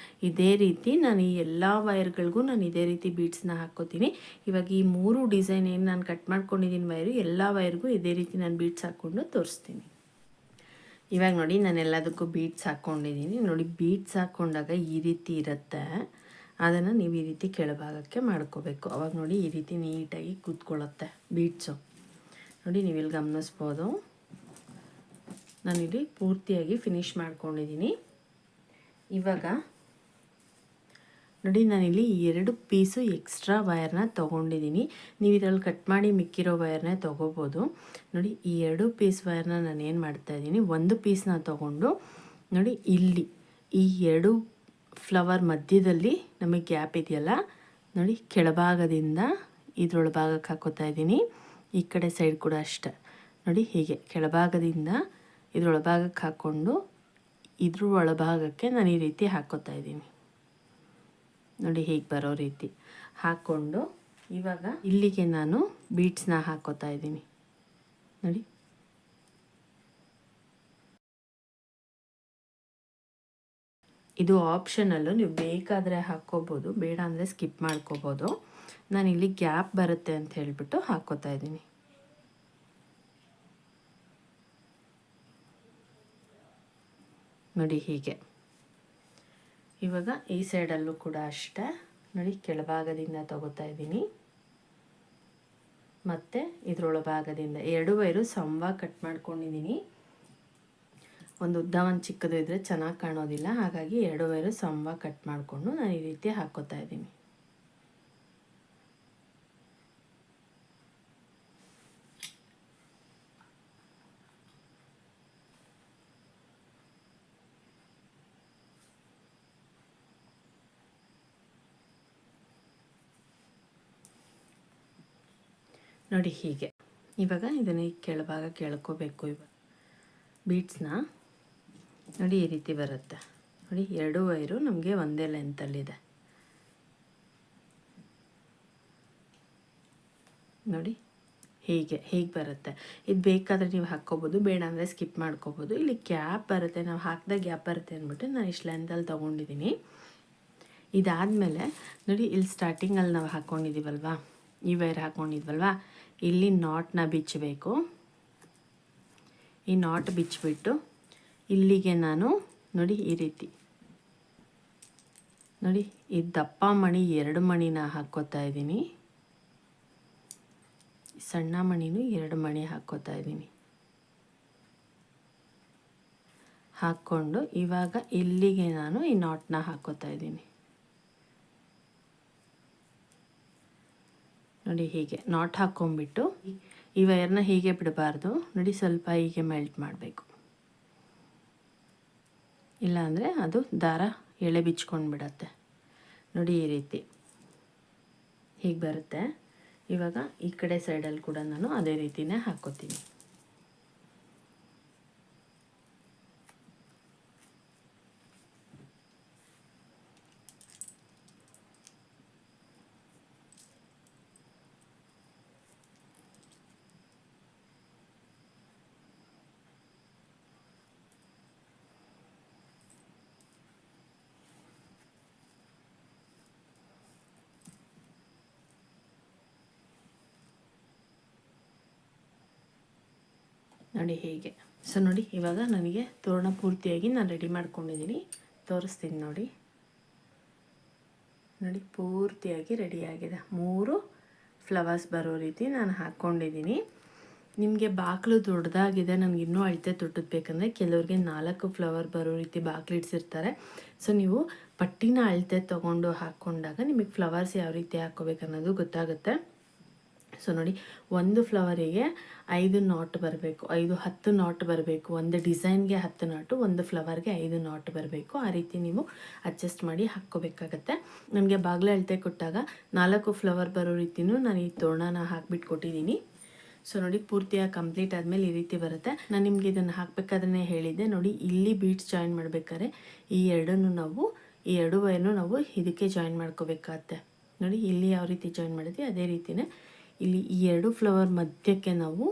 Speaker 2: ಇದೇ ರೀತಿ ನಾನು ಈ ಎಲ್ಲ ವೈರ್ಗಳಿಗೂ ನಾನು ಇದೇ ರೀತಿ ಬೀಡ್ಸ್ನ ಹಾಕ್ಕೋತೀನಿ. ಇವಾಗ ಈ 3 ಡಿಸೈನ್ ಏನು ನಾನು ಕಟ್ ಮಾಡ್ಕೊಂಡಿದ್ದೀನಿ ವೈರು, ಎಲ್ಲ ವೈರ್ಗೂ ಇದೇ ರೀತಿ ನಾನು ಬೀಡ್ಸ್ ಹಾಕ್ಕೊಂಡು ತೋರಿಸ್ತೀನಿ. ಇವಾಗ ನೋಡಿ, ನಾನು ಎಲ್ಲದಕ್ಕೂ ಬೀಡ್ಸ್ ಹಾಕ್ಕೊಂಡಿದ್ದೀನಿ. ನೋಡಿ, ಬೀಡ್ಸ್ ಹಾಕ್ಕೊಂಡಾಗ ಈ ರೀತಿ ಇರುತ್ತೆ. ಅದನ್ನು ನೀವು ಈ ರೀತಿ ಕೆಳಭಾಗಕ್ಕೆ ಮಾಡ್ಕೋಬೇಕು. ಅವಾಗ ನೋಡಿ, ಈ ರೀತಿ ನೀಟಾಗಿ ಕೂತ್ಕೊಳ್ಳುತ್ತೆ ಬೀಡ್ಸು. ನೋಡಿ, ನೀವು ಇಲ್ಲಿ ಗಮನಿಸ್ಬೋದು, ನಾನಿಲ್ಲಿ ಪೂರ್ತಿಯಾಗಿ ಫಿನಿಶ್ ಮಾಡ್ಕೊಂಡಿದ್ದೀನಿ. ಇವಾಗ ನೋಡಿ, ನಾನಿಲ್ಲಿ 2 ಪೀಸು ಎಕ್ಸ್ಟ್ರಾ ವೈರ್ನ ತೊಗೊಂಡಿದ್ದೀನಿ. ನೀವು ಇದರಲ್ಲಿ ಕಟ್ ಮಾಡಿ ಮಿಕ್ಕಿರೋ ವೈರ್ನೇ ತೊಗೋಬೋದು. ನೋಡಿ, ಈ 2 ಪೀಸ್ ವೈರ್ನ ನಾನು ಏನು ಮಾಡ್ತಾಯಿದ್ದೀನಿ, 1 ಪೀಸ್ನ ತೊಗೊಂಡು ನೋಡಿ ಇಲ್ಲಿ ಈ 2 ಫ್ಲವರ್ ಮಧ್ಯದಲ್ಲಿ ನಮಗೆ ಗ್ಯಾಪ್ ಇದೆಯಲ್ಲ, ನೋಡಿ ಕೆಳಭಾಗದಿಂದ ಇದ್ರೊಳಭಾಗಕ್ಕೆ ಹಾಕೋತಾ ಇದ್ದೀನಿ. ಈ ಕಡೆ ಸೈಡ್ ಕೂಡ ಅಷ್ಟೆ. ನೋಡಿ, ಹೀಗೆ ಕೆಳಭಾಗದಿಂದ ಇದ್ರೊಳಭಾಗಕ್ಕೆ ಹಾಕ್ಕೊಂಡು ಇದ್ರ ಒಳಭಾಗಕ್ಕೆ ನಾನು ಈ ರೀತಿ ಹಾಕ್ಕೋತಾ ಇದ್ದೀನಿ. ನೋಡಿ, ಹೀಗೆ ಬರೋ ರೀತಿ ಹಾಕ್ಕೊಂಡು ಇವಾಗ ಇಲ್ಲಿಗೆ ನಾನು ಬೀಡ್ಸ್ನ ಹಾಕ್ಕೋತಾ ಇದ್ದೀನಿ. ನೋಡಿ, ಇದು ಆಪ್ಷನಲ್ಲು, ನೀವು ಬೇಕಾದರೆ ಹಾಕ್ಕೋಬೋದು, ಬೇಡ ಅಂದರೆ ಸ್ಕಿಪ್ ಮಾಡ್ಕೋಬೋದು. ನಾನಿಲ್ಲಿ ಗ್ಯಾಪ್ ಬರುತ್ತೆ ಅಂತ ಹೇಳಿಬಿಟ್ಟು ಹಾಕ್ಕೋತಾ ಇದ್ದೀನಿ. ನೋಡಿ, ಹೀಗೆ ಇವಾಗ ಈ ಸೈಡಲ್ಲೂ ಕೂಡ ಅಷ್ಟೇ. ನೋಡಿ, ಕೆಳಭಾಗದಿಂದ ತಗೋತಾ ಇದ್ದೀನಿ. ಮತ್ತು ಇದ್ರೊಳಭಾಗದಿಂದ 2 ವೈರು ಸಮವಾಗಿ ಕಟ್ ಮಾಡ್ಕೊಂಡಿದ್ದೀನಿ. ಒಂದು ಉದ್ದ ಒಂದು ಚಿಕ್ಕದು ಇದ್ದರೆ ಚೆನ್ನಾಗಿ ಕಾಣೋದಿಲ್ಲ, ಹಾಗಾಗಿ 2 ವೈರು ಸಮವಾಗಿ ಕಟ್ ಮಾಡಿಕೊಂಡು ನಾನು ಈ ರೀತಿ ಹಾಕ್ಕೋತಾ ಇದ್ದೀನಿ. ನೋಡಿ, ಹೀಗೆ ಇವಾಗ ಇದನ್ನು ಕೆಳಭಾಗ ಕೇಳ್ಕೋಬೇಕು. ಇವಾಗ ಬೀಡ್ಸ್ನ ನೋಡಿ ಈ ರೀತಿ ಬರುತ್ತೆ. ನೋಡಿ, 2 ವೈರು ನಮಗೆ ಒಂದೇ ಲೆಂತಲ್ಲಿದೆ.
Speaker 1: ನೋಡಿ ಹೀಗೆ ಬರುತ್ತೆ. ಇದು ಬೇಕಾದರೆ ನೀವು ಹಾಕ್ಕೋಬೋದು, ಬೇಡ ಅಂದರೆ ಸ್ಕಿಪ್ ಮಾಡ್ಕೋಬೋದು. ಇಲ್ಲಿ ಗ್ಯಾಪ್ ಬರುತ್ತೆ, ನಾವು ಹಾಕಿದಾಗ ಗ್ಯಾಪ್ ಬರುತ್ತೆ ಅಂದ್ಬಿಟ್ಟು ನಾನು ಇಷ್ಟು ಲೆಂತಲ್ಲಿ ತೊಗೊಂಡಿದ್ದೀನಿ. ಇದಾದಮೇಲೆ ನೋಡಿ, ಇಲ್ಲಿ ಸ್ಟಾರ್ಟಿಂಗಲ್ಲಿ ನಾವು ಹಾಕ್ಕೊಂಡಿದ್ದೀವಲ್ವಾ, ಈ ವೈರ್ ಹಾಕ್ಕೊಂಡಿದ್ವಲ್ವಾ, ಇಲ್ಲಿ ನಾಟ್ನ ಬಿಚ್ಚಬೇಕು. ಈ ನಾಟ್ ಬಿಚ್ಚಿಬಿಟ್ಟು ಇಲ್ಲಿಗೆ ನಾನು ನೋಡಿ ಈ ರೀತಿ ನೋಡಿ, ಈ ದಪ್ಪ ಮಣಿ 2 ಮಣಿನ ಹಾಕ್ಕೋತಾ ಇದ್ದೀನಿ, ಸಣ್ಣ ಮಣಿನೂ 2 ಮಣಿ ಹಾಕ್ಕೋತಾ ಇದ್ದೀನಿ. ಹಾಕ್ಕೊಂಡು ಇವಾಗ ಇಲ್ಲಿಗೆ ನಾನು ಈ ನಾಟ್ನ ಹಾಕ್ಕೋತಾ ಇದ್ದೀನಿ. ನೋಡಿ ಹೀಗೆ ನಾಟ್ ಹಾಕ್ಕೊಂಬಿಟ್ಟು ಈ ವೈರ್ನ ಹೀಗೆ ಬಿಡಬಾರ್ದು. ನೋಡಿ ಸ್ವಲ್ಪ ಹೀಗೆ ಮೆಲ್ಟ್ ಮಾಡಬೇಕು, ಇಲ್ಲಾಂದರೆ ಅದು ದಾರ ಎಳೆ ಬಿಚ್ಕೊಂಡು ಬಿಡತ್ತೆ. ನೋಡಿ ಈ ರೀತಿ ಹೀಗೆ ಬರುತ್ತೆ. ಇವಾಗ ಈ ಕಡೆ ಸೈಡಲ್ಲಿ ಕೂಡ ನಾನು ಅದೇ ರೀತಿನೇ ಹಾಕ್ಕೋತೀನಿ. ನೋಡಿ ಹೀಗೆ. ಸೊ ನೋಡಿ, ಇವಾಗ ನನಗೆ ತೋರಣ ಪೂರ್ತಿಯಾಗಿ ನಾನು ರೆಡಿ ಮಾಡ್ಕೊಂಡಿದ್ದೀನಿ, ತೋರಿಸ್ತೀನಿ ನೋಡಿ. ನೋಡಿ ಪೂರ್ತಿಯಾಗಿ ರೆಡಿಯಾಗಿದೆ. 3 ಫ್ಲವರ್ಸ್ ಬರೋ ರೀತಿ ನಾನು ಹಾಕ್ಕೊಂಡಿದ್ದೀನಿ. ನಿಮಗೆ ಬಾಗಿಲು ದೊಡ್ಡದಾಗಿದೆ, ನನಗೆ ಇನ್ನೂ ಅಳತೆ ದೊಡ್ಡದು ಬೇಕಂದರೆ ಕೆಲವ್ರಿಗೆ 4 ಫ್ಲವರ್ ಬರೋ ರೀತಿ ಬಾಗಿಲು ಇಡ್ಸಿರ್ತಾರೆ. ಸೊ ನೀವು ಪಟ್ಟಿನ ಅಳತೆ ತೊಗೊಂಡು ಹಾಕ್ಕೊಂಡಾಗ ನಿಮಗೆ ಫ್ಲವರ್ಸ್ ಯಾವ ರೀತಿ ಹಾಕ್ಕೋಬೇಕು ಅನ್ನೋದು ಗೊತ್ತಾಗುತ್ತೆ. ಸೊ ನೋಡಿ, 1 ಫ್ಲವರಿಗೆ 5 ನಾಟ್ ಬರಬೇಕು, 5-10 ನಾಟ್ ಬರಬೇಕು. ಒಂದು ಡಿಸೈನ್ಗೆ 10 ನಾಟು, 1 ಫ್ಲವರ್ಗೆ 5 ನಾಟ್ ಬರಬೇಕು. ಆ ರೀತಿ ನೀವು ಅಡ್ಜಸ್ಟ್ ಮಾಡಿ ಹಾಕ್ಕೋಬೇಕಾಗತ್ತೆ. ನನಗೆ ಬಾಗಿಲು ಅಳತೆ ಕೊಟ್ಟಾಗ 4 ಫ್ಲವರ್ ಬರೋ ರೀತಿಯೂ ನಾನು ಈ ತೋರಣನ ಹಾಕ್ಬಿಟ್ಟು ಕೊಟ್ಟಿದ್ದೀನಿ. ಸೊ ನೋಡಿ, ಪೂರ್ತಿಯಾಗಿ ಕಂಪ್ಲೀಟ್ ಆದಮೇಲೆ ಈ ರೀತಿ ಬರುತ್ತೆ. ನಾನು ನಿಮಗೆ ಇದನ್ನು ಹಾಕಬೇಕಾದ್ರೆ ಹೇಳಿದ್ದೆ ನೋಡಿ, ಇಲ್ಲಿ ಬೀಡ್ಸ್ ಜಾಯಿನ್ ಮಾಡಬೇಕಾದ್ರೆ ಈ 2 ವೈರ್ನು ನಾವು ಇದಕ್ಕೆ ಜಾಯಿನ್ ಮಾಡ್ಕೋಬೇಕಾಗತ್ತೆ. ನೋಡಿ ಇಲ್ಲಿ ಯಾವ ರೀತಿ ಜಾಯಿನ್ ಮಾಡಿದ್ವಿ ಅದೇ ರೀತಿಯೇ ಇಲ್ಲಿ ಈ 2 ಫ್ಲವರ್ ಮಧ್ಯಕ್ಕೆ ನಾವು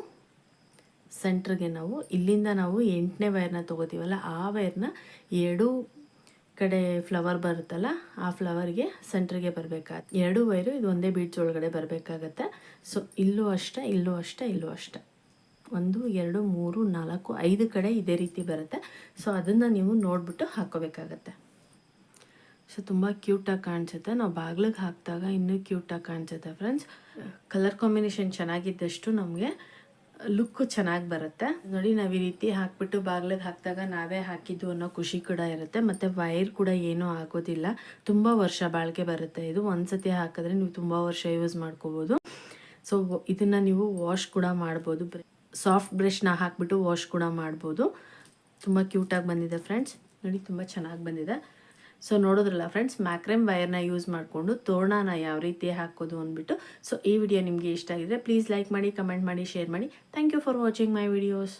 Speaker 1: ಸೆಂಟ್ರಿಗೆ ನಾವು ಇಲ್ಲಿಂದ ನಾವು 8ನೇ ವೈರ್ನ ತೊಗೋತೀವಲ್ಲ, ಆ ವೈರ್ನ 2 ಕಡೆ ಫ್ಲವರ್ ಬರುತ್ತಲ್ಲ ಆ ಫ್ಲವರ್ಗೆ ಸೆಂಟ್ರಿಗೆ ಬರಬೇಕಾಗತ್ತೆ. 2 ವೈರು ಇದು ಒಂದೇ ಬೀಡ್ಸ್ ಒಳಗಡೆ ಬರಬೇಕಾಗತ್ತೆ. ಸೊ ಇಲ್ಲೂ ಅಷ್ಟೇ, ಇಲ್ಲೂ ಅಷ್ಟೇ, ಇಲ್ಲೂ ಅಷ್ಟೇ. 1 2 3 4 5 ಕಡೆ ಇದೇ ರೀತಿ ಬರುತ್ತೆ. ಸೊ ಅದನ್ನು ನೀವು ನೋಡಿಬಿಟ್ಟು ಹಾಕ್ಕೋಬೇಕಾಗತ್ತೆ. ಸೊ ತುಂಬ ಕ್ಯೂಟಾಗಿ ಕಾಣಿಸುತ್ತೆ. ನಾವು ಬಾಗಿಲಿಗೆ ಹಾಕಿದಾಗ ಇನ್ನೂ ಕ್ಯೂಟಾಗಿ ಕಾಣಿಸುತ್ತೆ ಫ್ರೆಂಡ್ಸ್. ಕಲರ್ ಕಾಂಬಿನೇಷನ್ ಚೆನ್ನಾಗಿದ್ದಷ್ಟು ನಮಗೆ ಲುಕ್ಕು ಚೆನ್ನಾಗಿ ಬರುತ್ತೆ. ನೋಡಿ, ನಾವು ಈ ರೀತಿ ಹಾಕ್ಬಿಟ್ಟು ಬಾಗಿಲಿಗೆ ಹಾಕಿದಾಗ ನಾವೇ ಹಾಕಿದ್ದು ಅನ್ನೋ ಖುಷಿ ಕೂಡ ಇರುತ್ತೆ. ಮತ್ತು ವೈರ್ ಕೂಡ ಏನೂ ಆಗೋದಿಲ್ಲ, ತುಂಬ ವರ್ಷ ಬಾಳಿಕೆ ಬರುತ್ತೆ. ಇದು ಒಂದ್ಸತಿ ಹಾಕಿದ್ರೆ ನೀವು ತುಂಬ ವರ್ಷ ಯೂಸ್ ಮಾಡ್ಕೋಬೋದು. ಸೊ ಇದನ್ನು ನೀವು ವಾಶ್ ಕೂಡ ಮಾಡ್ಬೋದು, ಸಾಫ್ಟ್ ಬ್ರಷ್ನ ಹಾಕಿಬಿಟ್ಟು ವಾಶ್ ಕೂಡ ಮಾಡ್ಬೋದು. ತುಂಬ ಕ್ಯೂಟಾಗಿ ಬಂದಿದೆ ಫ್ರೆಂಡ್ಸ್. ನೋಡಿ ತುಂಬ ಚೆನ್ನಾಗಿ ಬಂದಿದೆ. ಸೊ ನೋಡೋದ್ರಲ್ಲ ಫ್ರೆಂಡ್ಸ್, ಮ್ಯಾಕ್ರೆಮ್ ವೈರ್ನ ಯೂಸ್ ಮಾಡಿಕೊಂಡು ತೋರಣನ ಯಾವ ರೀತಿ ಹಾಕೋದು ಅಂದ್ಬಿಟ್ಟು. ಸೊ ಈ ವಿಡಿಯೋ ನಿಮಗೆ ಇಷ್ಟ ಆಗಿದ್ರೆ ಪ್ಲೀಸ್ ಲೈಕ್ ಮಾಡಿ, ಕಮೆಂಟ್ ಮಾಡಿ, ಶೇರ್ ಮಾಡಿ. Thank you for watching my videos.